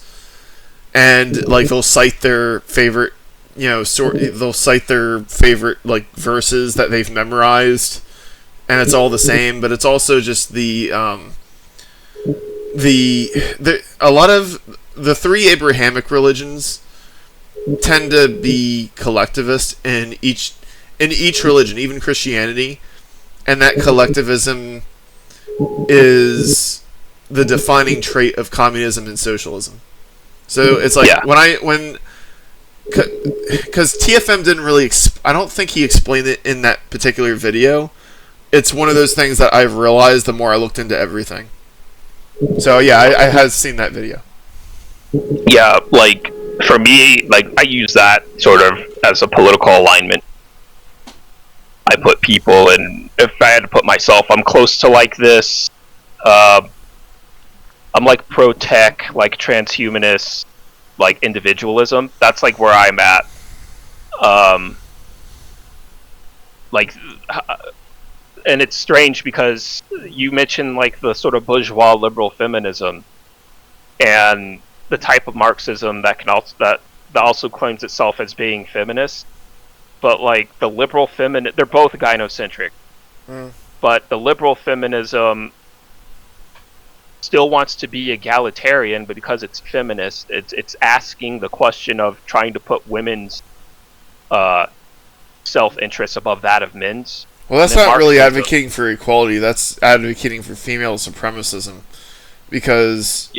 Speaker 1: and like they'll cite their favorite, they'll cite their favorite like verses that they've memorized, and it's all the same. But it's also just a lot of the three Abrahamic religions tend to be collectivist in each religion, even Christianity, and that collectivism is the defining trait of communism and socialism. So it's like because TFM didn't really I don't think he explained it in that particular video. It's one of those things that I've realized the more I looked into everything. So yeah, I have seen that video.
Speaker 2: Yeah, like for me, like I use that sort of as a political alignment. I put people, and if I had to put myself, I'm close to like this. I'm like pro-tech, like transhumanist, like individualism. That's like where I'm at. And it's strange because you mentioned like the sort of bourgeois liberal feminism and the type of Marxism that also claims itself as being feminist. But like the liberal they're both gynocentric. But the liberal feminism still wants to be egalitarian, but because it's feminist, it's asking the question of trying to put women's self-interest above that of men's.
Speaker 1: Well, that's not really advocating for equality. That's advocating for female supremacism, because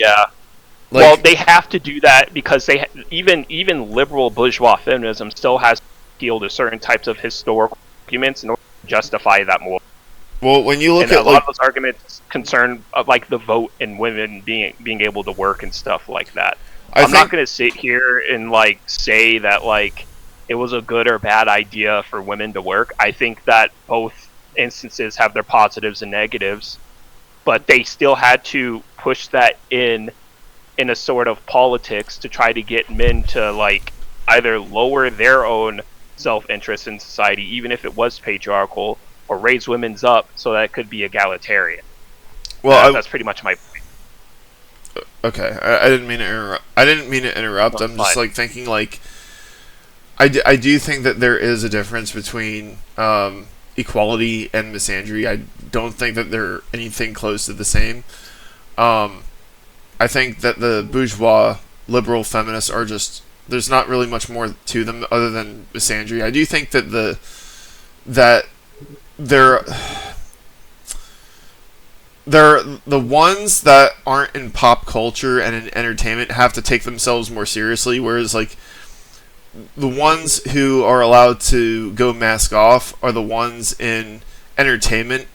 Speaker 2: well, they have to do that because even liberal bourgeois feminism still has to appeal to certain types of historical arguments in order to justify that more.
Speaker 1: Well, when you look
Speaker 2: at a lot of those arguments concern like the vote and women being able to work and stuff like that. I'm not going to sit here and like say that like it was a good or bad idea for women to work. I think that both instances have their positives and negatives, but they still had to push that in a sort of politics to try to get men to like either lower their own self-interest in society, even if it was patriarchal, or raise women's up so that it could be egalitarian. Well, that's pretty much my point.
Speaker 1: Okay, I didn't mean to interrupt. I'm just like thinking like I do think that there is a difference between equality and misandry. I don't think that they're anything close to the same. I think that the bourgeois liberal feminists are just, there's not really much more to them other than misandry. I do think that they're the ones that aren't in pop culture and in entertainment have to take themselves more seriously, whereas like the ones who are allowed to go mask off are the ones in entertainment.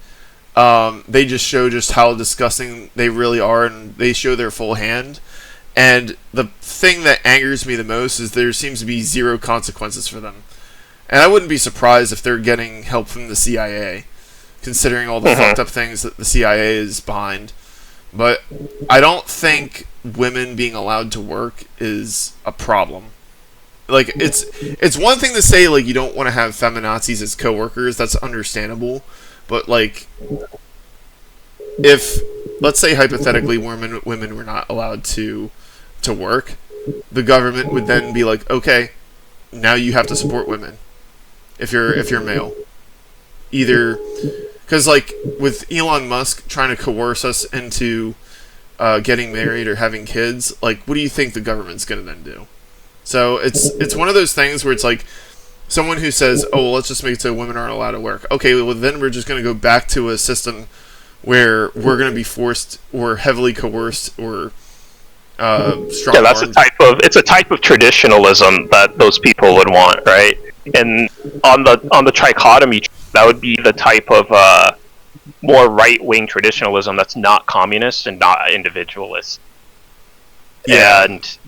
Speaker 1: They just show just how disgusting they really are, and they show their full hand. And the thing that angers me the most is there seems to be zero consequences for them. And I wouldn't be surprised if they're getting help from the CIA, considering all the fucked up things that the CIA is behind. But I don't think women being allowed to work is a problem. Like, it's one thing to say, like, you don't want to have feminazis as coworkers. That's understandable. But, like, if, let's say, hypothetically, women were not allowed to work, the government would then be like, okay, now you have to support women if you're male. Either, Because, like, with Elon Musk trying to coerce us into getting married or having kids, like, what do you think the government's going to then do? So it's one of those things where it's like someone who says, "Oh, well, let's just make it so women aren't allowed to work." Okay, well, then we're just going to go back to a system where we're going to be forced or heavily coerced or strong.
Speaker 2: Yeah, that's it's a type of traditionalism that those people would want, right? And on the trichotomy, that would be the type of more right-wing traditionalism that's not communist and not individualist.
Speaker 1: Yeah.
Speaker 2: And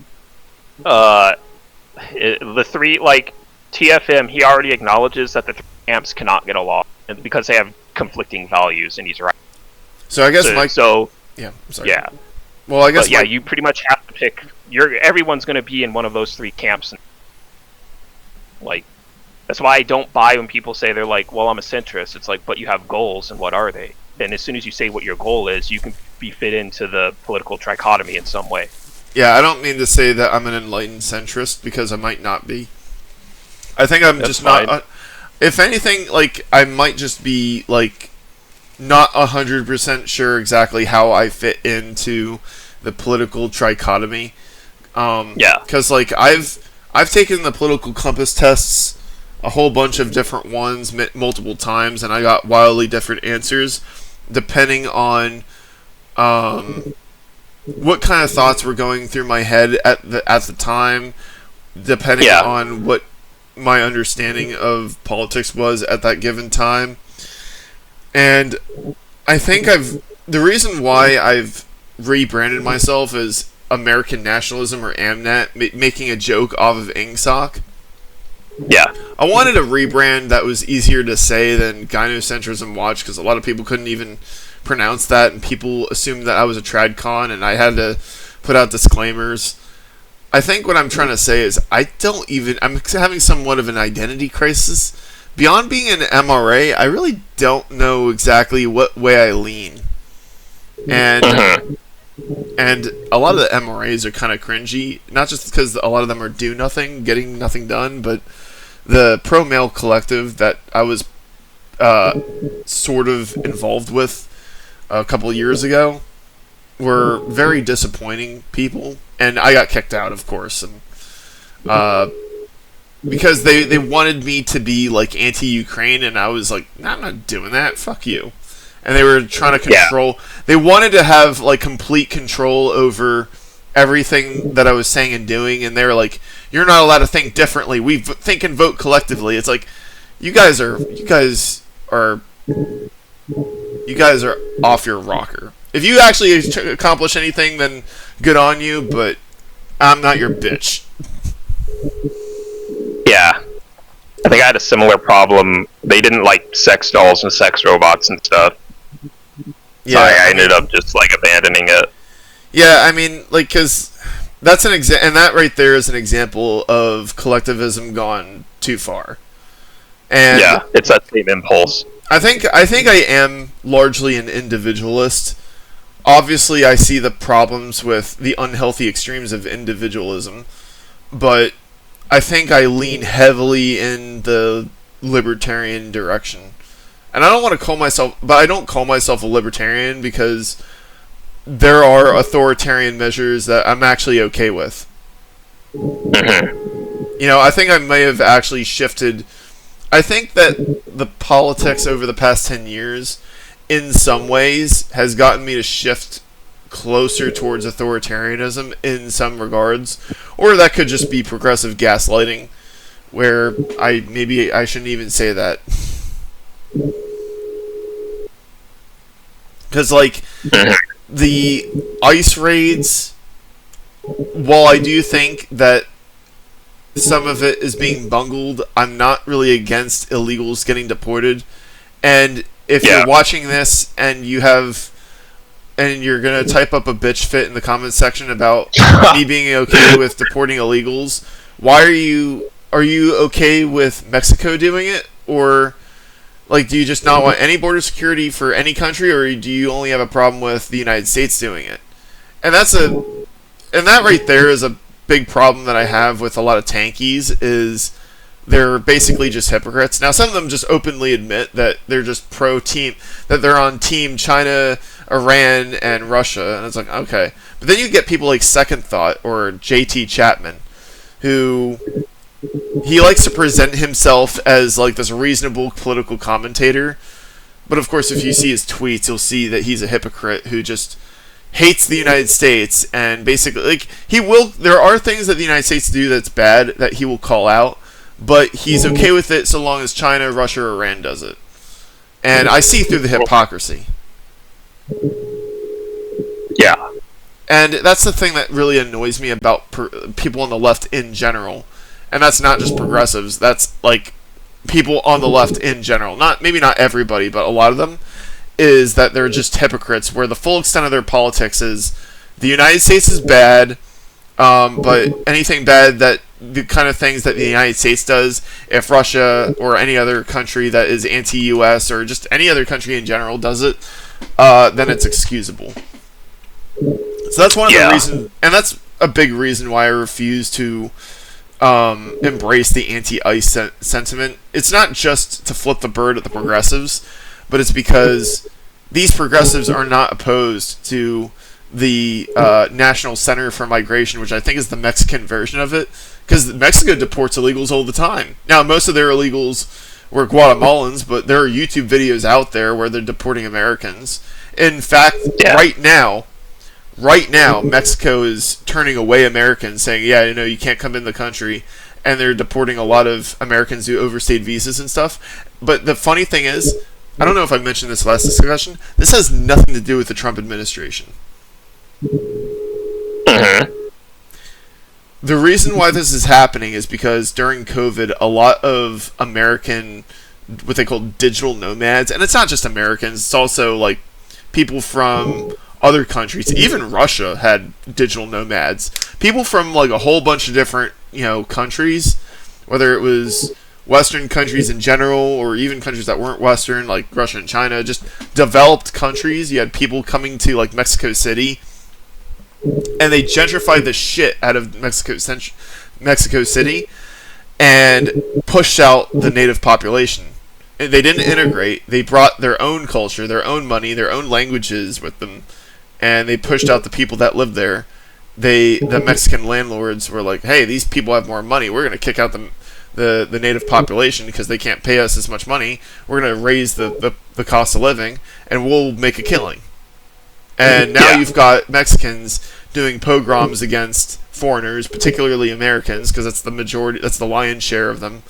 Speaker 2: the three, like, TFM, he already acknowledges that the three camps cannot get along because they have conflicting values, and he's right.
Speaker 1: So I guess
Speaker 2: yeah,
Speaker 1: I'm sorry.
Speaker 2: Yeah.
Speaker 1: Well, I guess
Speaker 2: you pretty much have to pick. Everyone's going to be in one of those three camps. Like, that's why I don't buy when people say they're like, "Well, I'm a centrist." It's like, but you have goals, and what are they? And as soon as you say what your goal is, you can be fit into the political trichotomy in some way.
Speaker 1: Yeah, I don't mean to say that I'm an enlightened centrist, because I might not be. I think I'm just fine. Not. If anything, like, I might just be, like, not 100% sure exactly how I fit into the political trichotomy.
Speaker 2: Yeah.
Speaker 1: Because, like, I've taken the political compass tests, a whole bunch of different ones, multiple times, and I got wildly different answers, depending on what kind of thoughts were going through my head at the time, depending on what my understanding of politics was at that given time. And I think the reason why I've rebranded myself as American Nationalism, or AMNAT, making a joke off of INGSOC.
Speaker 2: Yeah.
Speaker 1: I wanted a rebrand that was easier to say than Gynocentrism Watch, because a lot of people couldn't even pronounce that, and people assumed that I was a tradcon, and I had to put out disclaimers. I think what I'm trying to say is I'm having somewhat of an identity crisis. Beyond being an MRA, I really don't know exactly what way I lean. And a lot of the MRAs are kind of cringy, not just because a lot of them are getting nothing done, but the pro-male collective that I was sort of involved with a couple of years ago were very disappointing people, and I got kicked out, of course, and because they wanted me to be, like, anti-Ukraine, and I was like, nah, I'm not doing that, fuck you. And they were trying to control, they wanted to have, like, complete control over everything that I was saying and doing, and they were like, you're not allowed to think differently, we think and vote collectively. It's like, you guys are off your rocker. If you actually accomplish anything, then good on you, but I'm not your bitch.
Speaker 2: Yeah. I think I had a similar problem. They didn't like sex dolls and sex robots and stuff. Yeah, so I ended up just, like, abandoning it.
Speaker 1: Yeah, I mean, like, because that's an example, and that right there is an example of collectivism gone too far. And
Speaker 2: yeah, it's that same impulse.
Speaker 1: I think I am largely an individualist. Obviously, I see the problems with the unhealthy extremes of individualism, but I think I lean heavily in the libertarian direction. And I don't want to call myself, but I don't call myself a libertarian because there are authoritarian measures that I'm actually okay with. You know, I think I may have actually shifted. I think that the politics over the past 10 years, in some ways, has gotten me to shift closer towards authoritarianism in some regards. Or that could just be progressive gaslighting, where maybe I shouldn't even say that. Because, like, the ICE raids, while I do think that some of it is being bungled, I'm not really against illegals getting deported. And if you're watching this and you're gonna type up a bitch fit in the comments section about me being okay with deporting illegals, why are you okay with Mexico doing it? Or, like, do you just not want any border security for any country, or do you only have a problem with the United States doing it? And that right there is a big problem that I have with a lot of tankies, is they're basically just hypocrites. Now, some of them just openly admit that they're just pro-team, that they're on team China, Iran, and Russia, and it's like, okay. But then you get people like Second Thought or J.T. Chapman, who he likes to present himself as like this reasonable political commentator. But of course, if you see his tweets, you'll see that he's a hypocrite who just hates the United States, and basically, like, there are things that the United States do that's bad that he will call out, but he's okay with it so long as China, Russia, or Iran does it. And I see through the hypocrisy.
Speaker 2: Yeah.
Speaker 1: And that's the thing that really annoys me about people on the left in general. And that's not just progressives, that's like people on the left in general. Maybe not everybody, but a lot of them, is that they're just hypocrites, where the full extent of their politics is the United States is bad, but anything bad that the kind of things that the United States does, if Russia or any other country that is anti-US or just any other country in general does it, then it's excusable. So that's one of the reasons, and that's a big reason why I refuse to embrace the anti-ICE sentiment. It's not just to flip the bird at the progressives, but it's because these progressives are not opposed to the National Center for Migration, which I think is the Mexican version of it, because Mexico deports illegals all the time. Now, most of their illegals were Guatemalans, but there are YouTube videos out there where they're deporting Americans. In fact, right now, Mexico is turning away Americans, saying, yeah, you can't come in the country, and they're deporting a lot of Americans who overstayed visas and stuff. But the funny thing is, I don't know if I mentioned this last discussion, this has nothing to do with the Trump administration.
Speaker 2: Mm-hmm.
Speaker 1: The reason why this is happening is because during COVID, a lot of American, what they call digital nomads, and it's not just Americans, it's also like people from other countries. Even Russia had digital nomads. People from like a whole bunch of different, countries, whether it was Western countries in general, or even countries that weren't Western, like Russia and China, just developed countries. You had people coming to like Mexico City, and they gentrified the shit out of Mexico City, and pushed out the native population. And they didn't integrate. They brought their own culture, their own money, their own languages with them, and they pushed out the people that lived there. The Mexican landlords were like, hey, these people have more money. We're going to kick out the native population because they can't pay us as much money. We're going to raise the cost of living, and we'll make a killing. And now you've got Mexicans doing pogroms against foreigners, particularly Americans, because that's the majority, that's the lion's share of them,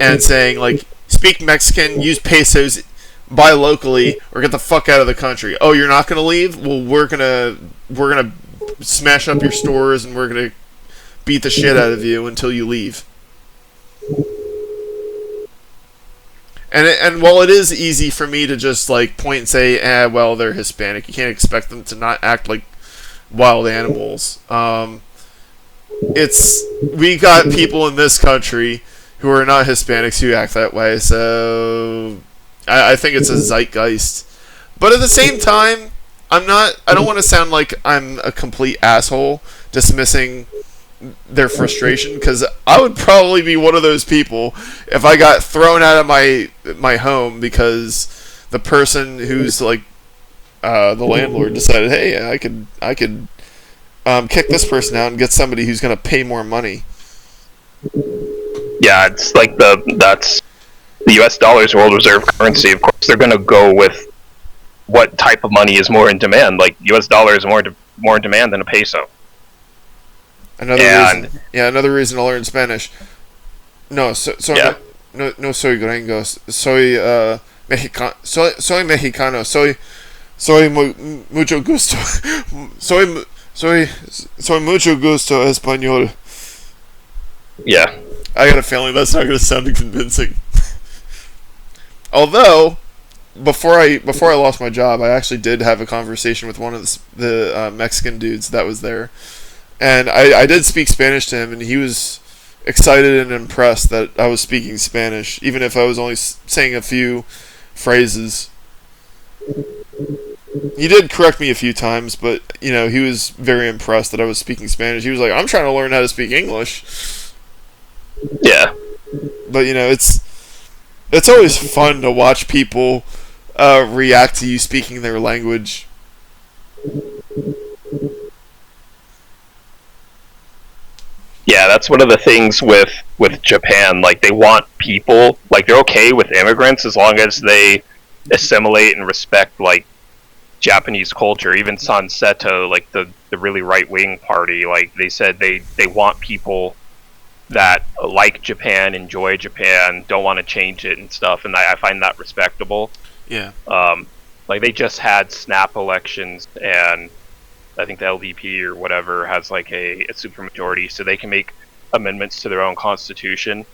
Speaker 1: and saying, like, speak Mexican, use pesos, buy locally, or get the fuck out of the country. Oh, you're not going to leave? Well, we're gonna smash up your stores, and we're going to beat the shit out of you until you leave. And while it is easy for me to just like point and say, well, they're Hispanic, you can't expect them to not act like wild animals. We got people in this country who are not Hispanics who act that way, so I think it's a zeitgeist. But at the same time, I don't want to sound like I'm a complete asshole dismissing their frustration, because I would probably be one of those people if I got thrown out of my home because the person who's like the landlord decided, hey, I could kick this person out and get somebody who's going to pay more money.
Speaker 2: Yeah, it's like that's the U.S. dollar is world reserve currency. Of course, they're going to go with what type of money is more in demand. Like U.S. dollar is more in demand than a peso.
Speaker 1: Another reason to learn Spanish. No soy gringo. Soy mexicano. Soy mexicano. Soy mucho gusto. Soy mucho gusto español.
Speaker 2: Yeah.
Speaker 1: I got a feeling that's not going to sound convincing. Although, before I lost my job, I actually did have a conversation with one of the Mexican dudes that was there. And I did speak Spanish to him, and he was excited and impressed that I was speaking Spanish, even if I was only saying a few phrases. He did correct me a few times, but, he was very impressed that I was speaking Spanish. He was like, I'm trying to learn how to speak English.
Speaker 2: Yeah.
Speaker 1: But it's always fun to watch people react to you speaking their language.
Speaker 2: Yeah, that's one of the things with Japan. Like, they want people, like, they're okay with immigrants as long as they assimilate and respect, like, Japanese culture. Even Sanseto, like the really right wing party, like, they said they want people that like Japan, enjoy Japan, don't want to change it and stuff, and I find that respectable.
Speaker 1: Yeah.
Speaker 2: Like, they just had snap elections, and I think the LDP or whatever has like a supermajority, so they can make amendments to their own constitution,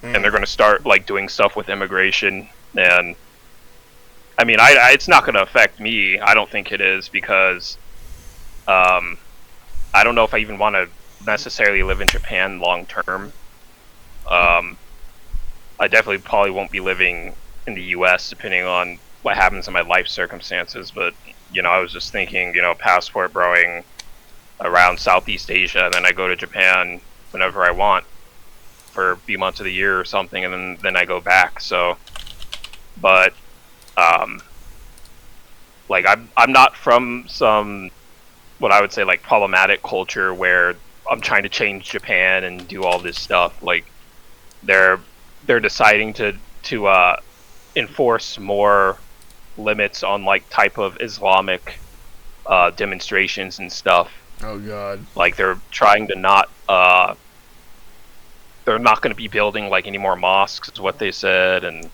Speaker 2: and they're going to start like doing stuff with immigration. And I mean, it's not going to affect me. I don't think it is, because I don't know if I even want to necessarily live in Japan long term. I definitely probably won't be living in the U.S. depending on what happens in my life circumstances. But I was just thinking, passport broing around Southeast Asia, and then I go to Japan whenever I want for a few months of the year or something, and then I go back. So, but like, I'm not from some, what I would say, like, problematic culture where I'm trying to change Japan and do all this stuff. Like, they're deciding to enforce more limits on, like, type of Islamic demonstrations and stuff.
Speaker 1: Oh God.
Speaker 2: Like, they're trying to not they're not going to be building like any more mosques, is what they said, and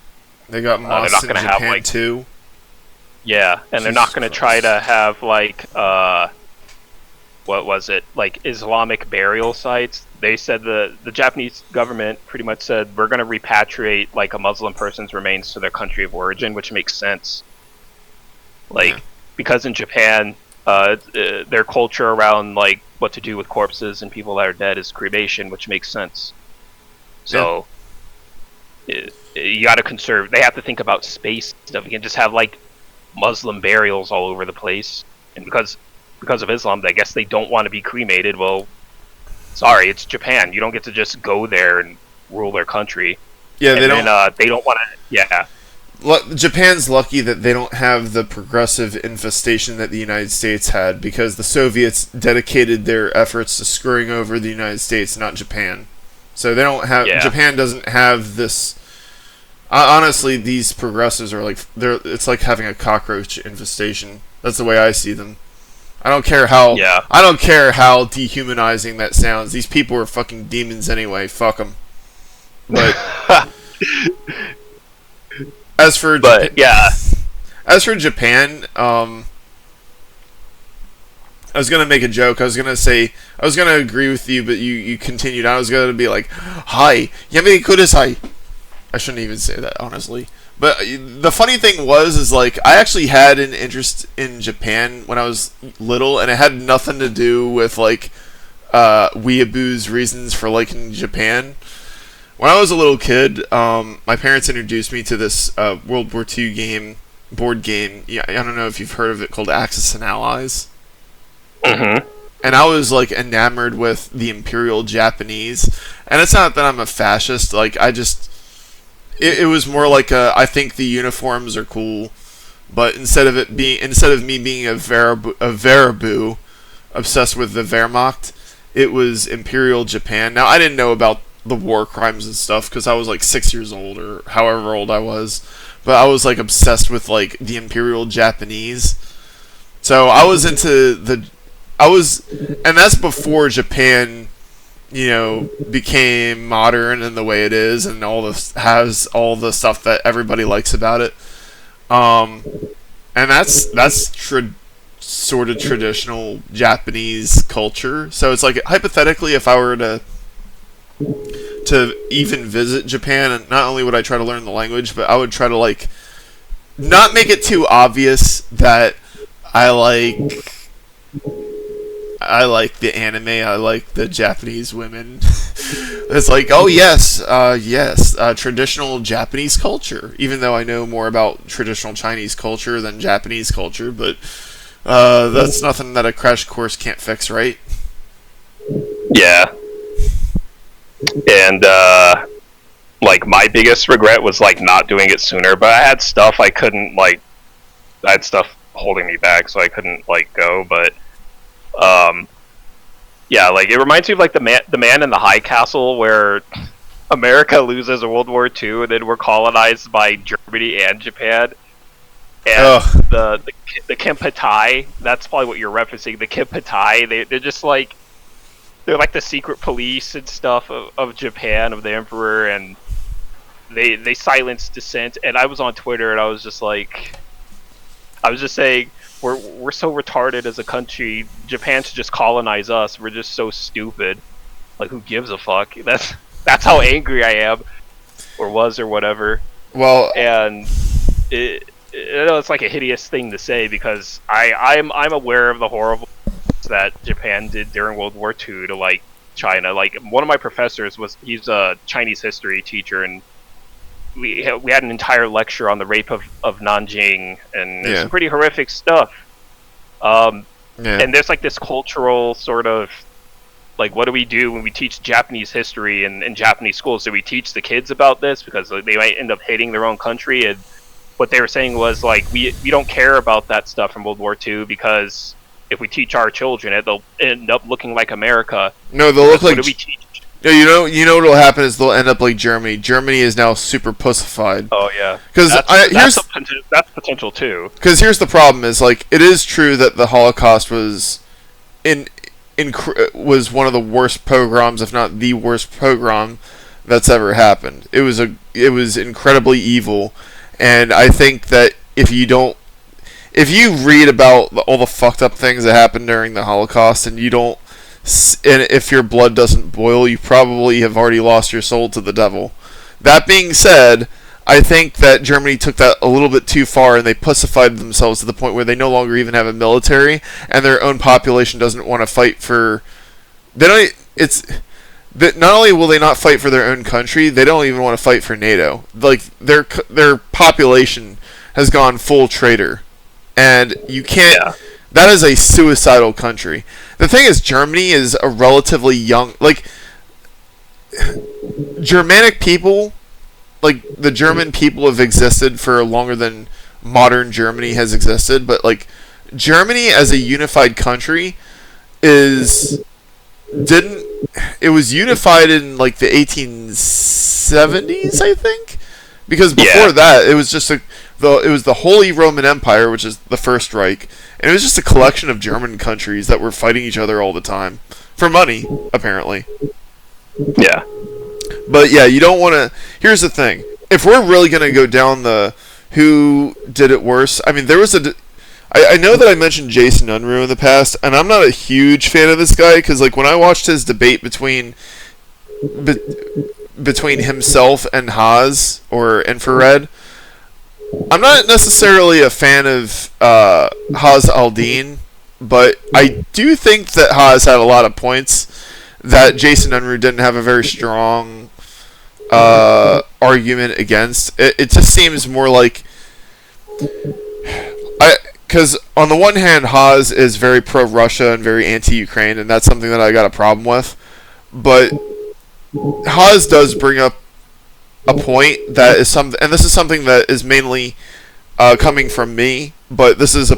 Speaker 1: they got mosques in Japan
Speaker 2: have, like,
Speaker 1: too.
Speaker 2: Yeah, and they're not going to try to have like what was it, like, Islamic burial sites. They said the Japanese government pretty much said, we're going to repatriate like a Muslim person's remains to their country of origin, which makes sense. Like, yeah. Because in Japan, their culture around like what to do with corpses and people that are dead is cremation, which makes sense. So you got to conserve. They have to think about space stuff. You can just have like Muslim burials all over the place, and because of Islam, I guess they don't want to be cremated. Well, sorry, it's Japan. You don't get to just go there and rule their country.
Speaker 1: Yeah,
Speaker 2: they don't want to. Yeah.
Speaker 1: Japan's lucky that they don't have the progressive infestation that the United States had, because the Soviets dedicated their efforts to screwing over the United States, not Japan. So they don't have. Yeah. Japan doesn't have this. Honestly, these progressives are like it's like having a cockroach infestation. That's the way I see them. I don't care how.
Speaker 2: Yeah.
Speaker 1: I don't care how dehumanizing that sounds. These people are fucking demons anyway. Fuck them. But as for Japan, I was gonna make a joke. I was gonna agree with you, but you continued. I was gonna be like, "Hi, yami kudasai." I shouldn't even say that, honestly. But the funny thing is like, I actually had an interest in Japan when I was little, and it had nothing to do with like weeaboo's reasons for liking Japan. When I was a little kid, my parents introduced me to this World War II board game. Yeah, I don't know if you've heard of it, called Axis and Allies.
Speaker 2: Mm-hmm.
Speaker 1: And I was like enamored with the Imperial Japanese. And it's not that I'm a fascist. Like, it was more like I think the uniforms are cool, but instead of me being a Wehraboo obsessed with the Wehrmacht, it was Imperial Japan. Now, I didn't know about the war crimes and stuff because I was like 6 years old or however old I was, but I was like obsessed with like the Imperial Japanese. So I was into and that's before Japan, became modern in the way it is, and has all the stuff that everybody likes about it. And that's sort of traditional Japanese culture. So it's like, hypothetically, if I were to even visit Japan, and not only would I try to learn the language, but I would try to like not make it too obvious that I like the anime, I like the Japanese women. It's like, oh yes, traditional Japanese culture, even though I know more about traditional Chinese culture than Japanese culture, but that's nothing that a crash course can't fix, right?
Speaker 2: Yeah. And like my biggest regret was like not doing it sooner. But I had stuff I couldn't like. I had stuff holding me back, so I couldn't like go. But yeah, like it reminds me of like the man in the High Castle, where America loses World War II, and then we're colonized by Germany and Japan. And the Kempeitai, that's probably what you're referencing. The Kempeitai, they're just like they're like the secret police and stuff of Japan, of the emperor, and they silence dissent. And I was on Twitter, and I was just saying we're so retarded as a country. Japan should just colonize us. We're just so stupid. Like, who gives a fuck? That's how angry I am, or was, or whatever.
Speaker 1: Well,
Speaker 2: and it's like a hideous thing to say, because I'm aware of the horrible that Japan did during World War II to like China. Like, one of my professors he's a Chinese history teacher, and we had an entire lecture on the rape of Nanjing, and it's some pretty horrific stuff. And there's like this cultural sort of like, what do we do when we teach Japanese history in Japanese schools? Do we teach the kids about this because they might end up hating their own country? And what they were saying was like, we don't care about that stuff from World War II, because if we teach our children, they'll end up looking like America.
Speaker 1: No, they'll look like.
Speaker 2: What do we teach?
Speaker 1: No, you know what'll happen is they'll end up like Germany. Germany is now super pussified.
Speaker 2: Oh yeah,
Speaker 1: because
Speaker 2: that's potential too.
Speaker 1: Because here's the problem: is like, it is true that the Holocaust was was one of the worst pogroms, if not the worst pogrom that's ever happened. It was incredibly evil, and I think that if you read about all the fucked up things that happened during the Holocaust, and if your blood doesn't boil, you probably have already lost your soul to the devil. That being said, I think that Germany took that a little bit too far, and they pussified themselves to the point where they no longer even have a military, and their own population doesn't want to fight for. Not only will they not fight for their own country, they don't even want to fight for NATO. Like, their population has gone full traitor, and you can't. Yeah. That is a suicidal country. The thing is, Germany is a relatively young, like, Germanic people, like, the German people have existed for longer than modern Germany has existed, but, like, Germany as a unified country it was unified in, like, the 1870s, I think? Because before that, it was just it was the Holy Roman Empire, which is the First Reich, and it was just a collection of German countries that were fighting each other all the time. For money, apparently.
Speaker 2: Yeah.
Speaker 1: But yeah, you don't want to. Here's the thing: if we're really going to go down the who did it worse, I mean, there was I know that I mentioned Jason Unruh in the past, and I'm not a huge fan of this guy, because like when I watched his debate between himself and Haas or Infrared, I'm not necessarily a fan of Haas Aldine, but I do think that Haas had a lot of points that Jason Unruh didn't have a very strong argument against. It just seems more like because on the one hand, Haas is very pro-Russia and very anti-Ukraine, and that's something that I got a problem with. But Haas does bring up a point that is and this is something that is mainly coming from me, but this is a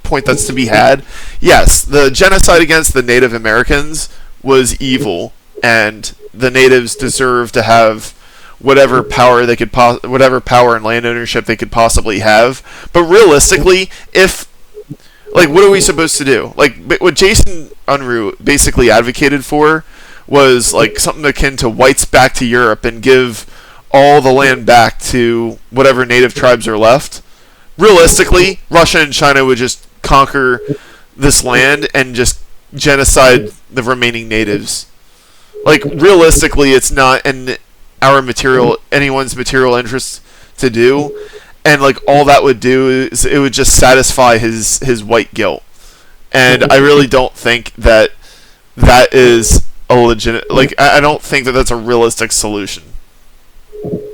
Speaker 1: point that's to be had. Yes, the genocide against the Native Americans was evil, and the natives deserve to have whatever power they could whatever power and land ownership they could possibly have. But realistically, what are we supposed to do? Like, what Jason Unruh basically advocated for was like something akin to whites back to Europe and give all the land back to whatever native tribes are left. Realistically, Russia and China would just conquer this land and just genocide the remaining natives. Like, realistically, it's not in anyone's material interest to do, and like all that would do is it would just satisfy his white guilt. And I really don't think that is a legit, like, I don't think that that's a realistic solution.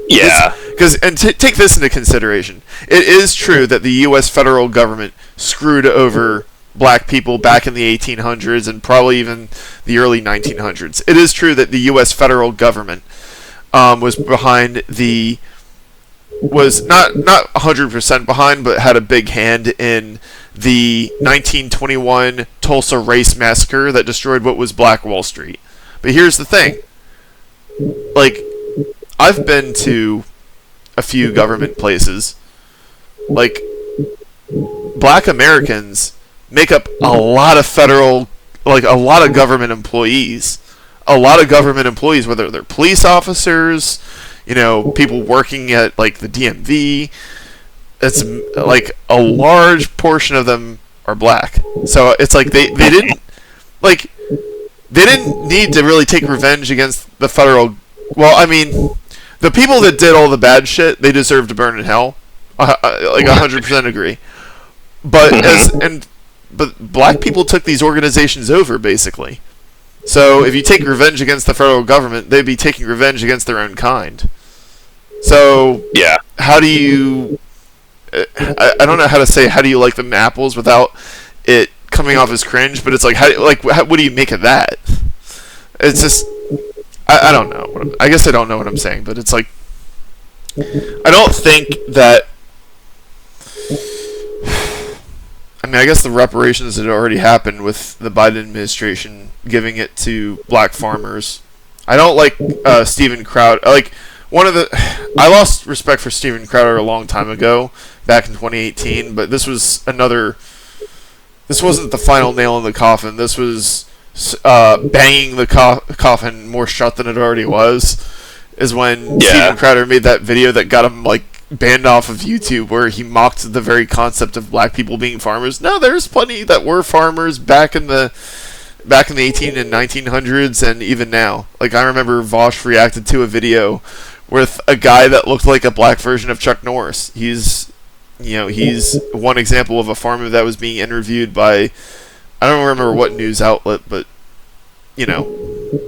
Speaker 2: Yeah.
Speaker 1: Take this into consideration. It is true that the U.S. federal government screwed over black people back in the 1800s and probably even the early 1900s. It is true that the U.S. federal government was behind the was not 100% behind, but had a big hand in the 1921 Tulsa race massacre that destroyed what was Black Wall Street. But here's the thing, like, I've been to a few government places. Like, Black Americans make up a lot of federal, like a lot of government employees. A lot of government employees, whether they're police officers, people working at like the DMV. It's like a large portion of them are black. So it's like they didn't need to really take revenge against the federal. Well, I mean, the people that did all the bad shit, they deserve to burn in hell. Like 100% agree. But black people took these organizations over, basically. So if you take revenge against the federal government, they'd be taking revenge against their own kind. So
Speaker 2: yeah,
Speaker 1: how do you? I don't know how to say how do you like them apples without it coming off as cringe, but it's like what do you make of that? It's just I don't know. I guess I don't know what I'm saying, but it's like I don't think that. I mean, I guess the reparations had already happened with the Biden administration giving it to black farmers. I don't like Steven Crowder. I lost respect for Steven Crowder a long time ago, back in 2018. But this was another. This wasn't the final nail in the coffin. This was banging the coffin more shut than it already was. Is when Steven Crowder made that video that got him banned off of YouTube, where he mocked the very concept of black people being farmers. No, there's plenty that were farmers back in the 18 and 1900s, and even now. Like, I remember Vaush reacted to a video with a guy that looked like a black version of Chuck Norris. He's one example of a farmer that was being interviewed by, I don't remember what news outlet, but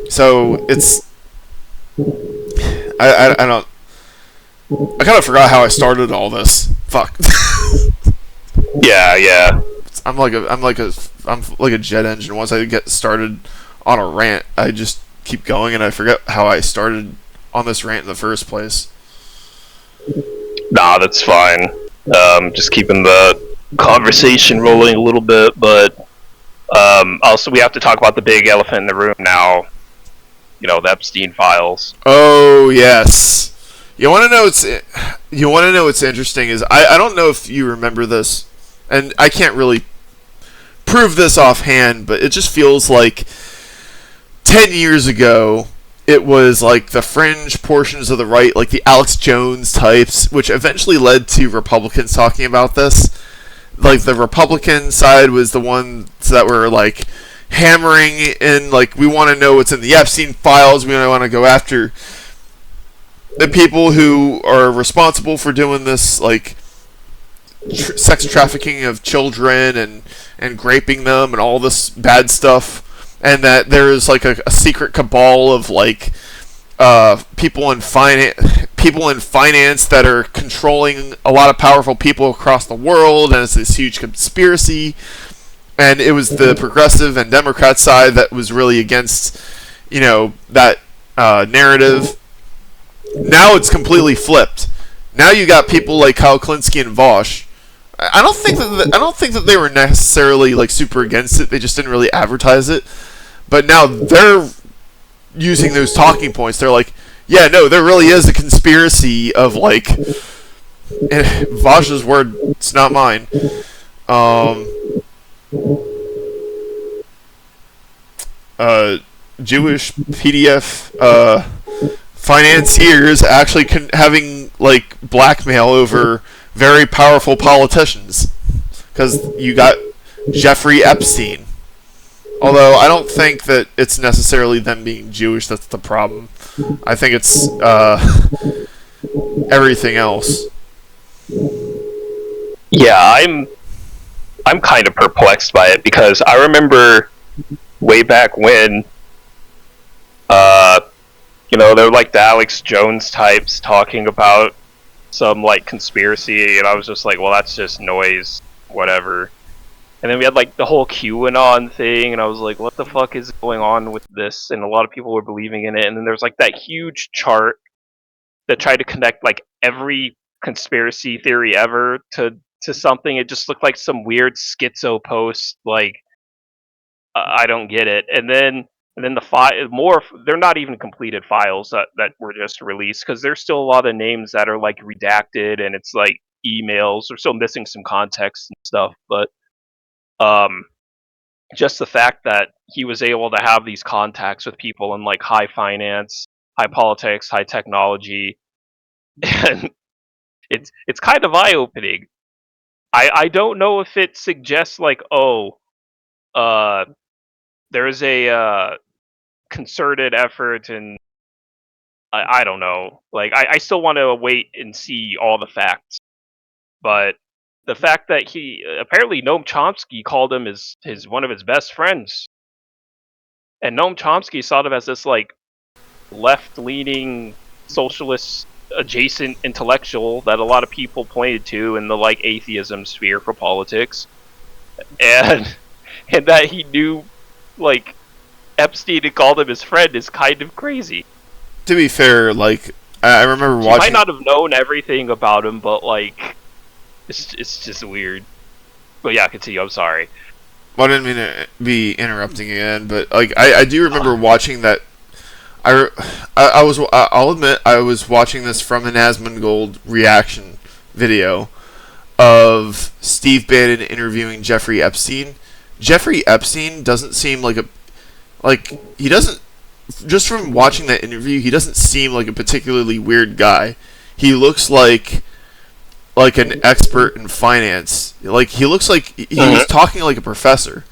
Speaker 1: so it's I don't. I kind of forgot how I started all this. Fuck.
Speaker 2: Yeah.
Speaker 1: I'm like a jet engine. Once I get started on a rant, I just keep going, and I forget how I started on this rant in the first place.
Speaker 2: Nah, that's fine. Just keeping the conversation rolling a little bit, but also we have to talk about the big elephant in the room now. The Epstein Files.
Speaker 1: Oh yes. You want to know what's interesting is I don't know if you remember this, and I can't really prove this offhand, but it just feels like 10 years ago it was like the fringe portions of the right, like the Alex Jones types, which eventually led to Republicans talking about this. Like, the Republican side was the ones that were like hammering in, like, we want to know what's in the Epstein Files, we want to go after the people who are responsible for doing this, like sex trafficking of children and graping them and all this bad stuff, and that there is like a secret cabal of like people in finance that are controlling a lot of powerful people across the world, and it's this huge conspiracy. And it was the progressive and Democrat side that was really against that narrative. Now it's completely flipped. Now you got people like Kyle Klinsky and Vaush. I don't think that they were necessarily like super against it. They just didn't really advertise it. But now they're using those talking points. They're like, yeah, no, there really is a conspiracy of like Vaush's word. It's not mine. Jewish PDF financiers actually having like blackmail over very powerful politicians, because you got Jeffrey Epstein. Although I don't think that it's necessarily them being Jewish that's the problem. I think it's everything else.
Speaker 2: Yeah, I'm kind of perplexed by it, because I remember way back when they're like the Alex Jones types talking about some like conspiracy, and I was just like, well, that's just noise, whatever. And then we had like the whole QAnon thing, and I was like, what the fuck is going on with this? And a lot of people were believing in it. And then there's like that huge chart that tried to connect like every conspiracy theory ever to something. It just looked like some weird schizo post. Like I don't get it. And then the file more. They're not even completed files that were just released because there's still a lot of names that are like redacted and it's like emails. They're still missing some context and stuff. But um, just the fact that he was able to have these contacts with people in like high finance, high politics, high technology, and it's kind of eye opening. I don't know if it suggests like, oh, uh there's a concerted effort, and I don't know. Like I still want to wait and see all the facts. But the fact that he apparently Noam Chomsky called him his one of his best friends, and Noam Chomsky saw him as this like left leaning socialist adjacent intellectual that a lot of people pointed to in the like atheism sphere for politics, and and that he knew like Epstein and called him his friend is kind of crazy.
Speaker 1: To be fair, like I remember
Speaker 2: He might
Speaker 1: watching.
Speaker 2: not have known everything about him, but like it's just weird. But yeah, continue. I'm sorry.
Speaker 1: Well, I didn't mean to be interrupting again, but like I do remember watching that. I'll admit I was watching this from an Asmongold reaction video of Steve Bannon interviewing Jeffrey Epstein. Jeffrey Epstein doesn't seem he doesn't, just from watching that interview, he doesn't seem like a particularly weird guy. He looks like an expert in finance. Like he looks like he was talking like a professor.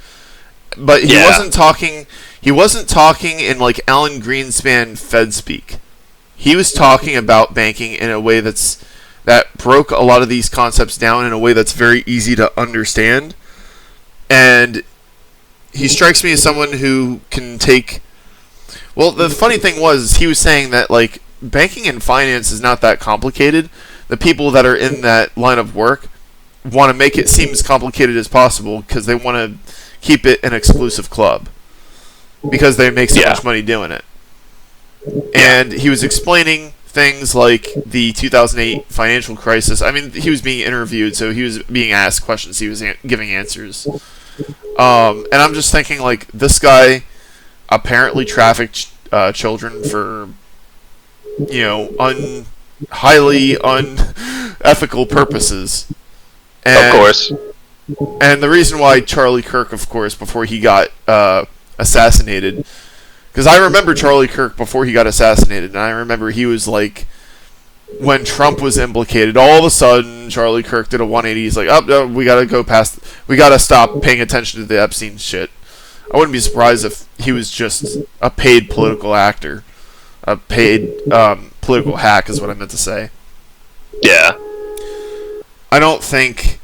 Speaker 1: But he wasn't talking. He wasn't talking in like Alan Greenspan Fed speak. He was talking about banking in a way that broke a lot of these concepts down in a way that's very easy to understand. And he strikes me as someone who can take. Well, the funny thing was he was saying that like banking and finance is not that complicated. The people that are in that line of work want to make it seem as complicated as possible because they want to keep it an exclusive club because they make so much money doing it. And he was explaining things like the 2008 financial crisis. I mean, he was being interviewed, so he was being asked questions. He was giving answers. And I'm just thinking, like, this guy apparently trafficked children for, highly unethical purposes. And,
Speaker 2: Of course.
Speaker 1: And the reason why Charlie Kirk, of course, before he got assassinated, because I remember Charlie Kirk before he got assassinated, and I remember he was like, when Trump was implicated, all of a sudden Charlie Kirk did a 180. He's like, oh, no, we gotta stop paying attention to the Epstein shit. I wouldn't be surprised if he was just a paid political actor. A paid political hack is what I meant to say.
Speaker 2: Yeah.
Speaker 1: I don't think...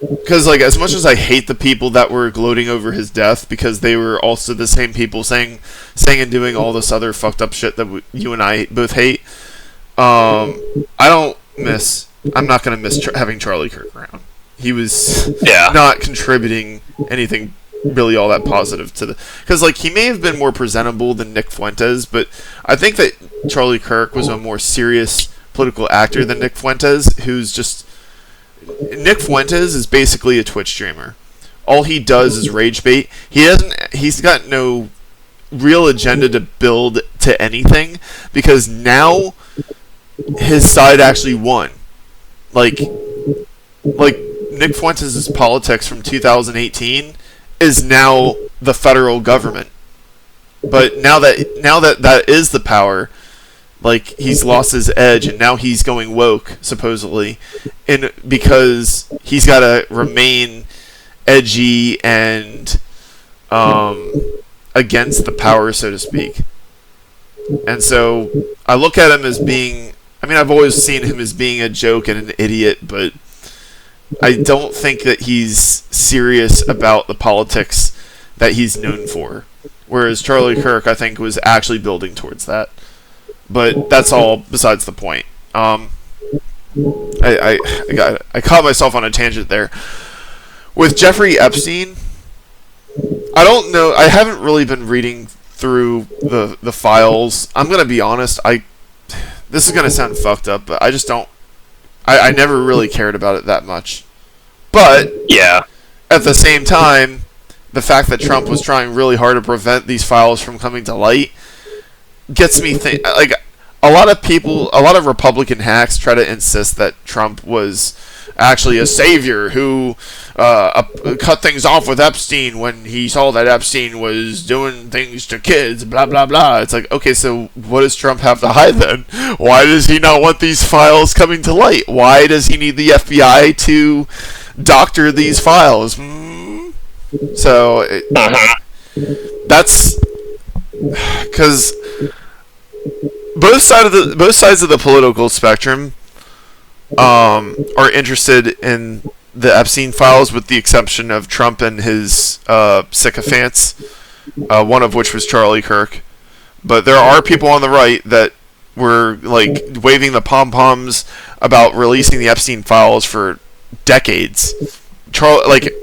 Speaker 1: Because, like, as much as I hate the people that were gloating over his death, because they were also the same people saying and doing all this other fucked up shit that you and I both hate, I'm not going to miss having Charlie Kirk around. He was not contributing anything really all that positive to the... Because, like, he may have been more presentable than Nick Fuentes, but I think that Charlie Kirk was a more serious political actor than Nick Fuentes, who's just... Nick Fuentes is basically a Twitch streamer. All he does is rage bait. He's got no real agenda to build to anything, because now his side actually won. Like Nick Fuentes' politics from 2018 is now the federal government. But now that is the power, like, he's lost his edge, and now he's going woke, supposedly, because he's got to remain edgy and against the power, so to speak. And so I look at him as being... I mean, I've always seen him as being a joke and an idiot, but I don't think that he's serious about the politics that he's known for. Whereas Charlie Kirk, I think, was actually building towards that. But that's all besides the point. I caught myself on a tangent there. With Jeffrey Epstein, I don't know. I haven't really been reading through the files. I'm gonna be honest. this is gonna sound fucked up, but I just don't. I never really cared about it that much. But
Speaker 2: Yeah.
Speaker 1: at the same time, the fact that Trump was trying really hard to prevent these files from coming to light gets me think. Like, a lot of Republican hacks try to insist that Trump was actually a savior who cut things off with Epstein when he saw that Epstein was doing things to kids, blah, blah, blah. It's like, okay, so what does Trump have to hide then? Why does he not want these files coming to light? Why does he need the FBI to doctor these files? So, that's because both sides of the political spectrum are interested in the Epstein files, with the exception of Trump and his sycophants, one of which was Charlie Kirk. But there are people on the right that were like waving the pom-poms about releasing the Epstein files for decades. Like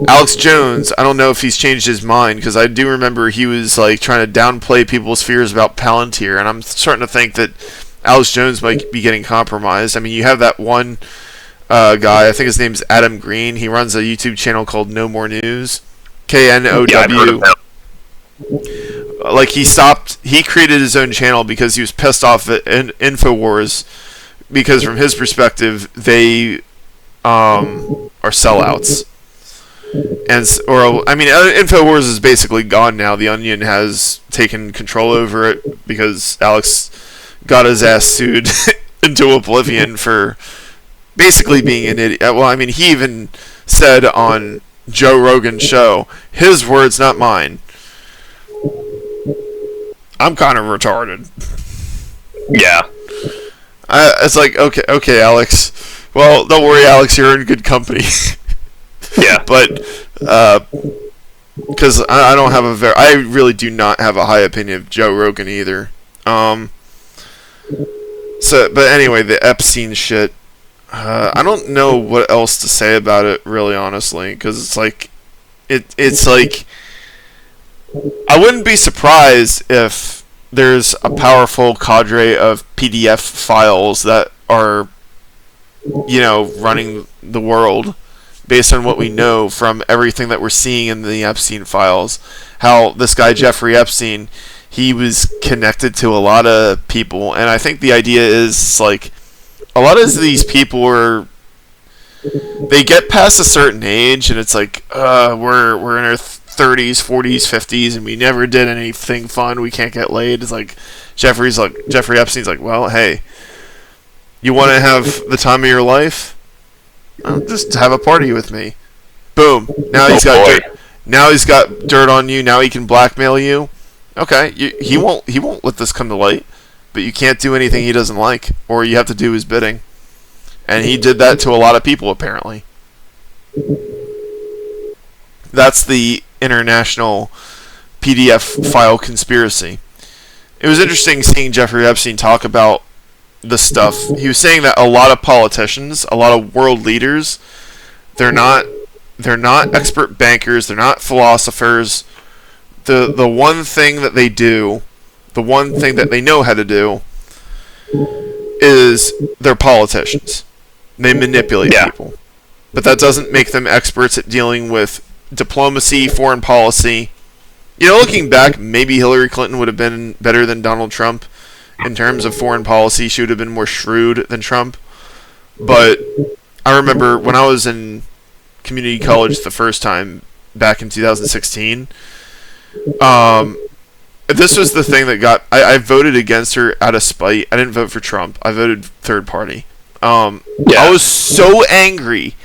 Speaker 1: Alex Jones, I don't know if he's changed his mind, because I do remember he was like trying to downplay people's fears about Palantir, and I'm starting to think that Alex Jones might be getting compromised. I mean, you have that one guy, I think his name's Adam Green. He runs a YouTube channel called No More News, KNOW.
Speaker 2: Yeah, I've heard of that.
Speaker 1: Like, he created his own channel because he was pissed off at InfoWars, because from his perspective, they are sellouts. InfoWars is basically gone now. The Onion has taken control over it because Alex got his ass sued into oblivion for basically being an idiot. Well, I mean, he even said on Joe Rogan's show, his words, not mine, I'm kind of retarded.
Speaker 2: Yeah.
Speaker 1: It's like, okay, Alex. Well, don't worry, Alex, you're in good company.
Speaker 2: Yeah.
Speaker 1: But because I don't have I really do not have a high opinion of Joe Rogan either. But anyway, the Epstein shit. I don't know what else to say about it, really, honestly, because it's like, it's like, I wouldn't be surprised if there's a powerful cadre of PDF files that are, running the world, based on what we know from everything that we're seeing in the Epstein files. How this guy Jeffrey Epstein, he was connected to a lot of people, and I think the idea is like, a lot of these people they get past a certain age, and it's like, we're in our 30s, 40s, 50s, and we never did anything fun. We can't get laid. It's like Jeffrey Epstein's like, well, hey, you want to have the time of your life? Just have a party with me. Boom. Now he's got dirt. Now he's got dirt on you. Now he can blackmail you. Okay, he won't let this come to light, but you can't do anything he doesn't like, or you have to do his bidding. And he did that to a lot of people, apparently. That's the international PDF file conspiracy. It was interesting seeing Jeffrey Epstein talk about the stuff. He was saying that a lot of politicians, a lot of world leaders, they're not expert bankers, they're not philosophers. The one thing that they do, the one thing that they know how to do, is they're politicians. They manipulate people. But that doesn't make them experts at dealing with diplomacy, foreign policy. Looking back, maybe Hillary Clinton would have been better than Donald Trump in terms of foreign policy. She would have been more shrewd than Trump. But I remember when I was in community college the first time, back in 2016, this was the thing that I voted against her out of spite. I didn't vote for Trump. I voted third party. I was so angry,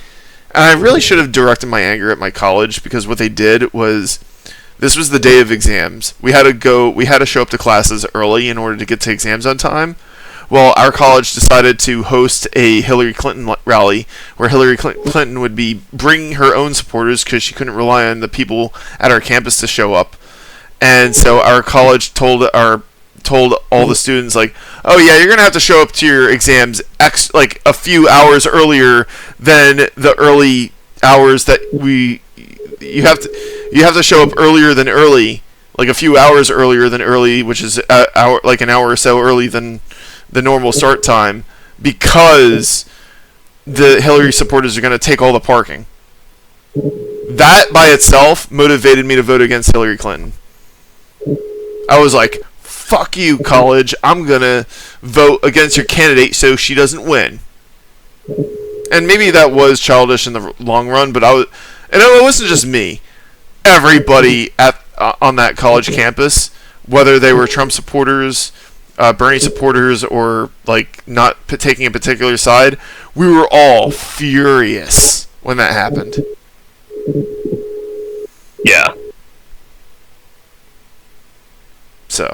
Speaker 1: and I really should have directed my anger at my college, because what they did was, this was the day of exams. We had to show up to classes early in order to get to exams on time. Well, our college decided to host a Hillary Clinton rally, where Hillary Clinton would be bringing her own supporters, because she couldn't rely on the people at our campus to show up. And so our college told all the students, like, oh yeah, you're gonna have to show up to your exams like a few hours earlier than the early hours that you have to show up earlier than early, like a few hours earlier than early, which is an hour or so early than the normal start time because the Hillary supporters are going to take all the parking. That by itself motivated me to vote against Hillary Clinton. I was like, fuck you, college. I'm going to vote against your candidate so she doesn't win. And maybe that was childish in the long run, but and it wasn't just me. Everybody on that college campus, whether they were Trump supporters, Bernie supporters, or like not taking a particular side, we were all furious when that happened.
Speaker 2: Yeah.
Speaker 1: So,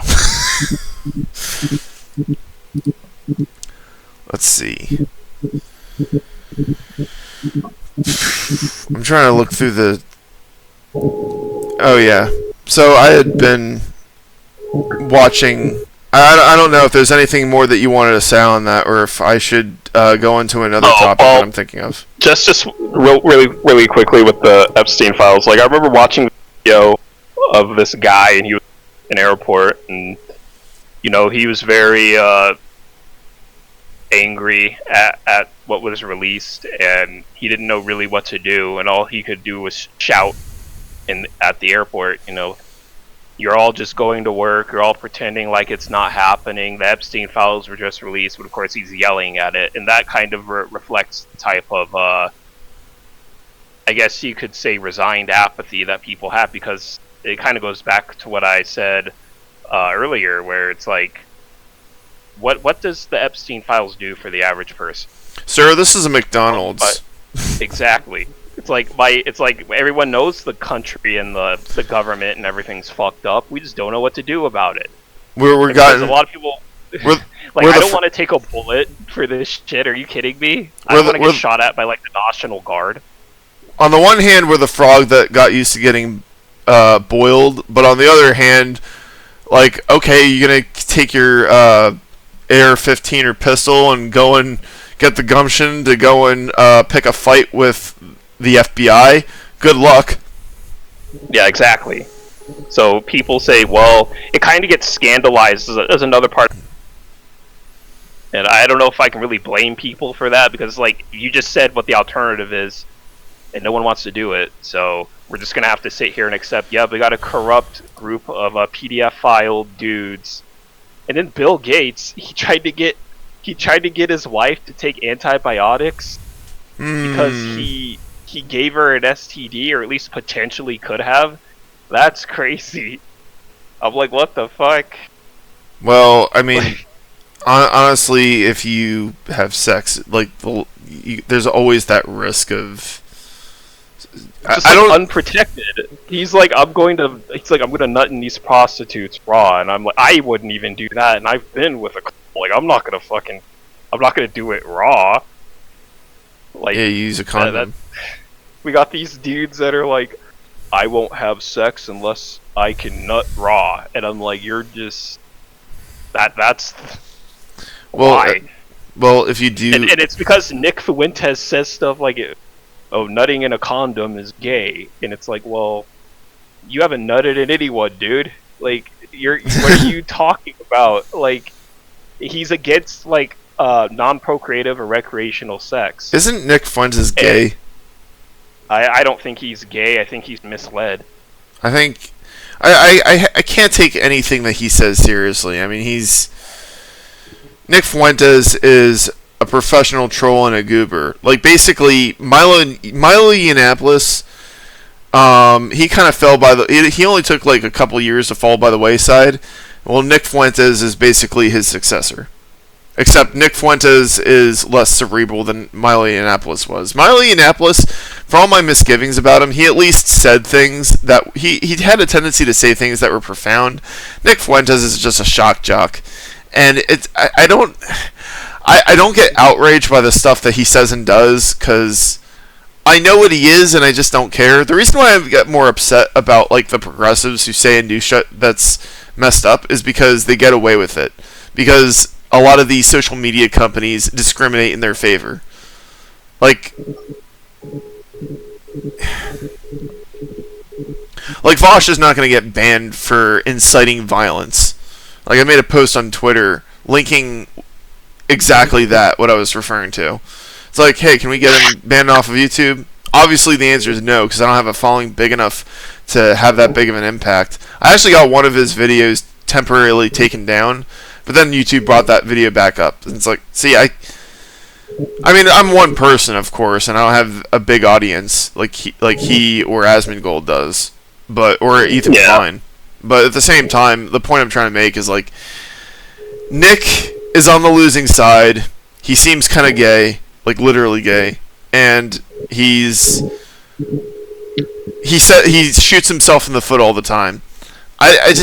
Speaker 1: let's see. I'm trying to look through the... Oh, yeah. So, I had been watching... I don't know if there's anything more that you wanted to say on that, or if I should go into another topic that I'm thinking of.
Speaker 2: Just really quickly with the Epstein Files. Like, I remember watching the video of this guy, and he was in an airport, and, you know, he was very angry at what was released, and he didn't know really what to do, and all he could do was shout at the airport, you know, you're all just going to work, you're all pretending like it's not happening, the Epstein Files were just released, but of course he's yelling at it, and that kind of reflects the type of, I guess you could say, resigned apathy that people have, because it kind of goes back to what I said earlier, where it's like, what does the Epstein Files do for the average person?
Speaker 1: Sir, this is a McDonald's.
Speaker 2: Exactly. It's like everyone knows the country and the government and everything's fucked up. We just don't know what to do about it.
Speaker 1: We're gotten
Speaker 2: a lot of people like I don't want to take a bullet for this shit. Are you kidding me? I don't want to get shot at by like the National Guard.
Speaker 1: On the one hand, we're the frog that got used to getting boiled, but on the other hand, like, okay, you're gonna take your AR-15 or pistol and go and get the gumption to go and pick a fight with the FBI. Good luck.
Speaker 2: Yeah, exactly. So people say, well, it kind of gets scandalized as another part. And I don't know if I can really blame people for that, because like you just said what the alternative is, and no one wants to do it. So we're just gonna have to sit here and accept, yeah, we got a corrupt group of PDF file dudes. And then Bill Gates, he tried to get his wife to take antibiotics because he gave her an STD, or at least potentially could have. That's crazy. I'm like, what the fuck?
Speaker 1: Well, I mean, honestly, if you have sex, like, there's always that risk of...
Speaker 2: Just like unprotected. He's like, I'm gonna nut in these prostitutes raw, and I'm like, I wouldn't even do that, and I've been with a couple, like, I'm not gonna do it raw. Like,
Speaker 1: yeah, you use a condom.
Speaker 2: We got these dudes that are like, I won't have sex unless I can nut raw, and I'm like, you're just that's why.
Speaker 1: Well, if you do,
Speaker 2: and it's because Nick Fuentes says stuff like, oh, nutting in a condom is gay, and it's like, well, you haven't nutted in anyone, dude. Like, what are you talking about? Like, he's against like non-procreative or recreational sex.
Speaker 1: Isn't Nick Fuentes gay?
Speaker 2: I don't think he's gay. I think he's misled.
Speaker 1: I think I can't take anything that he says seriously. I mean, Nick Fuentes is a professional troll and a goober. Like, basically, Milo Yiannopoulos, he kind of fell by he only took like a couple years to fall by the wayside. Well, Nick Fuentes is basically his successor. Except Nick Fuentes is less cerebral than Milo Yiannopoulos was. Milo Yiannopoulos, for all my misgivings about him, he at least said things that... He had a tendency to say things that were profound. Nick Fuentes is just a shock jock. And it's... I don't get outraged by the stuff that he says and does, because I know what he is, and I just don't care. The reason why I get more upset about like the progressives who say and do shit that's messed up is because they get away with it. Because a lot of these social media companies discriminate in their favor. Like Vaush is not going to get banned for inciting violence. Like, I made a post on Twitter linking exactly that, what I was referring to. It's like, hey, can we get him banned off of YouTube? Obviously, the answer is no, because I don't have a following big enough to have that big of an impact. I actually got one of his videos temporarily taken down, but then YouTube brought that video back up. And it's like, see, I mean, I'm one person, of course, and I don't have a big audience like he or Asmongold does, or Ethan Klein. But at the same time, the point I'm trying to make is, like, Nick is on the losing side. He seems kind of gay, like literally gay, and he shoots himself in the foot all the time. I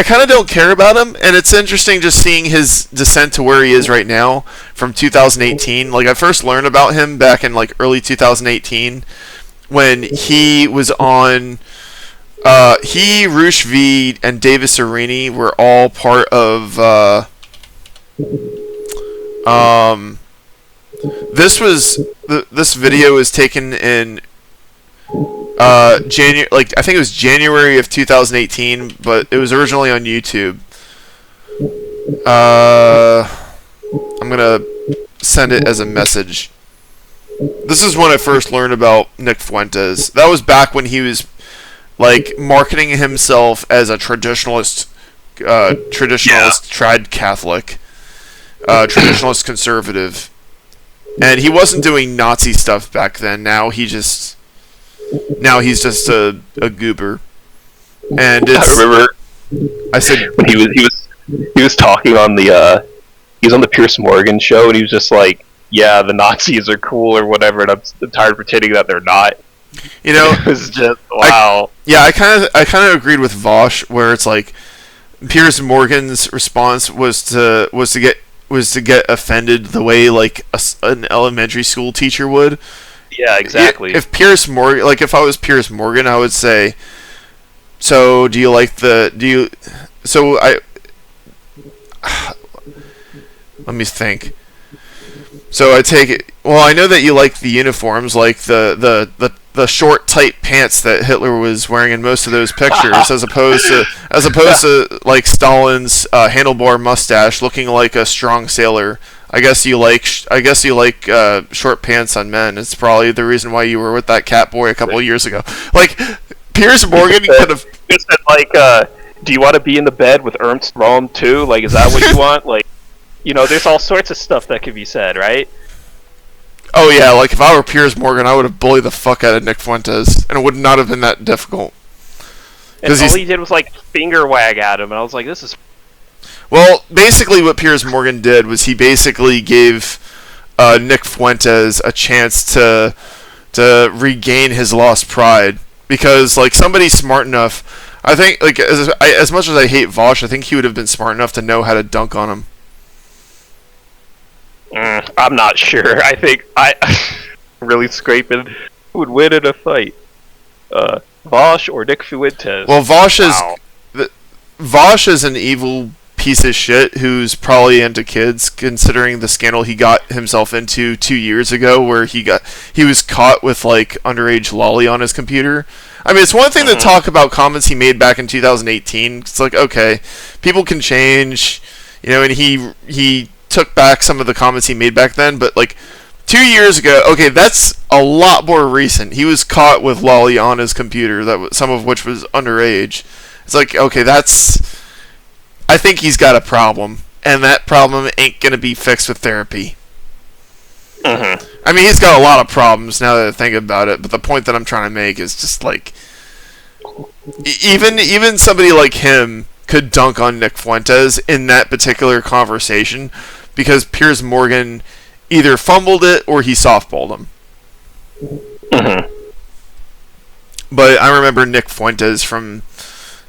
Speaker 1: kind of don't care about him, and it's interesting just seeing his descent to where he is right now from 2018. Like, I first learned about him back in like early 2018 when he was on. Roosh V, and Davis Arini were all part of. This video was taken in January, like I think it was January of 2018, but it was originally on YouTube. I'm gonna send it as a message. This is when I first learned about Nick Fuentes. That was back when he was like marketing himself as a traditionalist, tried Catholic, traditionalist conservative, and he wasn't doing Nazi stuff back then. Now he's just a goober, and
Speaker 2: I remember.
Speaker 1: I said
Speaker 2: when he was talking on the he was on the Piers Morgan show, and he was just like, "Yeah, the Nazis are cool or whatever," and I'm tired of pretending that they're not.
Speaker 1: You know,
Speaker 2: it was just wow.
Speaker 1: I kind of agreed with Vaush, where it's like Piers Morgan's response was to get offended the way like an elementary school teacher would.
Speaker 2: Yeah, exactly.
Speaker 1: If Piers Morgan, like if I was Piers Morgan, I would say, so do you like let me think. So I take it. Well, I know that you like the uniforms, like the short, tight pants that Hitler was wearing in most of those pictures, as opposed to like Stalin's handlebar mustache, looking like a strong sailor. I guess you like short pants on men. It's probably the reason why you were with that cat boy a couple of years ago. Like Piers Morgan could have
Speaker 2: just said, like, do you want to be in the bed with Ernst Röhm too? Like, is that what you want? Like, you know, there's all sorts of stuff that could be said, right?
Speaker 1: Oh yeah, like if I were Piers Morgan, I would have bullied the fuck out of Nick Fuentes, and it would not have been that difficult.
Speaker 2: And all he did was like finger wag at him, and I was like, "This is."
Speaker 1: Well, basically, what Piers Morgan did was he basically gave Nick Fuentes a chance to regain his lost pride, because like somebody smart enough, I think, like as much as I hate Vaush, I think he would have been smart enough to know how to dunk on him.
Speaker 2: I'm not sure. I think really scraping who would win in a fight, Vaush or Nick Fuentes.
Speaker 1: Well, Vaush is an evil piece of shit who's probably into kids, considering the scandal he got himself into 2 years ago, where he was caught with like underage lolly on his computer. I mean, it's one thing to talk about comments he made back in 2018. It's like, okay, people can change, you know, and he took back some of the comments he made back then, but like 2 years ago, okay, that's a lot more recent. He was caught with lolly on his computer, some of which was underage. It's like, okay, I think he's got a problem, and that problem ain't gonna be fixed with therapy. I mean, he's got a lot of problems now that I think about it, but the point that I'm trying to make is just like, even somebody like him could dunk on Nick Fuentes in that particular conversation, because Piers Morgan either fumbled it or he softballed him. But I remember Nick Fuentes from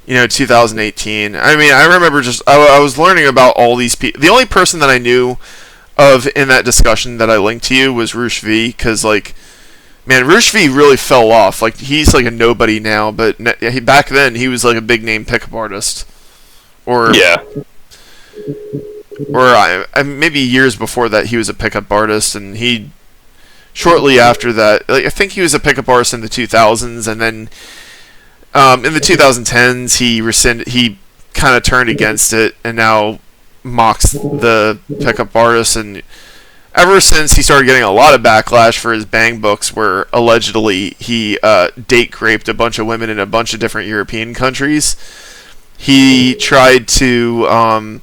Speaker 1: 2018. I mean, I remember I was learning about all these people. The only person that I knew of in that discussion that I linked to you was Roosh V, because like, man, Roosh V really fell off. Like, he's like a nobody now, but back then he was like a big name pickup artist. Or maybe years before that he was a pickup artist, and he shortly after that, like, I think he was a pickup artist in the 2000s, and then in the 2010s he kind of turned against it, and now mocks the pickup artists, and ever since he started getting a lot of backlash for his Bang books, where allegedly he date raped a bunch of women in a bunch of different European countries, he tried to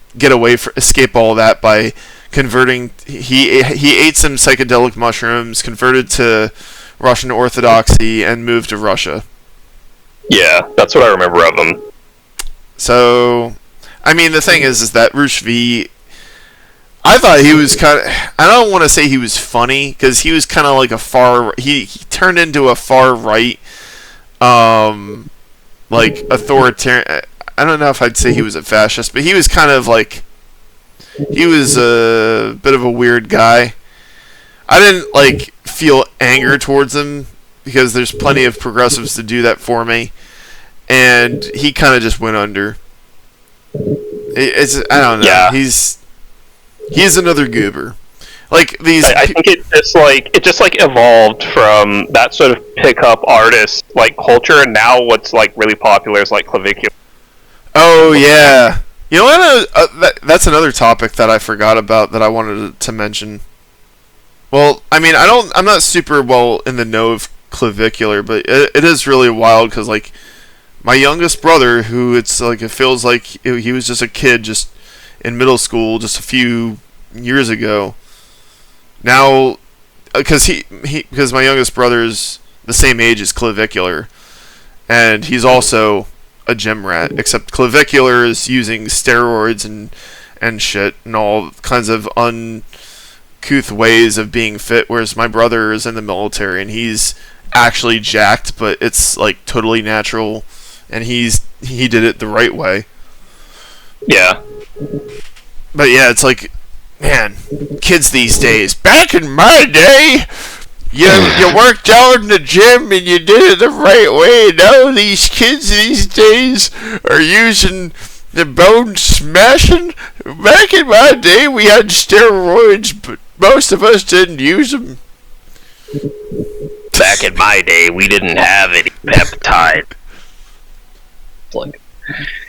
Speaker 1: escape all that by converting. He ate some psychedelic mushrooms, converted to Russian Orthodoxy, and moved to Russia.
Speaker 2: Yeah, that's what I remember of him.
Speaker 1: So, I mean, the thing is that Roosh V, I thought he was kind of, I don't want to say he was funny, because he was kind of like he turned into a far right, like, authoritarian. I don't know if I'd say he was a fascist, but he was kind of like, he was a bit of a weird guy. I didn't, like, feel anger towards him, because there's plenty of progressives to do that for me, and he kind of just went under. I don't know. Yeah. He's another goober. Like these.
Speaker 2: I think it just evolved from that sort of pickup artist like culture, and now what's like really popular is like Clavicular.
Speaker 1: Oh yeah. You know what? That's another topic that I forgot about that I wanted to mention. Well, I mean, I'm not super well in the know of Clavicular, but it is really wild because like my youngest brother, who it feels like he was just a kid, just in middle school, just a few years ago. Now, because my youngest brother's the same age as Clavicular, and he's also a gym rat. Except Clavicular is using steroids and shit and all kinds of uncouth ways of being fit, whereas my brother is in the military and he's actually jacked, but it's like totally natural, and he did it the right way.
Speaker 2: Yeah.
Speaker 1: But yeah, it's like, man, kids these days. Back in my day, you worked out in the gym and you did it the right way. Now these kids these days are using the bone smashing. Back in my day, we had steroids, but most of us didn't use them.
Speaker 2: Back in my day, we didn't have any peptide.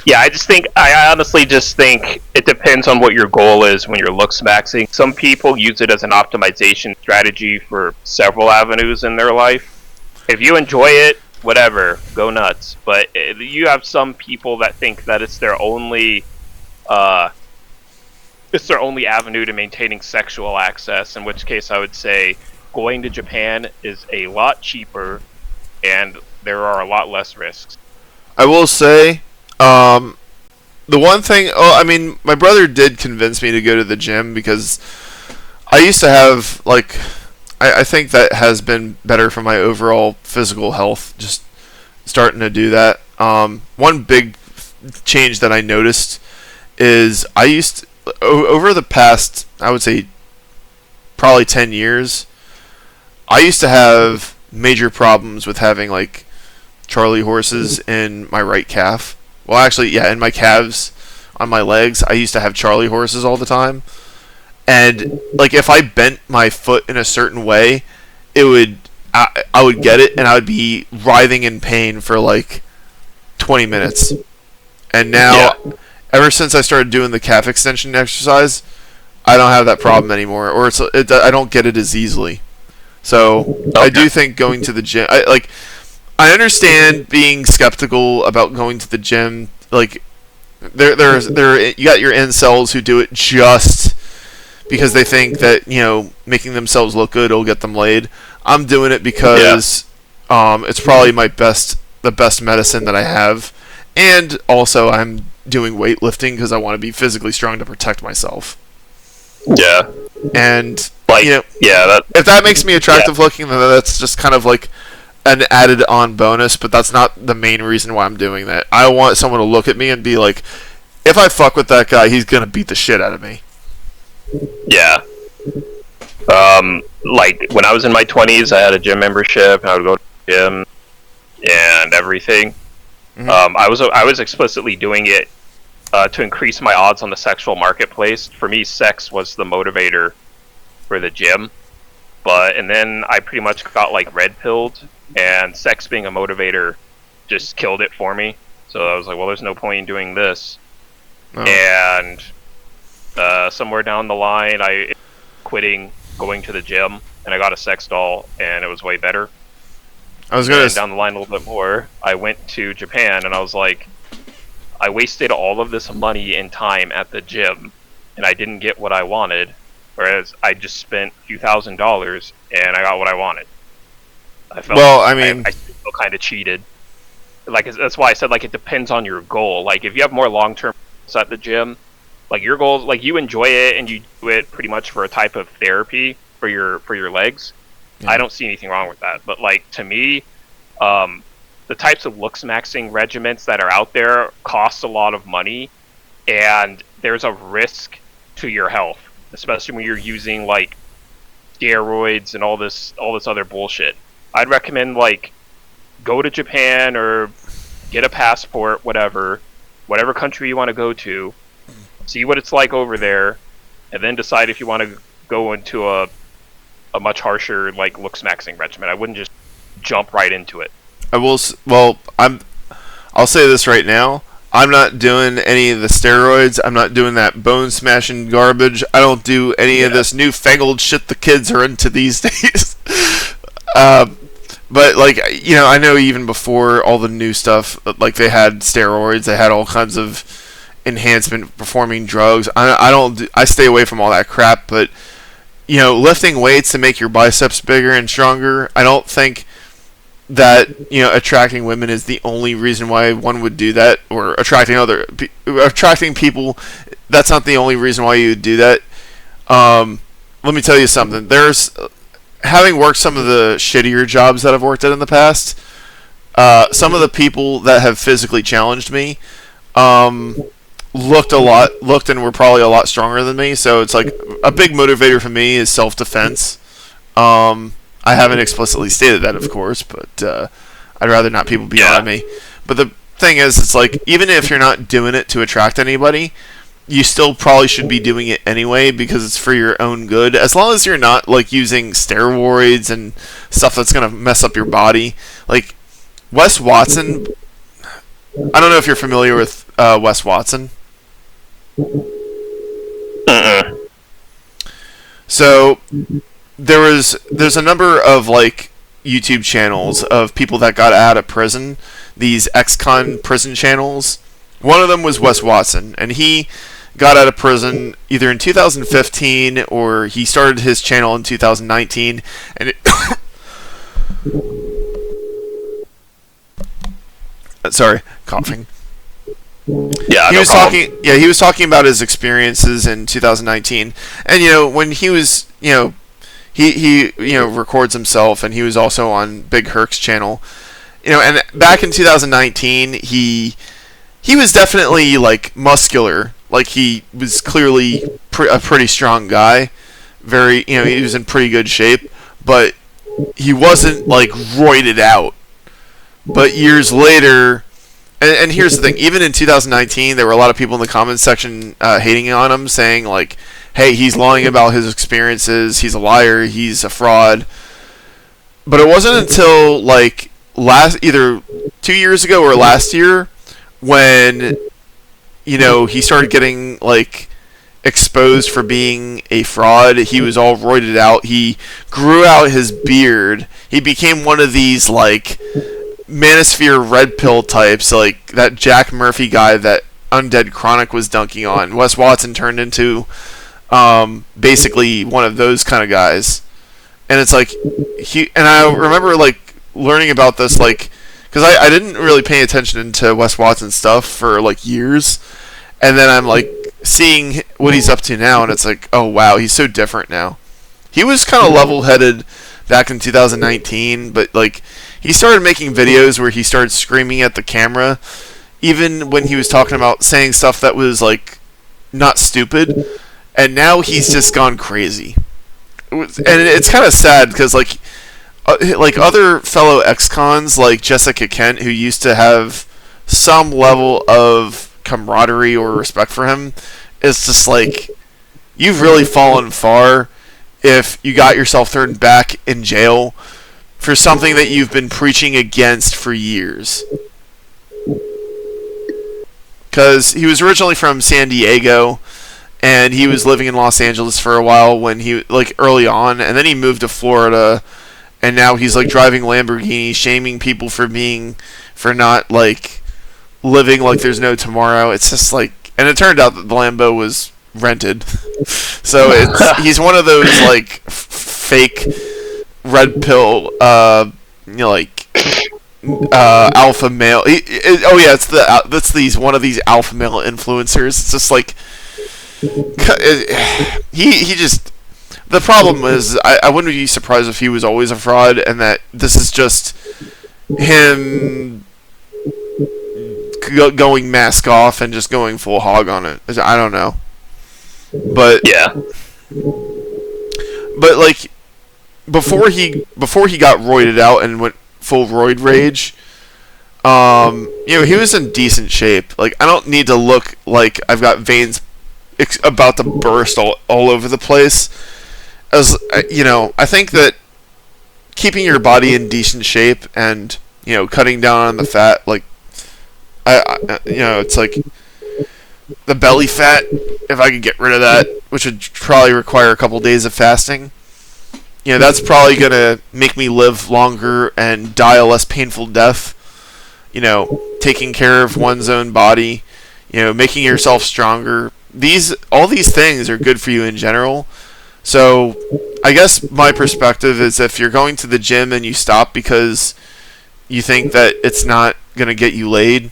Speaker 2: Yeah, I honestly just think it depends on what your goal is when you're looks maxing. Some people use it as an optimization strategy for several avenues in their life. If you enjoy it, whatever, go nuts. But you have some people that think that it's their only avenue to maintaining sexual access, in which case I would say going to Japan is a lot cheaper and there are a lot less risks.
Speaker 1: I will say, the one thing, I mean, my brother did convince me to go to the gym because I used to have, like, I think that has been better for my overall physical health, just starting to do that. One big change that I noticed is over the past, I would say, probably 10 years, I used to have major problems with having, like, Charlie horses in my right calf. Well, actually, yeah, in my calves, on my legs, I used to have Charlie horses all the time. And like if I bent my foot in a certain way, I would get it, and I would be writhing in pain for like 20 minutes. And now, ever since I started doing the calf extension exercise, I don't have that problem anymore, or I don't get it as easily. So I do think going to the gym, I understand being skeptical about going to the gym. Like, you got your incels who do it just because they think that, making themselves look good will get them laid. I'm doing it because it's probably the best medicine that I have, and also I'm doing weightlifting because I want to be physically strong to protect myself.
Speaker 2: Yeah.
Speaker 1: And if that makes me attractive looking, then that's just kind of like an added on bonus, but that's not the main reason why I'm doing that. I want someone to look at me and be like, if I fuck with that guy, he's gonna beat the shit out of me.
Speaker 2: Yeah. Like when I was in my 20s, I had a gym membership and I would go to the gym and everything. Mm-hmm. I was explicitly doing it to increase my odds on the sexual marketplace. For me, sex was the motivator for the gym. And then I pretty much got like red pilled, and sex being a motivator just killed it for me. So I was like, well, there's no point in doing this. Oh. And somewhere down the line, I quitting going to the gym, and I got a sex doll, and it was way better.
Speaker 1: I was gonna.
Speaker 2: And down the line a little bit more, I went to Japan, and I was like, I wasted all of this money and time at the gym, and I didn't get what I wanted. Whereas I just spent a few $1,000s, and I got what I wanted. I felt.
Speaker 1: Well, I mean,
Speaker 2: I feel kind of cheated. Like that's why I said like it depends on your goal. Like if you have more long-term goals at the gym, like your goals, like you enjoy it and you do it pretty much for a type of therapy for your legs.
Speaker 1: Yeah.
Speaker 2: I don't see anything wrong with that. But like to me, the types of looks maxing regimens that are out there cost a lot of money, and there's a risk to your health, especially when you're using like steroids and all this other bullshit. I'd recommend like go to Japan or get a passport, whatever country you want to go to, see what it's like over there, and then decide if you want to go into a much harsher like looks maxing regimen. I wouldn't just jump right into it.
Speaker 1: I'll say this right now. I'm not doing any of the steroids. I'm not doing that bone smashing garbage. I don't do any of this newfangled shit the kids are into these days. But like, you know, I know even before all the new stuff, like they had steroids, they had all kinds of enhancement performing drugs. I stay away from all that crap. But you know, lifting weights to make your biceps bigger and stronger, I don't think that, you know, attracting women is the only reason why one would do that, or attracting people. That's not the only reason why you would do that. Let me tell you something. There's having worked some of the shittier jobs that I've worked at in the past. Some of the people that have physically challenged me looked and were probably a lot stronger than me. So it's like a big motivator for me is self-defense. I haven't explicitly stated that, of course, but I'd rather not people be on me. But the thing is, it's like, even if you're not doing it to attract anybody, you still probably should be doing it anyway because it's for your own good. As long as you're not like using steroids and stuff that's gonna mess up your body. Like Wes Watson, I don't know if you're familiar with Wes Watson. So there's a number of like YouTube channels of people that got out of prison, these ex-con prison channels. One of them was Wes Watson, and he got out of prison either in 2015 or he started his channel in 2019, and sorry, coughing.
Speaker 2: Yeah,
Speaker 1: he was talking about his experiences in 2019, and you know, when he was, you know, he records himself, and he was also on Big Herc's channel, you know, and back in 2019 he was definitely like muscular, like he was clearly a pretty strong guy, very, you know, he was in pretty good shape, but he wasn't like roided out. But years later, and here's the thing, even in 2019 there were a lot of people in the comments section hating on him, saying like, hey, he's lying about his experiences, he's a liar, he's a fraud. But it wasn't until like either 2 years ago or last year when, you know, he started getting like exposed for being a fraud. He was all roided out. He grew out his beard. He became one of these like Manosphere red pill types, like that Jack Murphy guy that Undead Chronic was dunking on. Wes Watson turned into basically one of those kind of guys. And it's like, I remember like learning about this, like, because I didn't really pay attention to Wes Watson's stuff for like years, and then I'm like seeing what he's up to now, and it's like, oh wow, he's so different now. He was kind of level-headed back in 2019, but like he started making videos where he started screaming at the camera, even when he was talking about saying stuff that was like not stupid, and now he's just gone crazy. And it's kind of sad because like other fellow ex-cons like Jessica Kent, who used to have some level of camaraderie or respect for him, it's just like, you've really fallen far if you got yourself thrown back in jail for something that you've been preaching against for years. Because he was originally from San Diego, and he was living in Los Angeles for a while when he like early on, and then he moved to Florida, and now he's like driving Lamborghini, shaming people for not like living like there's no tomorrow. It's just like, and it turned out that the Lambo was rented, so he's one of those like fake red pill, like alpha male. That's one of these alpha male influencers. It's just like he just. The problem is, I wouldn't be surprised if he was always a fraud, and that this is just him going mask off and just going full hog on it. I don't know, but
Speaker 2: yeah,
Speaker 1: but like before he got roided out and went full roid rage, he was in decent shape. Like, I don't need to look like I've got veins about to burst all over the place. As I think that keeping your body in decent shape and cutting down on the fat, like it's like the belly fat. If I could get rid of that, which would probably require a couple days of fasting, that's probably gonna make me live longer and die a less painful death. Taking care of one's own body, making yourself stronger. All these things are good for you in general. So, I guess my perspective is, if you're going to the gym and you stop because you think that it's not going to get you laid,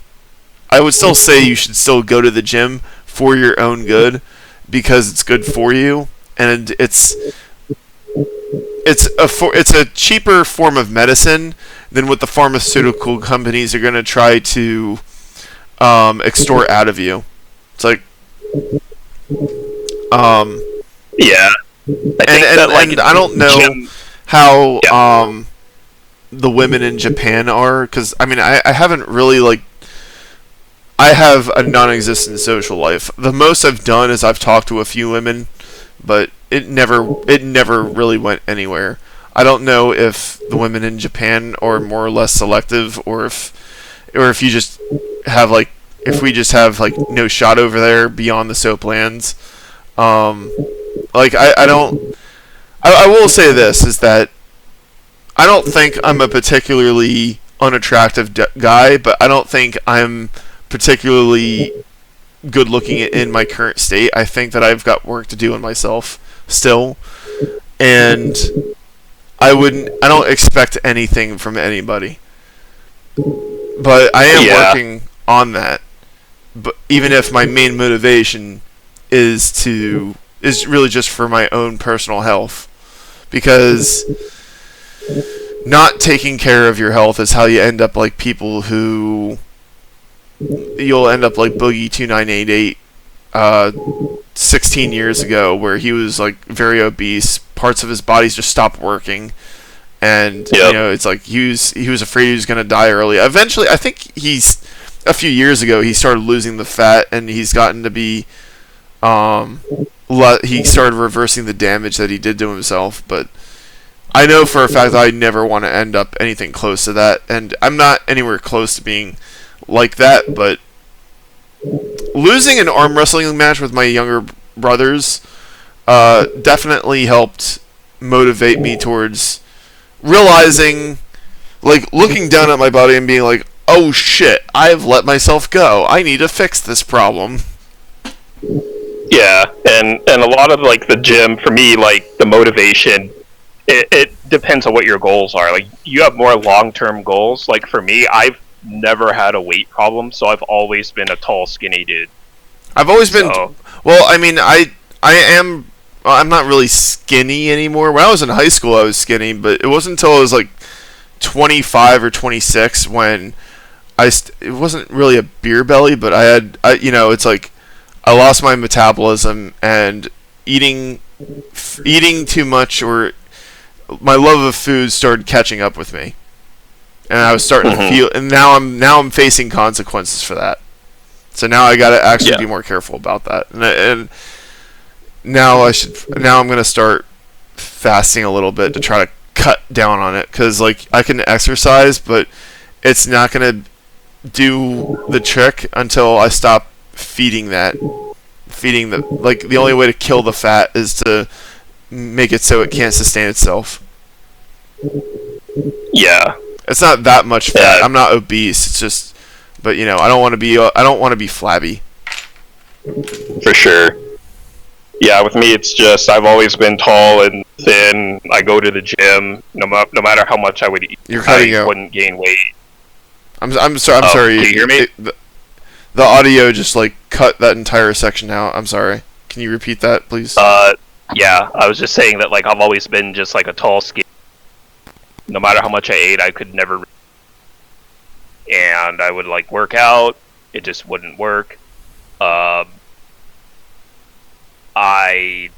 Speaker 1: I would still say you should still go to the gym for your own good, because it's good for you, and it's a cheaper form of medicine than what the pharmaceutical companies are going to try to extort out of you. It's like,
Speaker 2: yeah.
Speaker 1: I don't know how the women in Japan are, because I haven't really I have a non-existent social life. The most I've done is I've talked to a few women, but it never really went anywhere. I don't know if the women in Japan are more or less selective, or if you just have if we just have no shot over there beyond the soaplands. I will say this, is that I don't think I'm a particularly unattractive guy, but I don't think I'm particularly good looking in my current state. I think that I've got work to do in myself still, and I don't expect anything from anybody. But I am working on that. But even if my main motivation is really just for my own personal health, because not taking care of your health is how you end up like people who you'll end up like Boogie 2988 16 years ago, where he was very obese, parts of his body just stopped working, and it's like he was afraid he was going to die early. Eventually, I think a few years ago he started losing the fat, and he's gotten to be he started reversing the damage that he did to himself. But I know for a fact that I never want to end up anything close to that, and I'm not anywhere close to being like that. But losing an arm wrestling match with my younger brothers definitely helped motivate me towards realizing, looking down at my body and being like, oh shit, I've let myself go. I need to fix this problem.
Speaker 2: Yeah, and a lot of the gym, for me, the motivation, it depends on what your goals are. You have more long-term goals. For me, I've never had a weight problem, so I've always been a tall, skinny dude.
Speaker 1: I've always been. Well, I'm not really skinny anymore. When I was in high school, I was skinny, but it wasn't until I was 25 or 26 when it wasn't really a beer belly, but it's I lost my metabolism, and eating too much, or my love of food started catching up with me, and I was starting to feel. And now I'm facing consequences for that. So now I got to actually be more careful about that, and now I'm gonna start fasting a little bit to try to cut down on it, because I can exercise, but it's not gonna do the trick until I stop feeding that feeding the the only way to kill the fat is to make it so it can't sustain itself.
Speaker 2: Yeah.
Speaker 1: It's not that much fat.
Speaker 2: Yeah.
Speaker 1: I'm not obese. It's just, but I don't want to be flabby.
Speaker 2: For sure. Yeah, with me it's just I've always been tall and thin. I go to the gym. No matter how much I would eat,
Speaker 1: You're cutting out.
Speaker 2: Wouldn't gain weight.
Speaker 1: I'm sorry. I'm sorry.
Speaker 2: Can you hear me?
Speaker 1: The audio just cut that entire section out. I'm sorry. Can you repeat that, please?
Speaker 2: Yeah. I was just saying that I've always been just a tall, skinny. No matter how much I ate, I could never. And I would work out. It just wouldn't work. I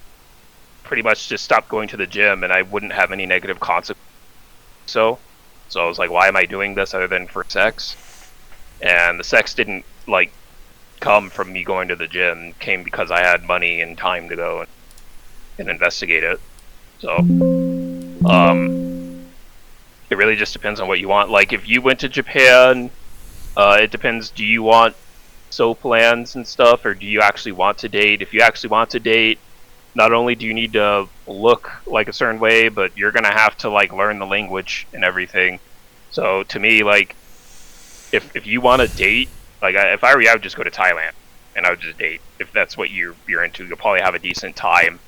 Speaker 2: pretty much just stopped going to the gym, and I wouldn't have any negative consequences. So I was like, why am I doing this other than for sex? And the sex didn't come from me going to the gym. It came because I had money and time to go and investigate it. So it really just depends on what you want. If you went to Japan, it depends. Do you want soap lands and stuff, or do you actually want to date? If you actually want to date, not only do you need to look a certain way, but you're gonna have to learn the language and everything. So to me, if you want to date, if I were you, I would just go to Thailand and I would just date. If that's what you're into, you'll probably have a decent time.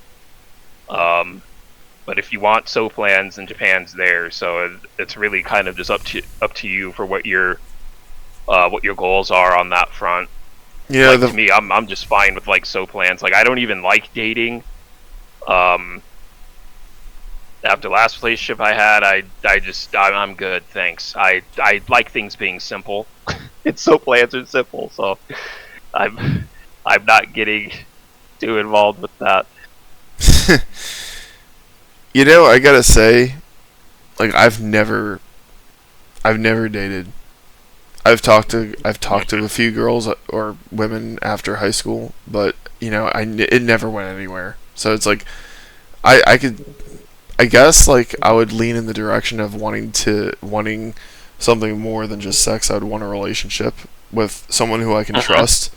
Speaker 2: But if you want soap lands, and Japan's there, so it's really kind of just up to you for what your goals are on that front.
Speaker 1: Yeah,
Speaker 2: to me, I'm just fine with soap lands. I don't even like dating. After the last relationship I had, I'm good, thanks. I like things being simple. It's soap lands are simple, so I'm not getting too involved with that.
Speaker 1: I gotta say, I've never dated. I've talked to a few girls or women after high school, but it never went anywhere. So it's I guess I would lean in the direction of wanting something more than just sex. I would want a relationship with someone who I can trust,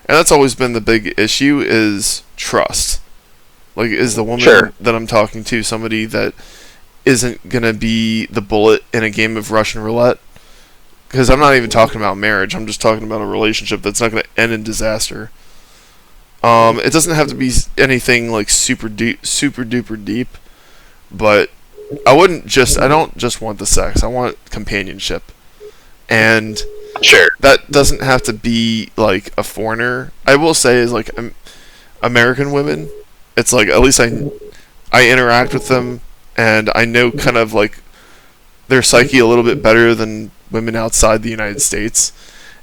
Speaker 1: and that's always been the big issue is trust. Is the woman that I'm talking to somebody that isn't gonna be the bullet in a game of Russian roulette? Because I'm not even talking about marriage. I'm just talking about a relationship that's not going to end in disaster. It doesn't have to be anything super duper deep, but I don't just want the sex. I want companionship, and that doesn't have to be a foreigner. I will say is American women. It's at least I interact with them, and I know kind of their psyche a little bit better than women outside the United States,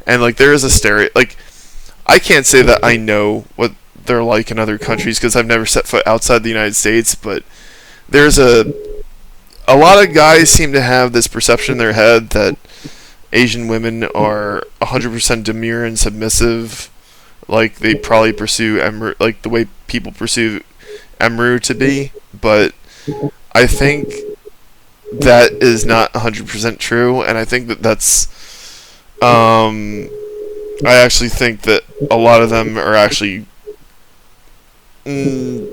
Speaker 1: and there is a I can't say that I know what they're in other countries because I've never set foot outside the United States, but there's a lot of guys seem to have this perception in their head that Asian women are 100% demure and submissive, they probably pursue Emiru, the way people pursue Emiru to be, but I think that is not 100% true, and I think that's I actually think that a lot of them are actually they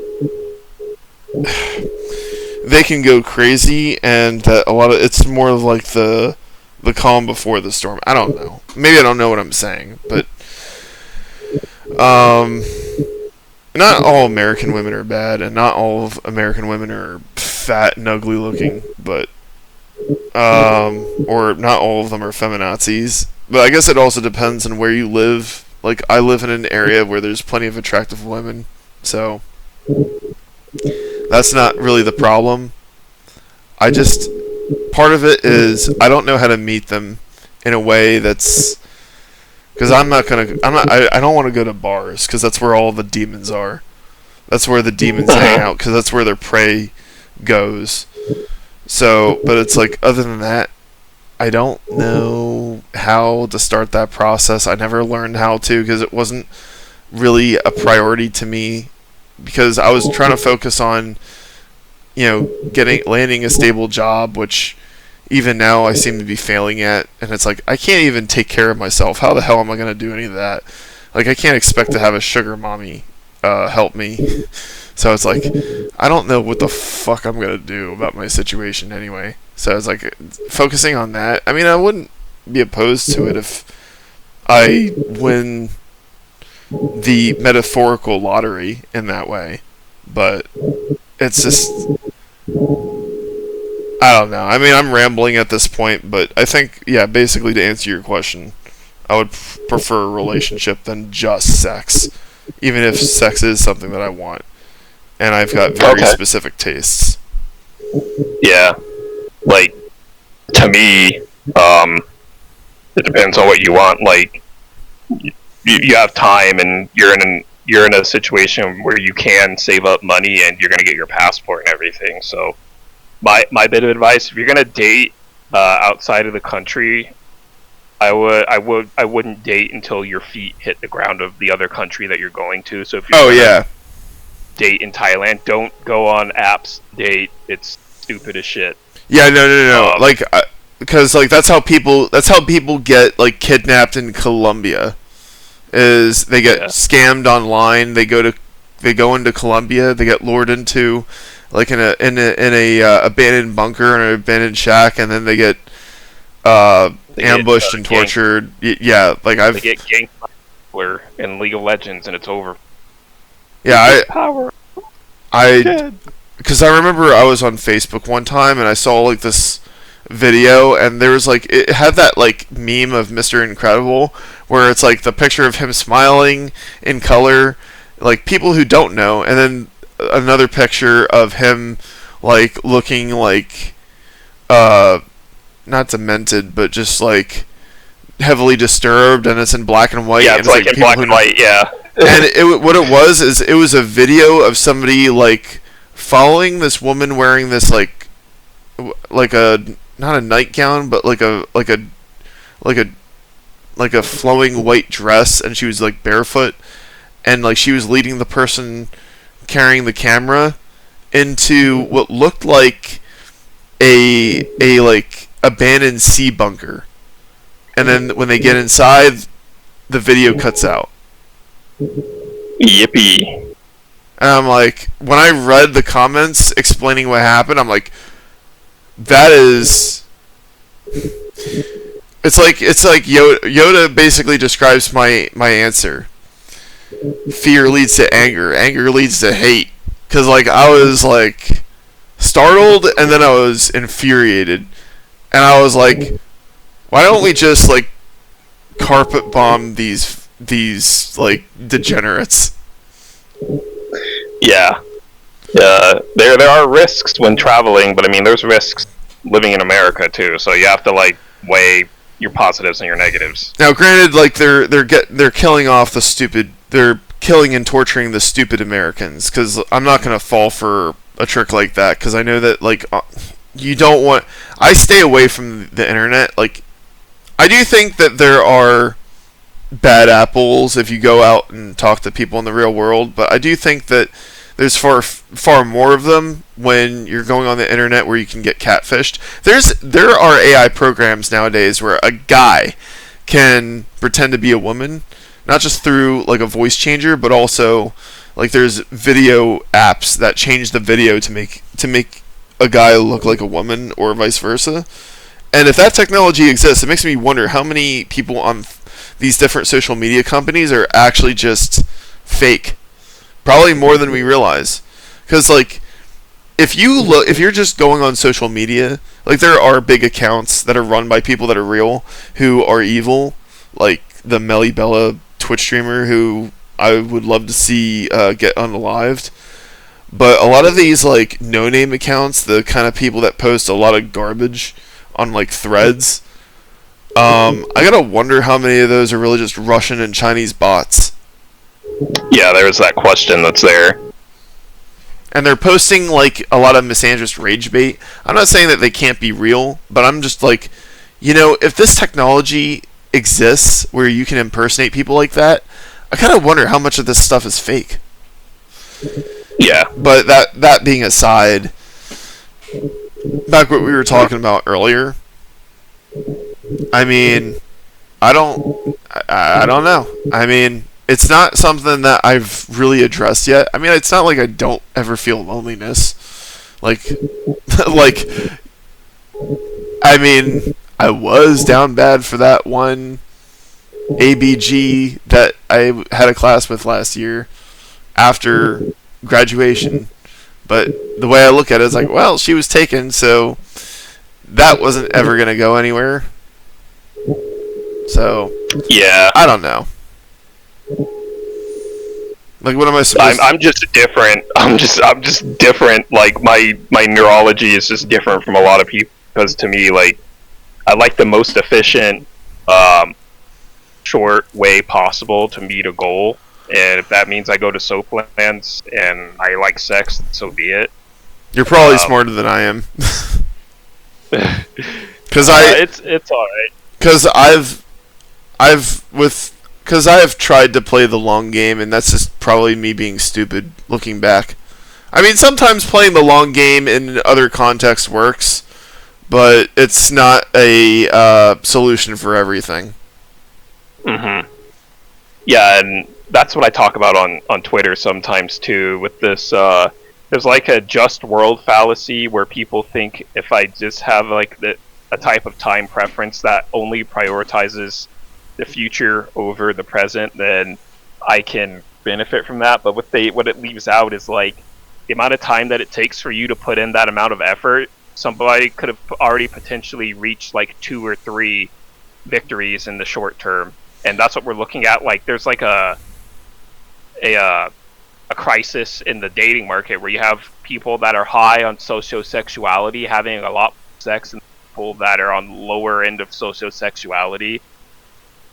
Speaker 1: can go crazy, and that a lot of it's more of the calm before the storm. I don't know. Maybe I don't know what I'm saying, but not all American women are bad, and not all of American women are fat and ugly looking, but or not all of them are feminazis. But I guess it also depends on where you live. I live in an area where there's plenty of attractive women, so that's not really the problem. Part of it is I don't know how to meet them in a way that's because I don't want to go to bars because that's where all the demons are. That's where the demons hang out because that's where their prey goes. So, but it's other than that, I don't know how to start that process. I never learned how to because it wasn't really a priority to me because I was trying to focus on, landing a stable job, which even now I seem to be failing at. And it's I can't even take care of myself. How the hell am I going to do any of that? I can't expect to have a sugar mommy help me. So it's like, I don't know what the fuck I'm gonna do about my situation anyway. So it's like focusing on that. I mean, I wouldn't be opposed to it if I win the metaphorical lottery in that way, but it's just, I don't know. I mean, I'm rambling at this point, but I think, yeah, basically to answer your question, I would prefer a relationship than just sex, even if sex is something that I want, and I've got very specific tastes.
Speaker 2: Yeah, like, to me, it depends on what you want. Like, you have time, and you're in a situation where you can save up money, and you're gonna get your passport and everything. So, my bit of advice: if you're gonna date outside of the country, I wouldn't date until your feet hit the ground of the other country that you're going to. So if you're date in Thailand, don't go on apps date. It's stupid as shit.
Speaker 1: Yeah, no. Like, because like that's how people get like kidnapped in Colombia. Is they get scammed online. They go into Colombia. They get lured into like in a abandoned bunker or an abandoned shack, and then they get ambushed and tortured. Yeah, like
Speaker 2: they get ganked in League of Legends, and it's over.
Speaker 1: Yeah,
Speaker 2: power.
Speaker 1: Because I remember I was on Facebook one time and I saw like this video, and there was like, it had that like meme of Mr. Incredible where it's like the picture of him smiling in color, like people who don't know, and then another picture of him like looking like not demented, but just like heavily disturbed, and it's in black and white.
Speaker 2: Yeah, it's like in black and white. Yeah.
Speaker 1: And what it was a video of somebody like following this woman wearing this like a, not a nightgown, but like a flowing white dress, and she was like barefoot, and like she was leading the person carrying the camera into what looked like a like abandoned sea bunker, and then when they get inside, the video cuts out.
Speaker 2: Yippee.
Speaker 1: And I'm like, when I read the comments explaining what happened, I'm like, that is, it's like Yoda basically describes my answer. Fear leads to anger. Anger leads to hate. Because like I was like startled, and then I was infuriated, and I was like, why don't we just like carpet bomb these like degenerates?
Speaker 2: Yeah. There are risks when traveling, but I mean, there's risks living in America too. So you have to like weigh your positives and your negatives.
Speaker 1: Now, granted, like they're killing off the stupid. They're killing and torturing the stupid Americans. Because I'm not gonna fall for a trick like that. Because I know that like you don't want. I stay away from the internet. Like, I do think that there are bad apples if you go out and talk to people in the real world, but I do think that there's far more of them when you're going on the internet where you can get catfished. There are AI programs nowadays where a guy can pretend to be a woman, not just through like a voice changer, but also like there's video apps that change the video to make a guy look like a woman or vice versa. And if that technology exists, it makes me wonder how many people on these different social media companies are actually just fake. Probably more than we realize. Because like, if you're just going on social media, like there are big accounts that are run by people that are real who are evil, like the Melly Bella Twitch streamer who I would love to see get unalived. But a lot of these like no-name accounts, the kind of people that post a lot of garbage on like threads, I gotta wonder how many of those are really just Russian and Chinese bots.
Speaker 2: Yeah, there's that question that's there.
Speaker 1: And they're posting like a lot of misandrist rage bait. I'm not saying that they can't be real, but I'm just like, if this technology exists where you can impersonate people like that, I kind of wonder how much of this stuff is fake.
Speaker 2: Yeah.
Speaker 1: But that being aside, back what we were talking about earlier, I mean, I don't know. I mean, it's not something that I've really addressed yet. I mean, it's not like I don't ever feel loneliness. Like, like, I mean, I was down bad for that one ABG that I had a class with last year after graduation. But the way I look at it is like, well, she was taken, so that wasn't ever going to go anywhere. So,
Speaker 2: yeah,
Speaker 1: I don't know. Like, what am I supposed to...
Speaker 2: I'm just different. I'm just different. Like, my neurology is just different from a lot of people, because to me, like, I like the most efficient, short way possible to meet a goal. And if that means I go to Soaplands and I like sex, so be it.
Speaker 1: You're probably smarter than I am. Because
Speaker 2: it's all right.
Speaker 1: Because I have tried to play the long game, and that's just probably me being stupid looking back. I mean, sometimes playing the long game in other contexts works, but it's not a solution for everything.
Speaker 2: Mm-hmm. Yeah, and that's what I talk about on Twitter sometimes too. With this, there's like a just world fallacy where people think if I just have like a type of time preference that only prioritizes the future over the present, then I can benefit from that. But what it leaves out is like the amount of time that it takes for you to put in that amount of effort. Somebody could have already potentially reached like 2 or 3 victories in the short term, and that's what we're looking at. Like there's like a crisis in the dating market where you have people that are high on sociosexuality having a lot of sex, and people that are on lower end of sociosexuality.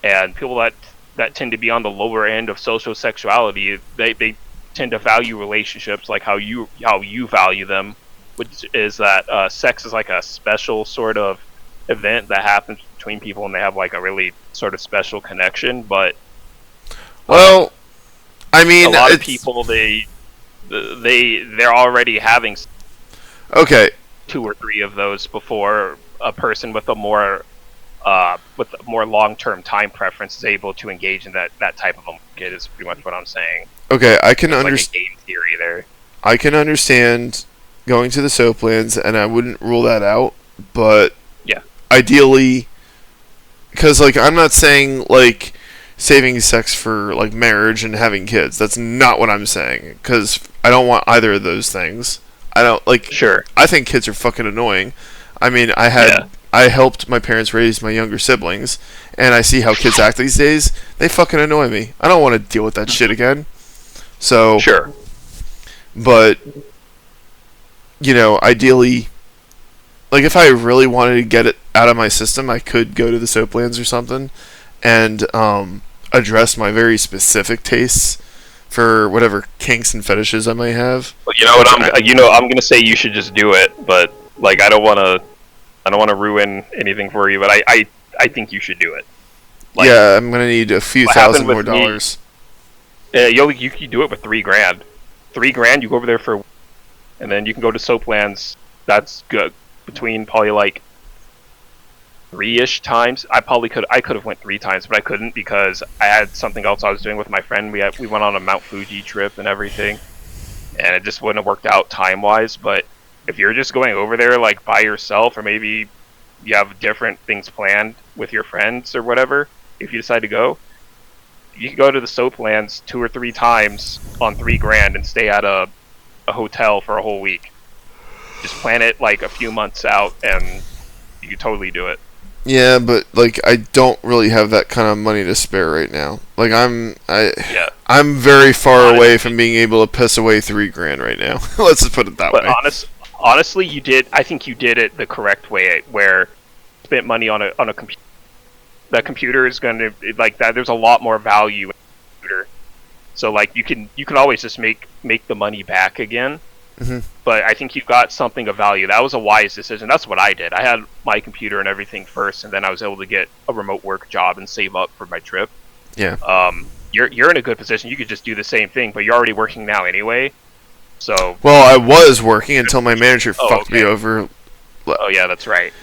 Speaker 2: And people that tend to be on the lower end of sociosexuality, they tend to value relationships like how you value them, which is that sex is like a special sort of event that happens between people, and they have like a really sort of special connection. But
Speaker 1: well, I mean,
Speaker 2: a lot of people they're already having 2 or 3 of those before a person with a more long-term time preference is able to engage in that type of a market. Is pretty much what I'm saying.
Speaker 1: Okay, I can understand.
Speaker 2: Like a game theory there.
Speaker 1: I can understand going to the Soaplands, and I wouldn't rule that out. But
Speaker 2: yeah,
Speaker 1: ideally, because like I'm not saying like saving sex for like marriage and having kids. That's not what I'm saying. Because I don't want either of those things. I don't like.
Speaker 2: Sure.
Speaker 1: I think kids are fucking annoying. I mean, I helped my parents raise my younger siblings, and I see how kids act these days. They fucking annoy me. I don't want to deal with that shit again. So
Speaker 2: sure.
Speaker 1: But you know, ideally, like if I really wanted to get it out of my system, I could go to the Soaplands or something and address my very specific tastes for whatever kinks and fetishes I might have.
Speaker 2: Well, you know what? I'm gonna say you should just do it, but like I don't want to ruin anything for you, but I think you should do it. Like,
Speaker 1: yeah, I'm gonna need a few thousand more dollars.
Speaker 2: You can do it with $3,000. $3,000, you go over there for, and then you can go to Soaplands. That's good. Between probably like 3-ish times. I could have went 3 times, but I couldn't because I had something else I was doing with my friend. We went on a Mount Fuji trip and everything, and it just wouldn't have worked out time wise. But if you're just going over there like by yourself, or maybe you have different things planned with your friends or whatever, if you decide to go, you can go to the Soaplands 2 or 3 times on $3,000 and stay at a hotel for a whole week. Just plan it like a few months out, and you can totally do it.
Speaker 1: Yeah, but like I don't really have that kind of money to spare right now. Like I'm very far away from being able to piss away $3,000 right now. Let's just put it that way.
Speaker 2: But honestly, you did. I think you did it the correct way, where you spent money on a computer. That computer is going to like that. There's a lot more value in the computer, so like you can always just make the money back again.
Speaker 1: Mm-hmm.
Speaker 2: But I think you've got something of value. That was a wise decision. That's what I did. I had my computer and everything first, and then I was able to get a remote work job and save up for my trip.
Speaker 1: Yeah.
Speaker 2: You're in a good position. You could just do the same thing, but you're already working now anyway. So.
Speaker 1: Well, I was working until my manager fucked me over.
Speaker 2: Oh yeah, that's right.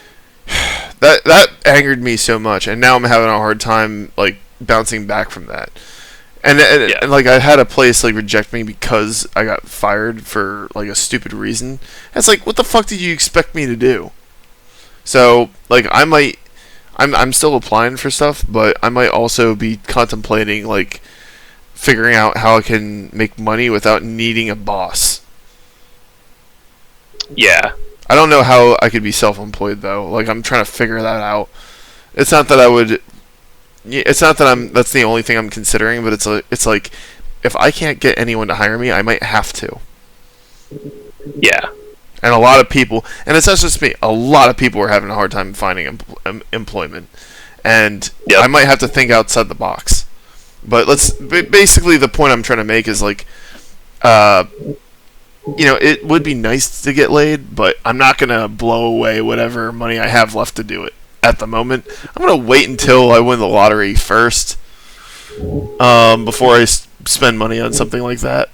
Speaker 1: That angered me so much, and now I'm having a hard time like bouncing back from that. And like I had a place like reject me because I got fired for like a stupid reason. It's like, what the fuck did you expect me to do? So like I'm still applying for stuff, but I might also be contemplating like figuring out how I can make money without needing a boss.
Speaker 2: Yeah.
Speaker 1: I don't know how I could be self-employed though. Like I'm trying to figure that out. It's not that I would. It's not that I'm. That's the only thing I'm considering. But it's like if I can't get anyone to hire me, I might have to.
Speaker 2: Yeah.
Speaker 1: And a lot of people, and it's not just me. A lot of people are having a hard time finding employment, and I might have to think outside the box. But basically the point I'm trying to make is like, it would be nice to get laid, but I'm not gonna blow away whatever money I have left to do it at the moment. I'm gonna wait until I win the lottery first, before I spend money on something like that.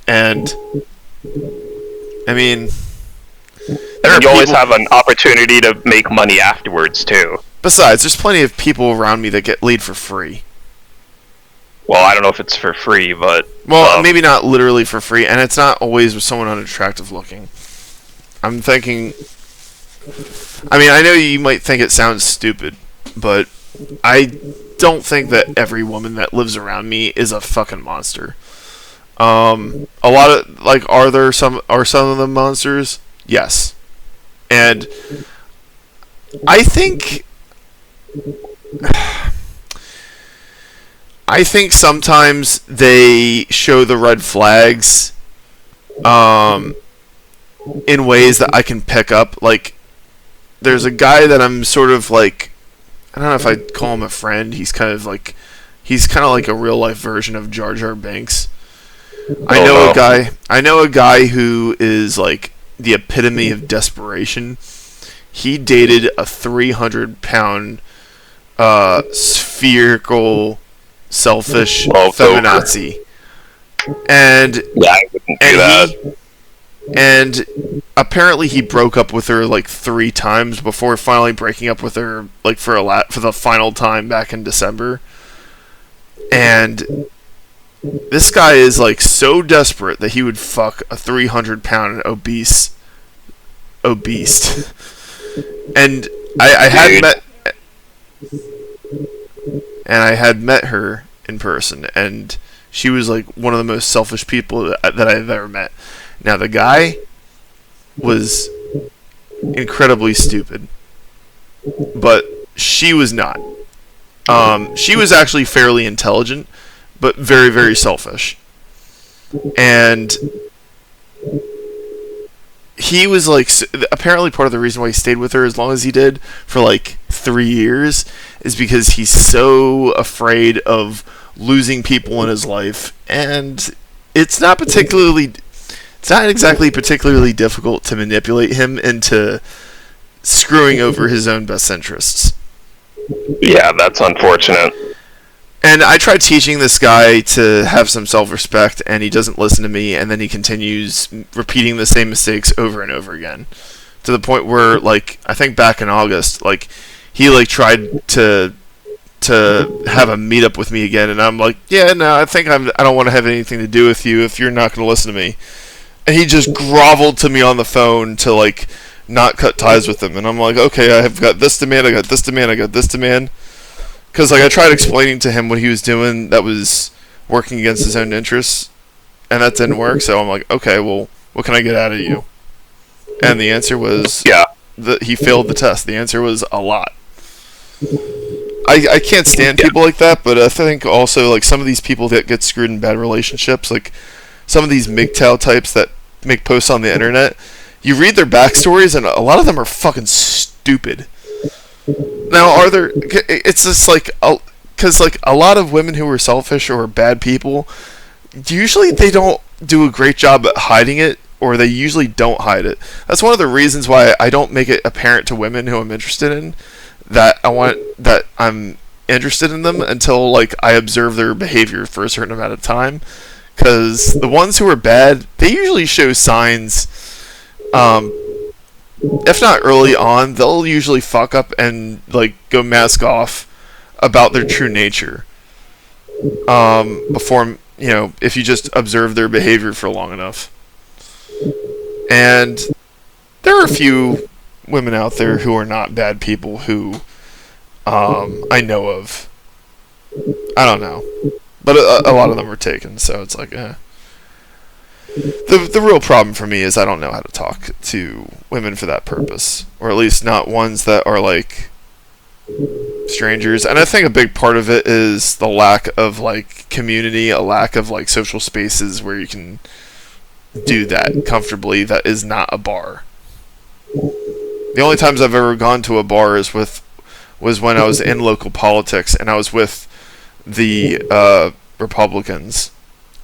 Speaker 1: And I mean,
Speaker 2: you always have an opportunity to make money afterwards too.
Speaker 1: Besides, there's plenty of people around me that get laid for free.
Speaker 2: Well, I don't know if it's for free, but
Speaker 1: maybe not literally for free, and it's not always with someone unattractive looking. I'm thinking. I mean, I know you might think it sounds stupid, but I don't think that every woman that lives around me is a fucking monster. A lot of are some of them monsters? Yes, and I think sometimes they show the red flags, in ways that I can pick up. Like, there's a guy that I'm sort of like, I don't know if I'd call him a friend. He's kind of like a real life version of Jar Jar Binks. I know a guy who is like the epitome of desperation. He dated a 300-pound, spherical, selfish feminazi, and
Speaker 2: I wouldn't do that.
Speaker 1: And apparently he broke up with her like 3 times before finally breaking up with her like for the final time back in December. And this guy is like so desperate that he would fuck a 300-pound obese. And I had met her in person, and she was like one of the most selfish people that I've ever met. Now the guy was incredibly stupid, but she was not. She was actually fairly intelligent, but very, very selfish. And he was like, apparently part of the reason why he stayed with her as long as he did for like 3 years is because he's so afraid of losing people in his life, and it's not exactly particularly difficult to manipulate him into screwing over his own best interests.
Speaker 2: Yeah, that's unfortunate.
Speaker 1: And I tried teaching this guy to have some self-respect, and he doesn't listen to me, and then he continues repeating the same mistakes over and over again. To the point where, like, I think back in August, like, he, like, tried to have a meetup with me again, and I'm like, yeah, no, I don't want to have anything to do with you if you're not going to listen to me. And he just groveled to me on the phone to, like, not cut ties with him. And I'm like, okay, I've got this demand, I got this demand, I got this demand. Because, like, I tried explaining to him what he was doing that was working against his own interests, and that didn't work. So I'm like, okay, well, what can I get out of you? And the answer was, he failed the test. The answer was a lot. I can't stand people like that, but I think also, like, some of these people that get screwed in bad relationships, like, some of these MGTOW types that make posts on the internet, you read their backstories, and a lot of them are fucking stupid. Now, it's just like, because like a lot of women who are selfish or bad people, usually they don't do a great job at hiding it, or they usually don't hide it. That's one of the reasons why I don't make it apparent to women who I'm interested in that I'm interested in them until like I observe their behavior for a certain amount of time. Because the ones who are bad, they usually show signs. If not early on, they'll usually fuck up and like go mask off about their true nature. before, if you just observe their behavior for long enough. And there are a few women out there who are not bad people who I know of. I don't know. But a lot of them are taken, so it's like, eh. The real problem for me is I don't know how to talk to women for that purpose. Or at least not ones that are, like, strangers. And I think a big part of it is the lack of, like, community, a lack of, like, social spaces where you can do that comfortably that is not a bar. The only times I've ever gone to a bar was when I was in local politics and I was with the Republicans.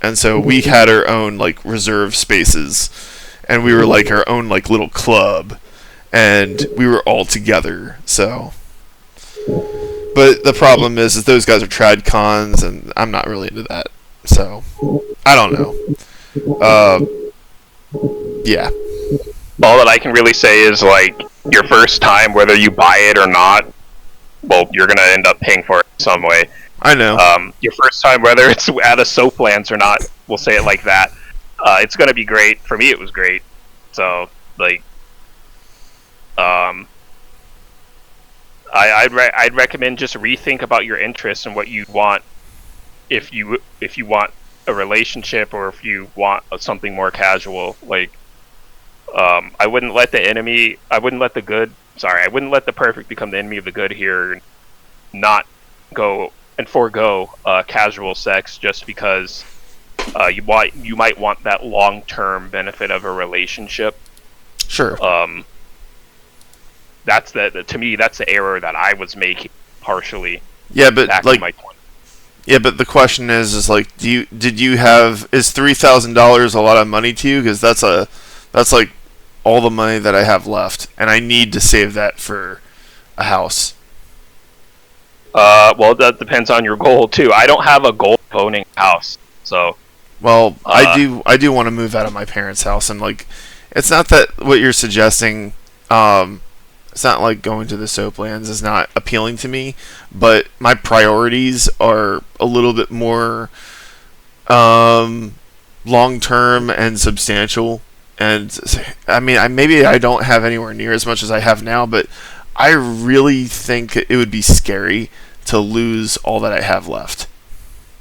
Speaker 1: And so we had our own, like, reserve spaces, and we were like our own, like, little club, and we were all together. So, but the problem is those guys are trad cons, and I'm not really into that. So, I don't know. Yeah.
Speaker 2: All that I can really say is, like, your first time, whether you buy it or not, well, you're gonna end up paying for it in some way.
Speaker 1: I know.
Speaker 2: Your first time, whether it's at a Soaplands or not, we'll say it like that, it's gonna be great. For me, it was great. So, like, I'd recommend just rethink about your interests and what you want. If you want a relationship or if you want something more casual, like, I wouldn't let the perfect become the enemy of the good here. Not go and forego casual sex just because you might want that long-term benefit of a relationship.
Speaker 1: Sure.
Speaker 2: That's to me that's the error that I was making partially.
Speaker 1: Yeah, but like, yeah, but the question is like, is $3,000 a lot of money to you? Because that's like all the money that I have left, and I need to save that for a house.
Speaker 2: Well, that depends on your goal too. I don't have a goal of owning a house, so.
Speaker 1: Well, I do want to move out of my parents' house, and like, it's not that what you're suggesting. It's not like going to the Soaplands is not appealing to me, but my priorities are a little bit more long-term and substantial. And I mean, maybe I don't have anywhere near as much as I have now, but I really think it would be scary to lose all that I have left.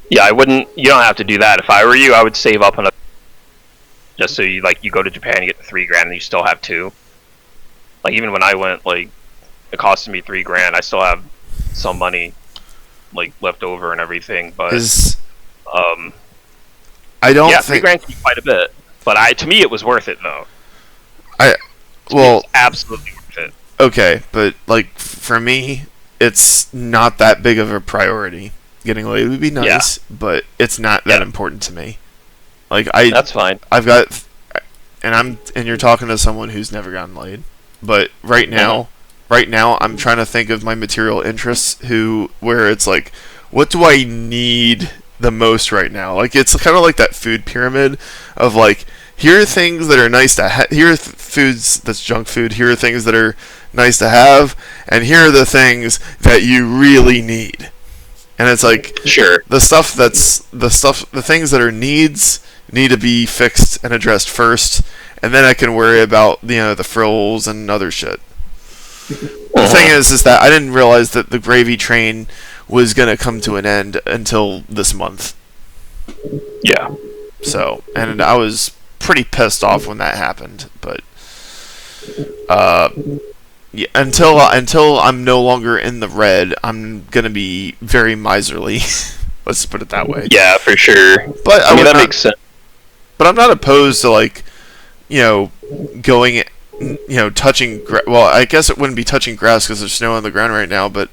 Speaker 2: Yeah, I wouldn't. You don't have to do that. If I were you, I would save up enough just so you go to Japan, you get $3,000, and you still have $2,000. Like, even when I went, like, it costed me $3,000. I still have some money, like, left over and everything. But
Speaker 1: I don't
Speaker 2: think $3,000 can be quite a bit. But to me, it was worth it though.
Speaker 1: Well,
Speaker 2: absolutely worth it.
Speaker 1: Okay, but like for me, it's not that big of a priority. Getting laid would be nice, but it's not that important to me. Like
Speaker 2: that's fine.
Speaker 1: I've got, and you're talking to someone who's never gotten laid. But right now, I'm trying to think of my material interests. Where it's like, what do I need the most right now? Like, it's kind of like that food pyramid of like, here are things that are nice to have. Here are foods that's junk food. Here are things that are nice to have, and here are the things that you really need. And it's like,
Speaker 2: sure,
Speaker 1: the things that are needs need to be fixed and addressed first, and then I can worry about the frills and other shit. The thing is that I didn't realize that the gravy train was gonna come to an end until this month.
Speaker 2: Yeah.
Speaker 1: So, and I was pretty pissed off when that happened, but yeah, until I'm no longer in the red, I'm gonna be very miserly. Let's put it that way.
Speaker 2: Yeah, for sure.
Speaker 1: But
Speaker 2: I mean, that makes sense.
Speaker 1: But I'm not opposed to like, going, touching. Well, I guess it wouldn't be touching grass because there's snow on the ground right now, but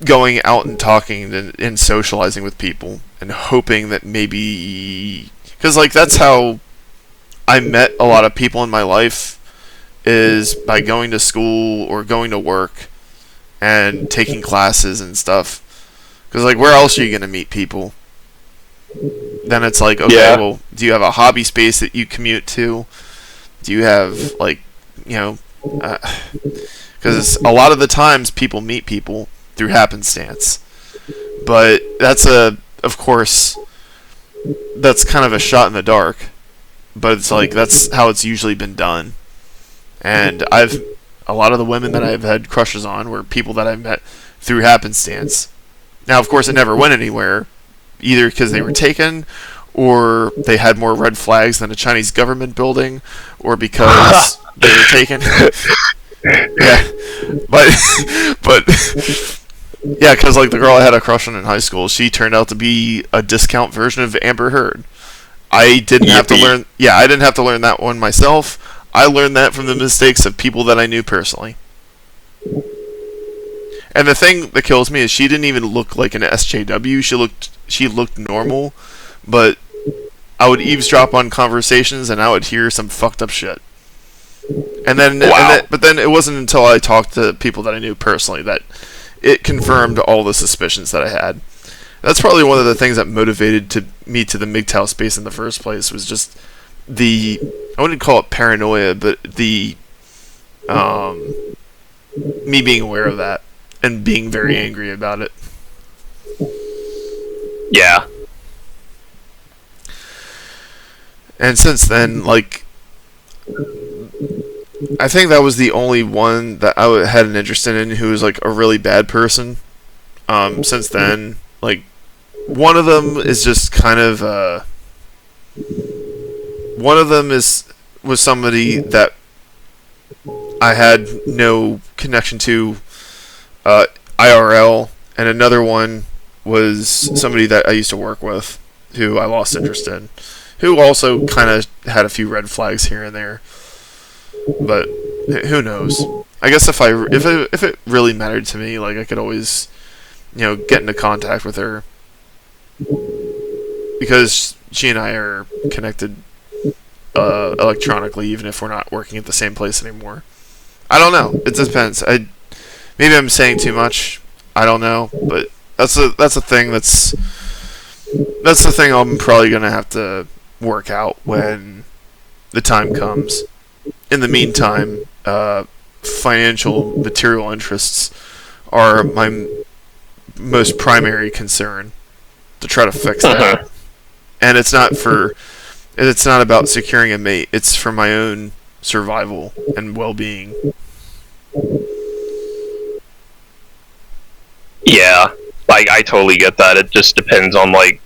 Speaker 1: going out and talking and socializing with people and hoping that maybe, because like that's how I met a lot of people in my life, is by going to school or going to work and taking classes and stuff. Because like, where else are you gonna meet people? Then it's like, okay, well, do you have a hobby space that you commute to? Do you have like, because a lot of the times people meet people through happenstance. But of course, that's kind of a shot in the dark. But it's like that's how it's usually been done. And a lot of the women that I've had crushes on were people that I've met through happenstance. Now, of course, it never went anywhere, either because they were taken, or they had more red flags than a Chinese government building, or because they were taken. Yeah, but yeah, because like the girl I had a crush on in high school, she turned out to be a discount version of Amber Heard. I didn't have to learn. Yeah, I didn't have to learn that one myself. I learned that from the mistakes of people that I knew personally. And the thing that kills me is she didn't even look like an SJW. She looked normal, but I would eavesdrop on conversations and I would hear some fucked up shit. And then, but then it wasn't until I talked to people that I knew personally that it confirmed all the suspicions that I had. That's probably one of the things that motivated me to the MGTOW space in the first place, was just I wouldn't call it paranoia, but the me being aware of that and being very angry about it.
Speaker 2: Yeah.
Speaker 1: And since then, like, I think that was the only one that I had an interest in who was like a really bad person. Since then, like, one of them is just kind of one of them was somebody that I had no connection to IRL, and another one was somebody that I used to work with who I lost interest in, who also kind of had a few red flags here and there. But who knows? I guess if it really mattered to me, like, I could always, get into contact with her, because she and I are connected electronically, even if we're not working at the same place anymore. I don't know. It depends. Maybe I'm saying too much. I don't know, but that's a thing that's the thing I'm probably gonna have to work out when the time comes. In the meantime, financial material interests are my most primary concern, to try to fix that. And it's not about securing a mate. It's for my own survival and well-being.
Speaker 2: Yeah, like, I totally get that. It just depends on, like,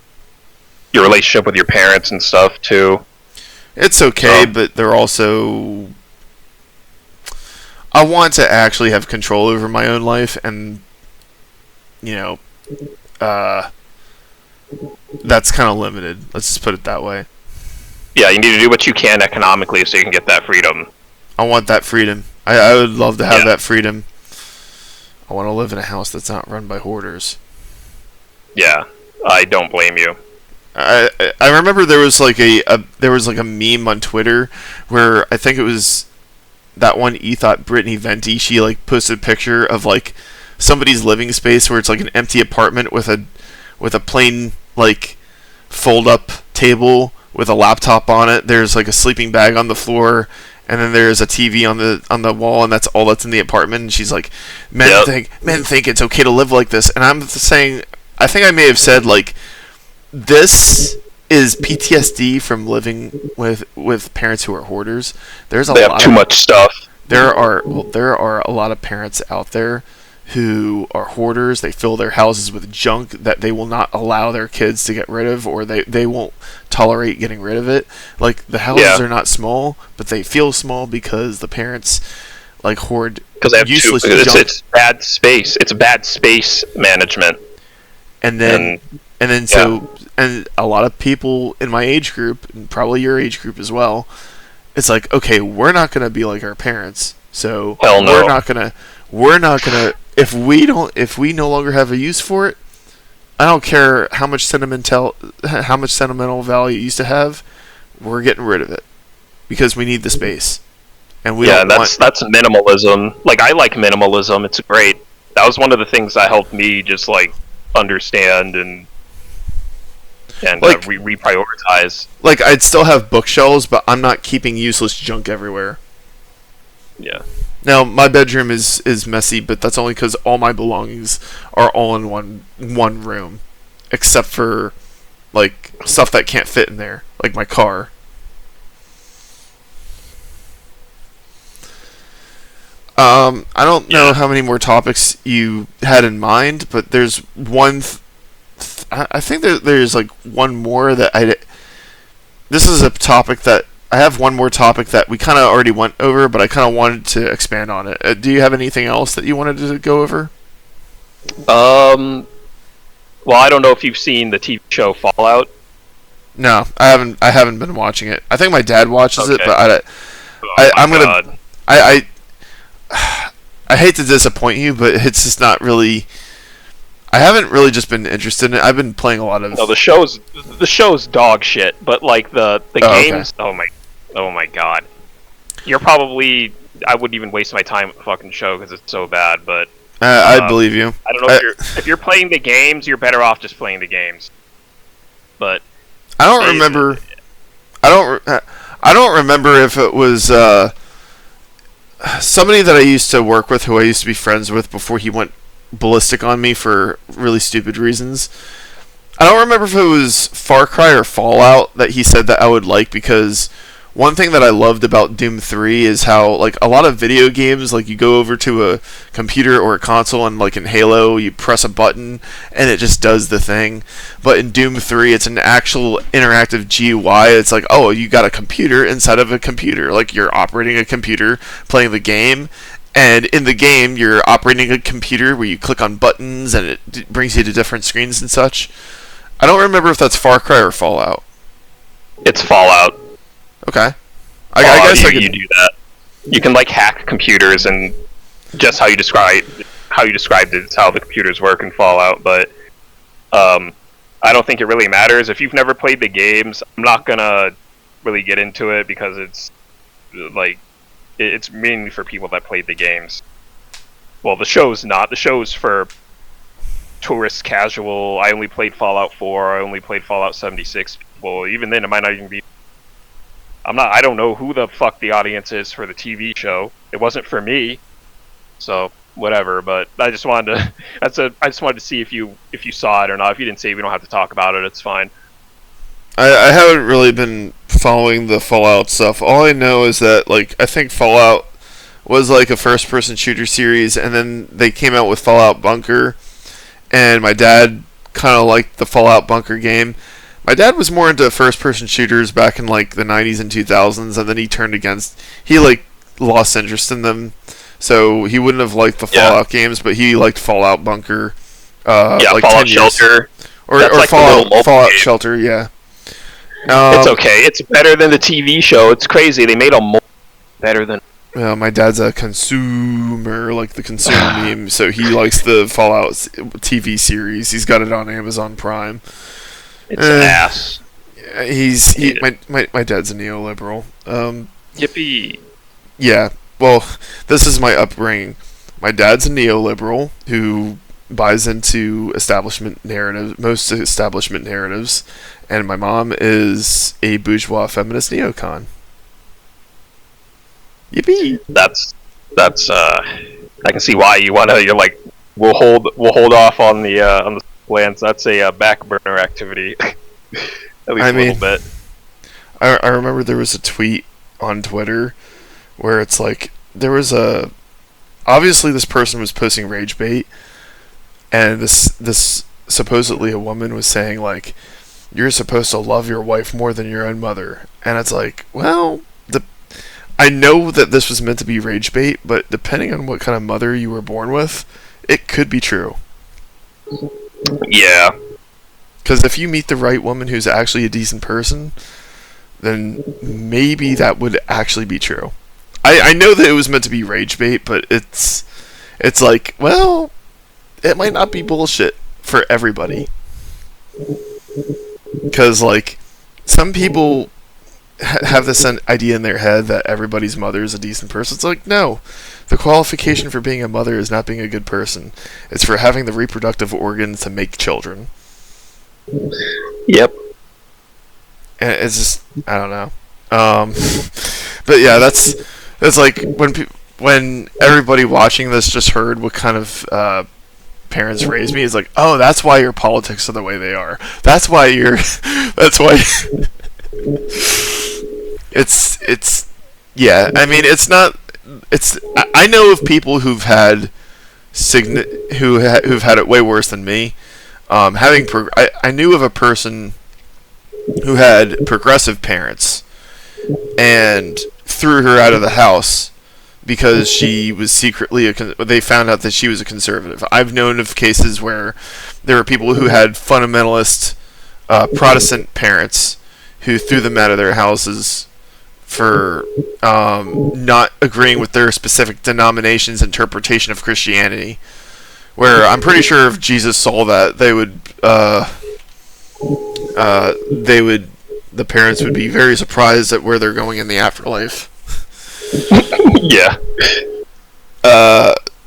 Speaker 2: your relationship with your parents and stuff too.
Speaker 1: It's okay, but they're also... I want to actually have control over my own life, and that's kind of limited. Let's just put it that way.
Speaker 2: Yeah, you need to do what you can economically so you can get that freedom.
Speaker 1: I want that freedom. I would love to have that freedom. I want to live in a house that's not run by hoarders.
Speaker 2: Yeah, I don't blame you.
Speaker 1: I remember there was like a meme on Twitter where I think it was that one Ethot Brittany Venti. She like posted a picture of like somebody's living space where it's like an empty apartment with a plain like fold up table with a laptop on it. There's like a sleeping bag on the floor, and then there's a TV on the wall, and that's all that's in the apartment. And she's like, men think it's okay to live like this. And I'm saying, I think I may have said, like, this is PTSD from living with parents who are hoarders. They have
Speaker 2: too much stuff.
Speaker 1: There are a lot of parents out there who are hoarders. They fill their houses with junk that they will not allow their kids to get rid of, or they won't tolerate getting rid of it. Like, the houses are not small, but they feel small because the parents like hoard useless junk.
Speaker 2: It's bad space. It's bad space management.
Speaker 1: And then a lot of people in my age group, and probably your age group as well, it's like, okay, we're not gonna be like our parents, so we're not gonna if we no longer have a use for it, I don't care how much sentimental value it used to have, we're getting rid of it because we need the space. And that's
Speaker 2: minimalism. Like, I like minimalism. It's great. That was one of the things that helped me just like understand and like, reprioritize.
Speaker 1: Like, I'd still have bookshelves, but I'm not keeping useless junk everywhere.
Speaker 2: Yeah.
Speaker 1: Now, my bedroom is messy, but that's only because all my belongings are all in one room, except for like stuff that can't fit in there, like my car. I don't know how many more topics you had in mind, but there's one. I think there's like one more that I. This is a topic that I have one more topic that we kind of already went over, but I kind of wanted to expand on it. Do you have anything else that you wanted to go over?
Speaker 2: Well, I don't know if you've seen the TV show Fallout.
Speaker 1: No, I haven't. I haven't been watching it. I think my dad watches it, but I'm gonna. I hate to disappoint you, but it's just not really. I haven't really just been interested in it. I've been playing a lot of.
Speaker 2: No, the show's dog shit, but like the games. Okay. Oh my god. You're probably. I wouldn't even waste my time with the fucking show because it's so bad. But
Speaker 1: I believe you.
Speaker 2: I don't know if you're playing the games, you're better off just playing the games. But
Speaker 1: I don't remember. I don't remember if it was somebody that I used to work with, who I used to be friends with before he went ballistic on me for really stupid reasons. I don't remember if it was Far Cry or Fallout that he said that I would like, because one thing that I loved about Doom 3 is how, like, a lot of video games, like, you go over to a computer or a console and, like, in Halo, you press a button and it just does the thing. But in Doom 3, it's an actual interactive GUI. It's like, oh, you got a computer inside of a computer. Like, you're operating a computer, playing the game, and in the game, you're operating a computer where you click on buttons and it brings you to different screens and such. I don't remember if that's Far Cry or Fallout.
Speaker 2: It's Fallout.
Speaker 1: Okay. I guess
Speaker 2: you do that. You can like hack computers, and just how you described it is how the computers work in Fallout. But I don't think it really matters if you've never played the games. I'm not gonna really get into it because it's like it's mainly for people that played the games. Well, the show's not. The show's for tourist casual. I only played Fallout 4. I only played Fallout 76. Well, even then, it might not even be. I don't know who the fuck the audience is for the TV show. It wasn't for me, so whatever. But I just wanted to. I just wanted to see if you saw it or not. If you didn't see it, we don't have to talk about it. It's fine.
Speaker 1: I haven't really been following the Fallout stuff. All I know is that, like, I think Fallout was like a first-person shooter series, and then they came out with Fallout Bunker, and my dad kind of liked the Fallout Bunker game. My dad was more into first-person shooters back in like the 90s and 2000s, and then he like lost interest in them, so he wouldn't have liked the Fallout games, but he liked Fallout Bunker. Like
Speaker 2: Fallout Shelter,
Speaker 1: or like Fallout Shelter, yeah.
Speaker 2: It's okay. It's better than the TV show. It's crazy. They made a better than.
Speaker 1: My dad's a consumer, like the consumer meme, so he likes the Fallout TV series. He's got it on Amazon Prime.
Speaker 2: It's ass.
Speaker 1: My dad's a neoliberal.
Speaker 2: Yippee.
Speaker 1: Yeah. Well, this is my upbringing. My dad's a neoliberal who buys into most establishment narratives, and my mom is a bourgeois feminist neocon. Yippee!
Speaker 2: That's I can see why you're like we'll hold off on the plans. That's a back burner activity. At least a little bit.
Speaker 1: I remember there was a tweet on Twitter where it's like obviously this person was posting rage bait, and this supposedly a woman was saying like, you're supposed to love your wife more than your own mother, and it's like, well, I know that this was meant to be rage bait, but depending on what kind of mother you were born with, it could be true.
Speaker 2: Yeah.
Speaker 1: Because if you meet the right woman who's actually a decent person, then maybe that would actually be true. I know that it was meant to be rage bait, but it's like, well, it might not be bullshit for everybody. Because, like, some people have this idea in their head that everybody's mother is a decent person. It's like, no. The qualification for being a mother is not being a good person. It's for having the reproductive organs to make children.
Speaker 2: Yep.
Speaker 1: And it's just, I don't know. But yeah, that's like when when everybody watching this just heard what kind of parents raised me, is like, oh, that's why your politics are the way they are. That's why you're. That's why. It's. Yeah, I mean, it's not. It's. I know of people who've had who've had it way worse than me. I knew of a person who had progressive parents and threw her out of the house because she was secretly they found out that she was a conservative. I've known of cases where there were people who had fundamentalist Protestant parents who threw them out of their houses for not agreeing with their specific denomination's interpretation of Christianity. Where I'm pretty sure if Jesus saw that, the parents would be very surprised at where they're going in the afterlife.
Speaker 2: Yeah.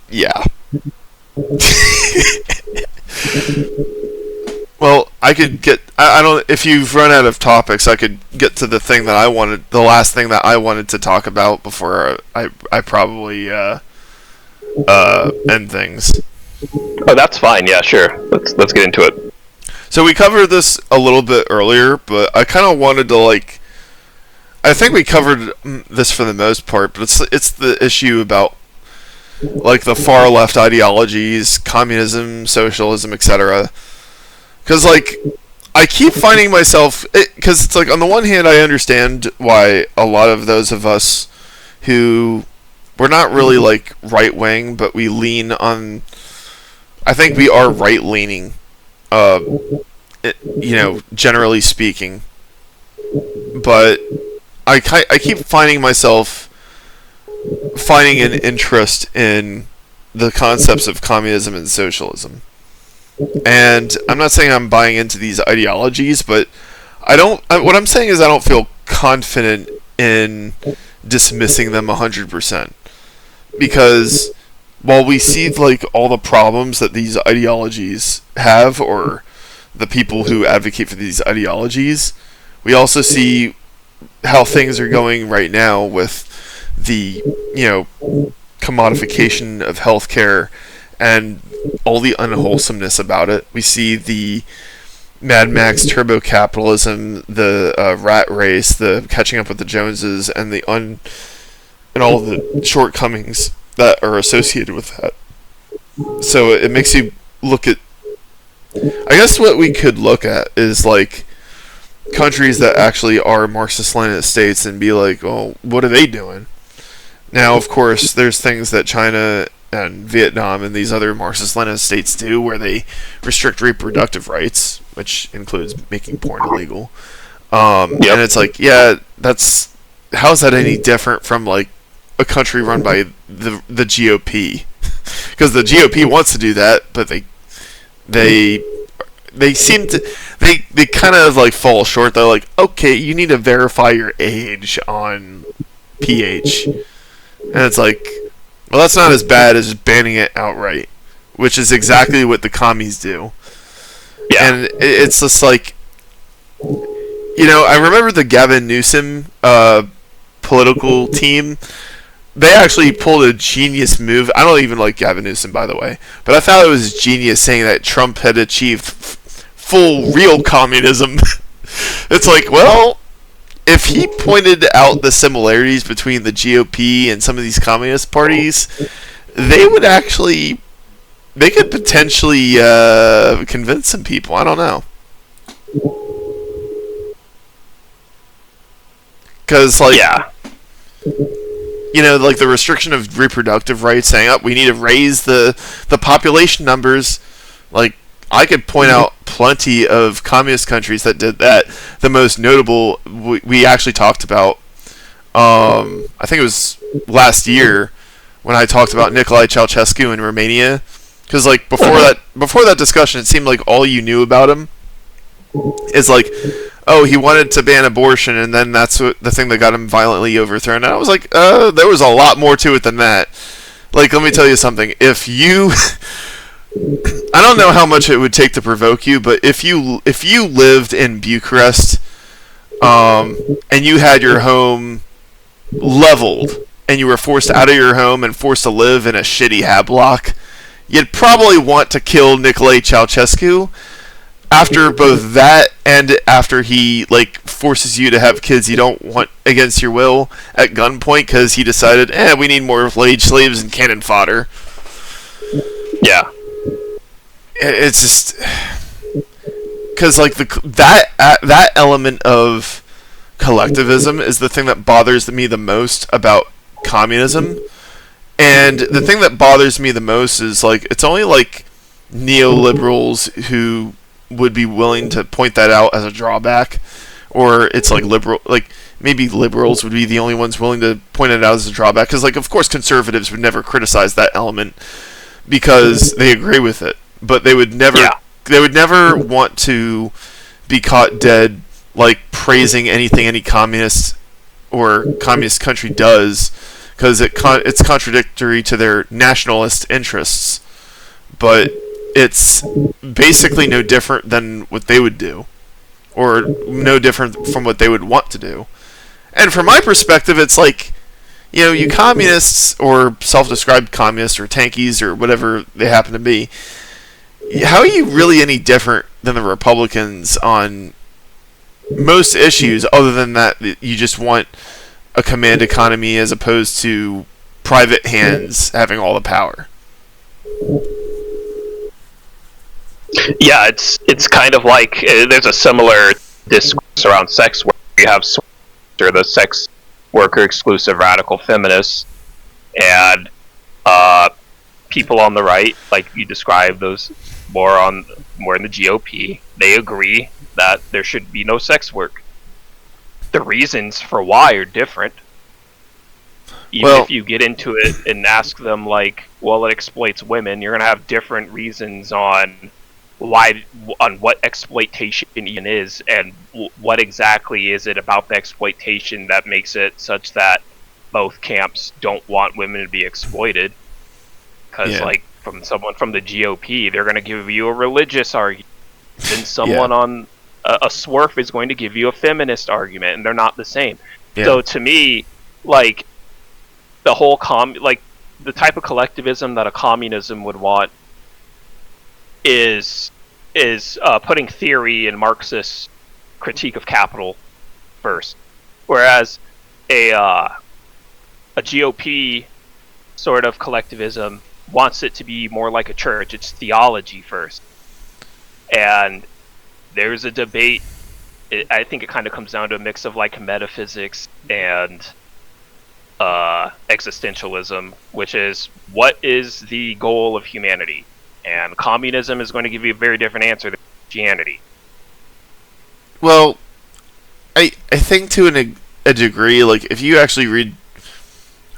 Speaker 1: Yeah. Well, I could get. I don't. If you've run out of topics, I could get to the thing that I wanted. The last thing that I wanted to talk about before I probably end things.
Speaker 2: Oh, that's fine. Yeah, sure. Let's get into it.
Speaker 1: So we covered this a little bit earlier, but I kind of wanted to I think we covered this for the most part, but it's the issue about the far left ideologies, communism, socialism, etc. Because I keep finding myself, because it's on the one hand I understand why a lot of those of us who we're not really right wing, but we lean on. I think we are right leaning, generally speaking. But I keep finding myself finding an interest in the concepts of communism and socialism. And I'm not saying I'm buying into these ideologies, but what I'm saying is I don't feel confident in dismissing them 100%. Because while we see all the problems that these ideologies have, or the people who advocate for these ideologies, we also see how things are going right now with the commodification of healthcare and all the unwholesomeness about it. We see the Mad Max turbo capitalism, the rat race, the catching up with the Joneses, and and all the shortcomings that are associated with that. So it makes you look at. I guess what we could look at is countries that actually are Marxist-Leninist states and be well, what are they doing? Now, of course, there's things that China and Vietnam and these other Marxist-Leninist states do where they restrict reproductive rights, which includes making porn illegal. And it's how's that any different from a country run by the GOP? Because the GOP wants to do that, but they seem to they kind of fall short. They're okay, you need to verify your age on pH, and it's well, that's not as bad as just banning it outright, which is exactly what the commies do. Yeah. And it's just I remember the Gavin Newsom political team. They actually pulled a genius move. I don't even like Gavin Newsom, by the way, but I thought it was genius saying that Trump had achieved full real communism. It's well, if he pointed out the similarities between the GOP and some of these communist parties, they could potentially convince some people. I don't know. Because yeah. The restriction of reproductive rights, saying, we need to raise the population numbers. I could point out plenty of communist countries that did that. The most notable, we actually talked about, I think it was last year, when I talked about Nicolae Ceausescu in Romania. Because, before that discussion, it seemed like all you knew about him is, he wanted to ban abortion, and then that's the thing that got him violently overthrown. And I was there was a lot more to it than that. Let me tell you something. If you... I don't know how much it would take to provoke you, but if you lived in Bucharest, and you had your home leveled and you were forced out of your home and forced to live in a shitty hablock, you'd probably want to kill Nicolae Ceausescu. After both that and after he like forces you to have kids you don't want against your will at gunpoint because he decided, we need more wage slaves and cannon fodder.
Speaker 2: Yeah.
Speaker 1: It's just because like that element of collectivism is the thing that bothers me the most about communism. And the thing that bothers me the most is like it's only like neoliberals who would be willing to point that out as a drawback, or it's like liberal, like maybe liberals would be the only ones willing to point it out as a drawback, because like of course conservatives would never criticize that element because they agree with it, but they would never want to be caught dead like praising anything any communist or communist country does, because it's contradictory to their nationalist interests. But it's basically no different than what they would do, or no different from what they would want to do. And from my perspective, it's like, you communists, or self-described communists, or tankies, or whatever they happen to be, how are you really any different than the Republicans on most issues, other than that you just want a command economy as opposed to private hands having all the power?
Speaker 2: Yeah, it's kind of like there's a similar discourse around sex work. You have the sex worker exclusive radical feminists, and people on the right, like you described, those more in the GOP. They agree that there should be no sex work. The reasons for why are different. Even if you get into it and ask them, like, well, it exploits women, you're going to have different reasons on what exploitation even is, and what exactly is it about the exploitation that makes it such that both camps don't want women to be exploited. Because like from someone from the GOP, they're going to give you a religious argument, then someone on a SWERF is going to give you a feminist argument, and they're not the same. So to me, like the whole the type of collectivism that a communism would want is putting theory and Marxist critique of capital first, whereas a GOP sort of collectivism wants it to be more like a church. It's theology first, and there's a debate. I think it kind of comes down to a mix of like metaphysics and existentialism, which is what is the goal of humanity. And communism is going to give you a very different answer than Christianity.
Speaker 1: Well, I think to a degree, like if you actually read,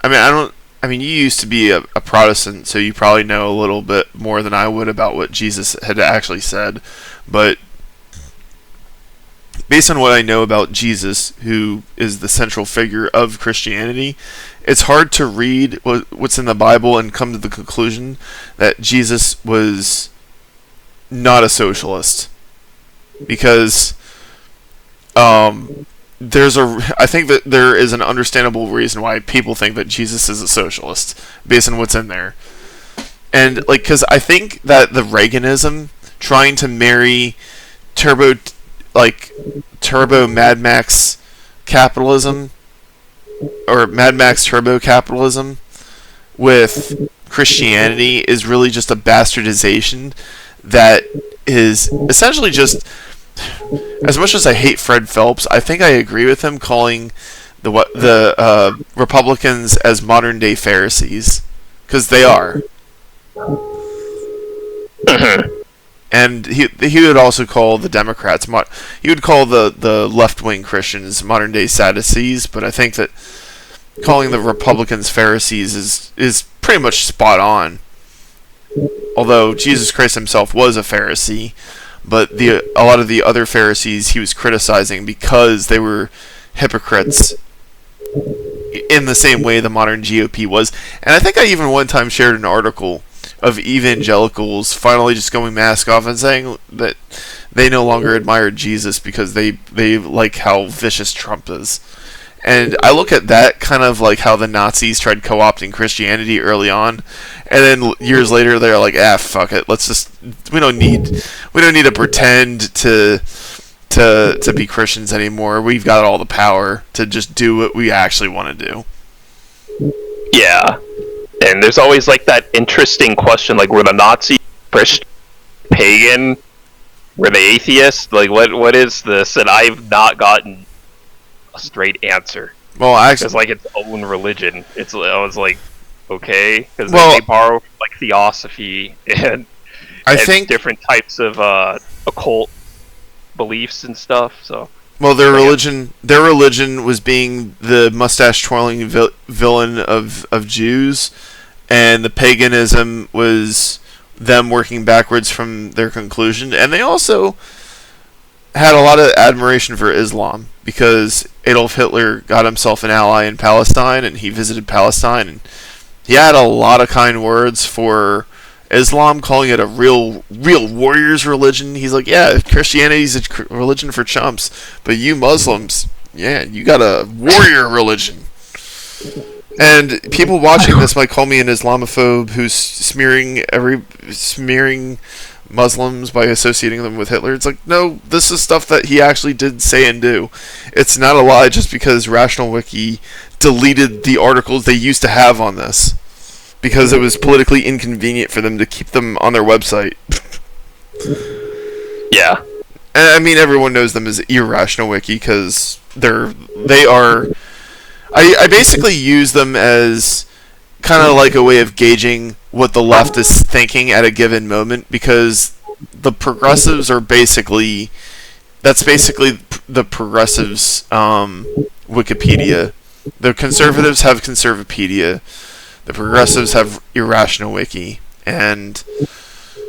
Speaker 1: you used to be a Protestant, so you probably know a little bit more than I would about what Jesus had actually said. But based on what I know about Jesus, who is the central figure of Christianity, it's hard to read what's in the Bible and come to the conclusion that Jesus was not a socialist. Because I think that there is an understandable reason why people think that Jesus is a socialist, based on what's in there. And, because I think that the Reaganism, trying to marry turbo Mad Max capitalism, or Mad Max turbo capitalism, with Christianity is really just a bastardization that is essentially just, as much as I hate Fred Phelps, I think I agree with him calling the Republicans as modern day Pharisees, because they are. And he would also call the Democrats, he would call the left-wing Christians modern day Sadducees, but I think that calling the Republicans Pharisees is pretty much spot on. Although Jesus Christ himself was a Pharisee, but a lot of the other Pharisees he was criticizing because they were hypocrites in the same way the modern GOP was. And I think I even one time shared an article of evangelicals finally just going mask off and saying that they no longer admire Jesus because they like how vicious Trump is. And I look at that kind of like how the Nazis tried co-opting Christianity early on, and then years later they're like, fuck it, let's just we don't need to pretend to be Christians anymore. We've got all the power to just do what we actually want to do.
Speaker 2: Yeah, and there's always like that interesting question, like, were the Nazis Christian, pagan, were they atheists? Like, what is this? And I've not gotten a straight answer.
Speaker 1: Well, actually,
Speaker 2: it's like its own religion. I was like, okay, because
Speaker 1: well,
Speaker 2: they borrow like theosophy and
Speaker 1: I think
Speaker 2: different types of occult beliefs and stuff. So,
Speaker 1: well, their religion was being the mustache twirling villain of Jews, and the paganism was them working backwards from their conclusion. And they also had a lot of admiration for Islam because Adolf Hitler got himself an ally in Palestine, and he visited Palestine, and he had a lot of kind words for Islam, calling it a real warriors religion. He's like, yeah, Christianity's a religion for chumps, but you Muslims, yeah, you got a warrior religion. And people watching this might call me an Islamophobe who's smearing Muslims by associating them with Hitler. It's like, no, this is stuff that he actually did say and do. It's not a lie just because Rational Wiki deleted the articles they used to have on this because it was politically inconvenient for them to keep them on their website.
Speaker 2: Yeah.
Speaker 1: And I mean, everyone knows them as Irrational Wiki because they are. I basically use them as kind of like a way of gauging what the left is thinking at a given moment, because the progressives are basically the progressives' Wikipedia. The conservatives have Conservapedia. The progressives have Irrational Wiki, and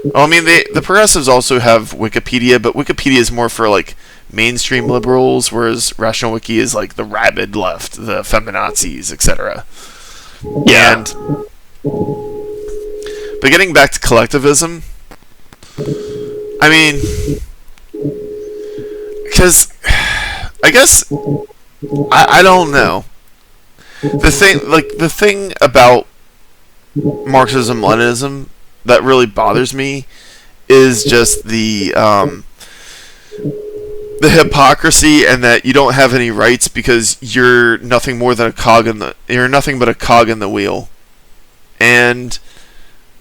Speaker 1: well, I mean the progressives also have Wikipedia, but Wikipedia is more for like mainstream liberals, whereas Rational Wiki is like the rabid left, the feminazis, etc.
Speaker 2: Yeah.
Speaker 1: And but getting back to collectivism, I mean, because I guess I don't know. The thing about Marxism-Leninism that really bothers me is just the hypocrisy, and that you don't have any rights because you're nothing more than you're nothing but a cog in the wheel, and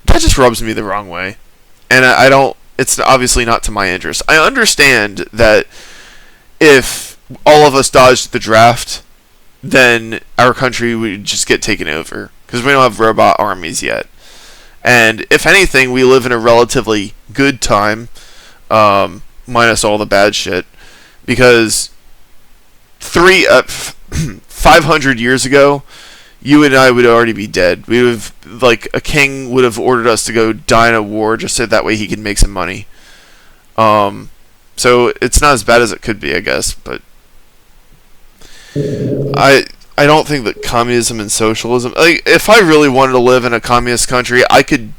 Speaker 1: that just rubs me the wrong way. And I don't. It's obviously not to my interest. I understand that if all of us dodged the draft, then our country would just get taken over because we don't have robot armies yet. And if anything, we live in a relatively good time, minus all the bad shit. Because 500 years ago, you and I would already be dead. We would have, like, a king would have ordered us to go die in a war just so that way he could make some money. So it's not as bad as it could be, I guess. But I don't think that communism and socialism. Like, if I really wanted to live in a communist country, I could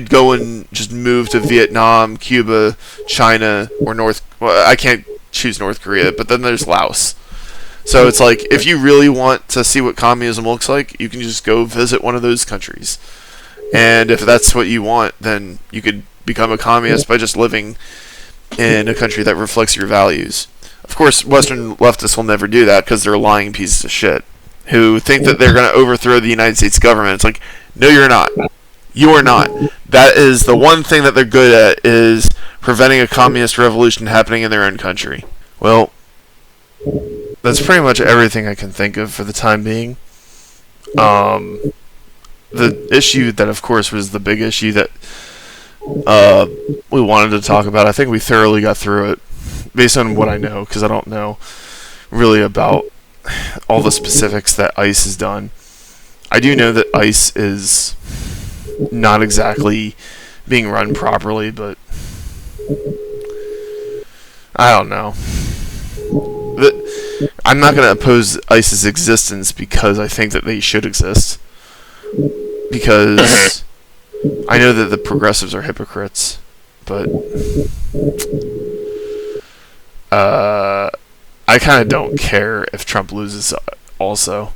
Speaker 1: go and just move to Vietnam, Cuba, China, or Well, I can't choose North Korea, but then there's Laos. So it's like, if you really want to see what communism looks like, you can just go visit one of those countries. And if that's what you want, then you could become a communist by just living in a country that reflects your values. Of course, Western leftists will never do that because they're lying pieces of shit who think that they're going to overthrow the United States government. It's like, no, you're not. You are not. That is the one thing that they're good at, is preventing a communist revolution happening in their own country. Well, that's pretty much everything I can think of for the time being. The issue that, of course, was the big issue that we wanted to talk about, I think we thoroughly got through it, based on what I know, because I don't know really about all the specifics that ICE has done. I do know that ICE is not exactly being run properly, but I don't know. I'm not going to oppose ICE's existence because I think that they should exist. Because I know that the progressives are hypocrites, but I kind of don't care if Trump loses also,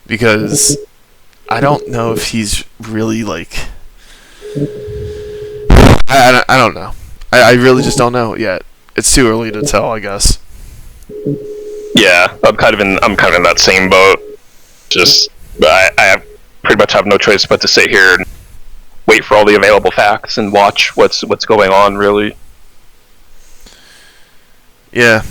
Speaker 1: because I don't know if he's really like. I don't know. I really just don't know yet. It's too early to tell, I guess.
Speaker 2: Yeah, I'm kind of in that same boat. Just I pretty much have no choice but to sit here and wait for all the available facts and watch what's going on. Really.
Speaker 1: Yeah.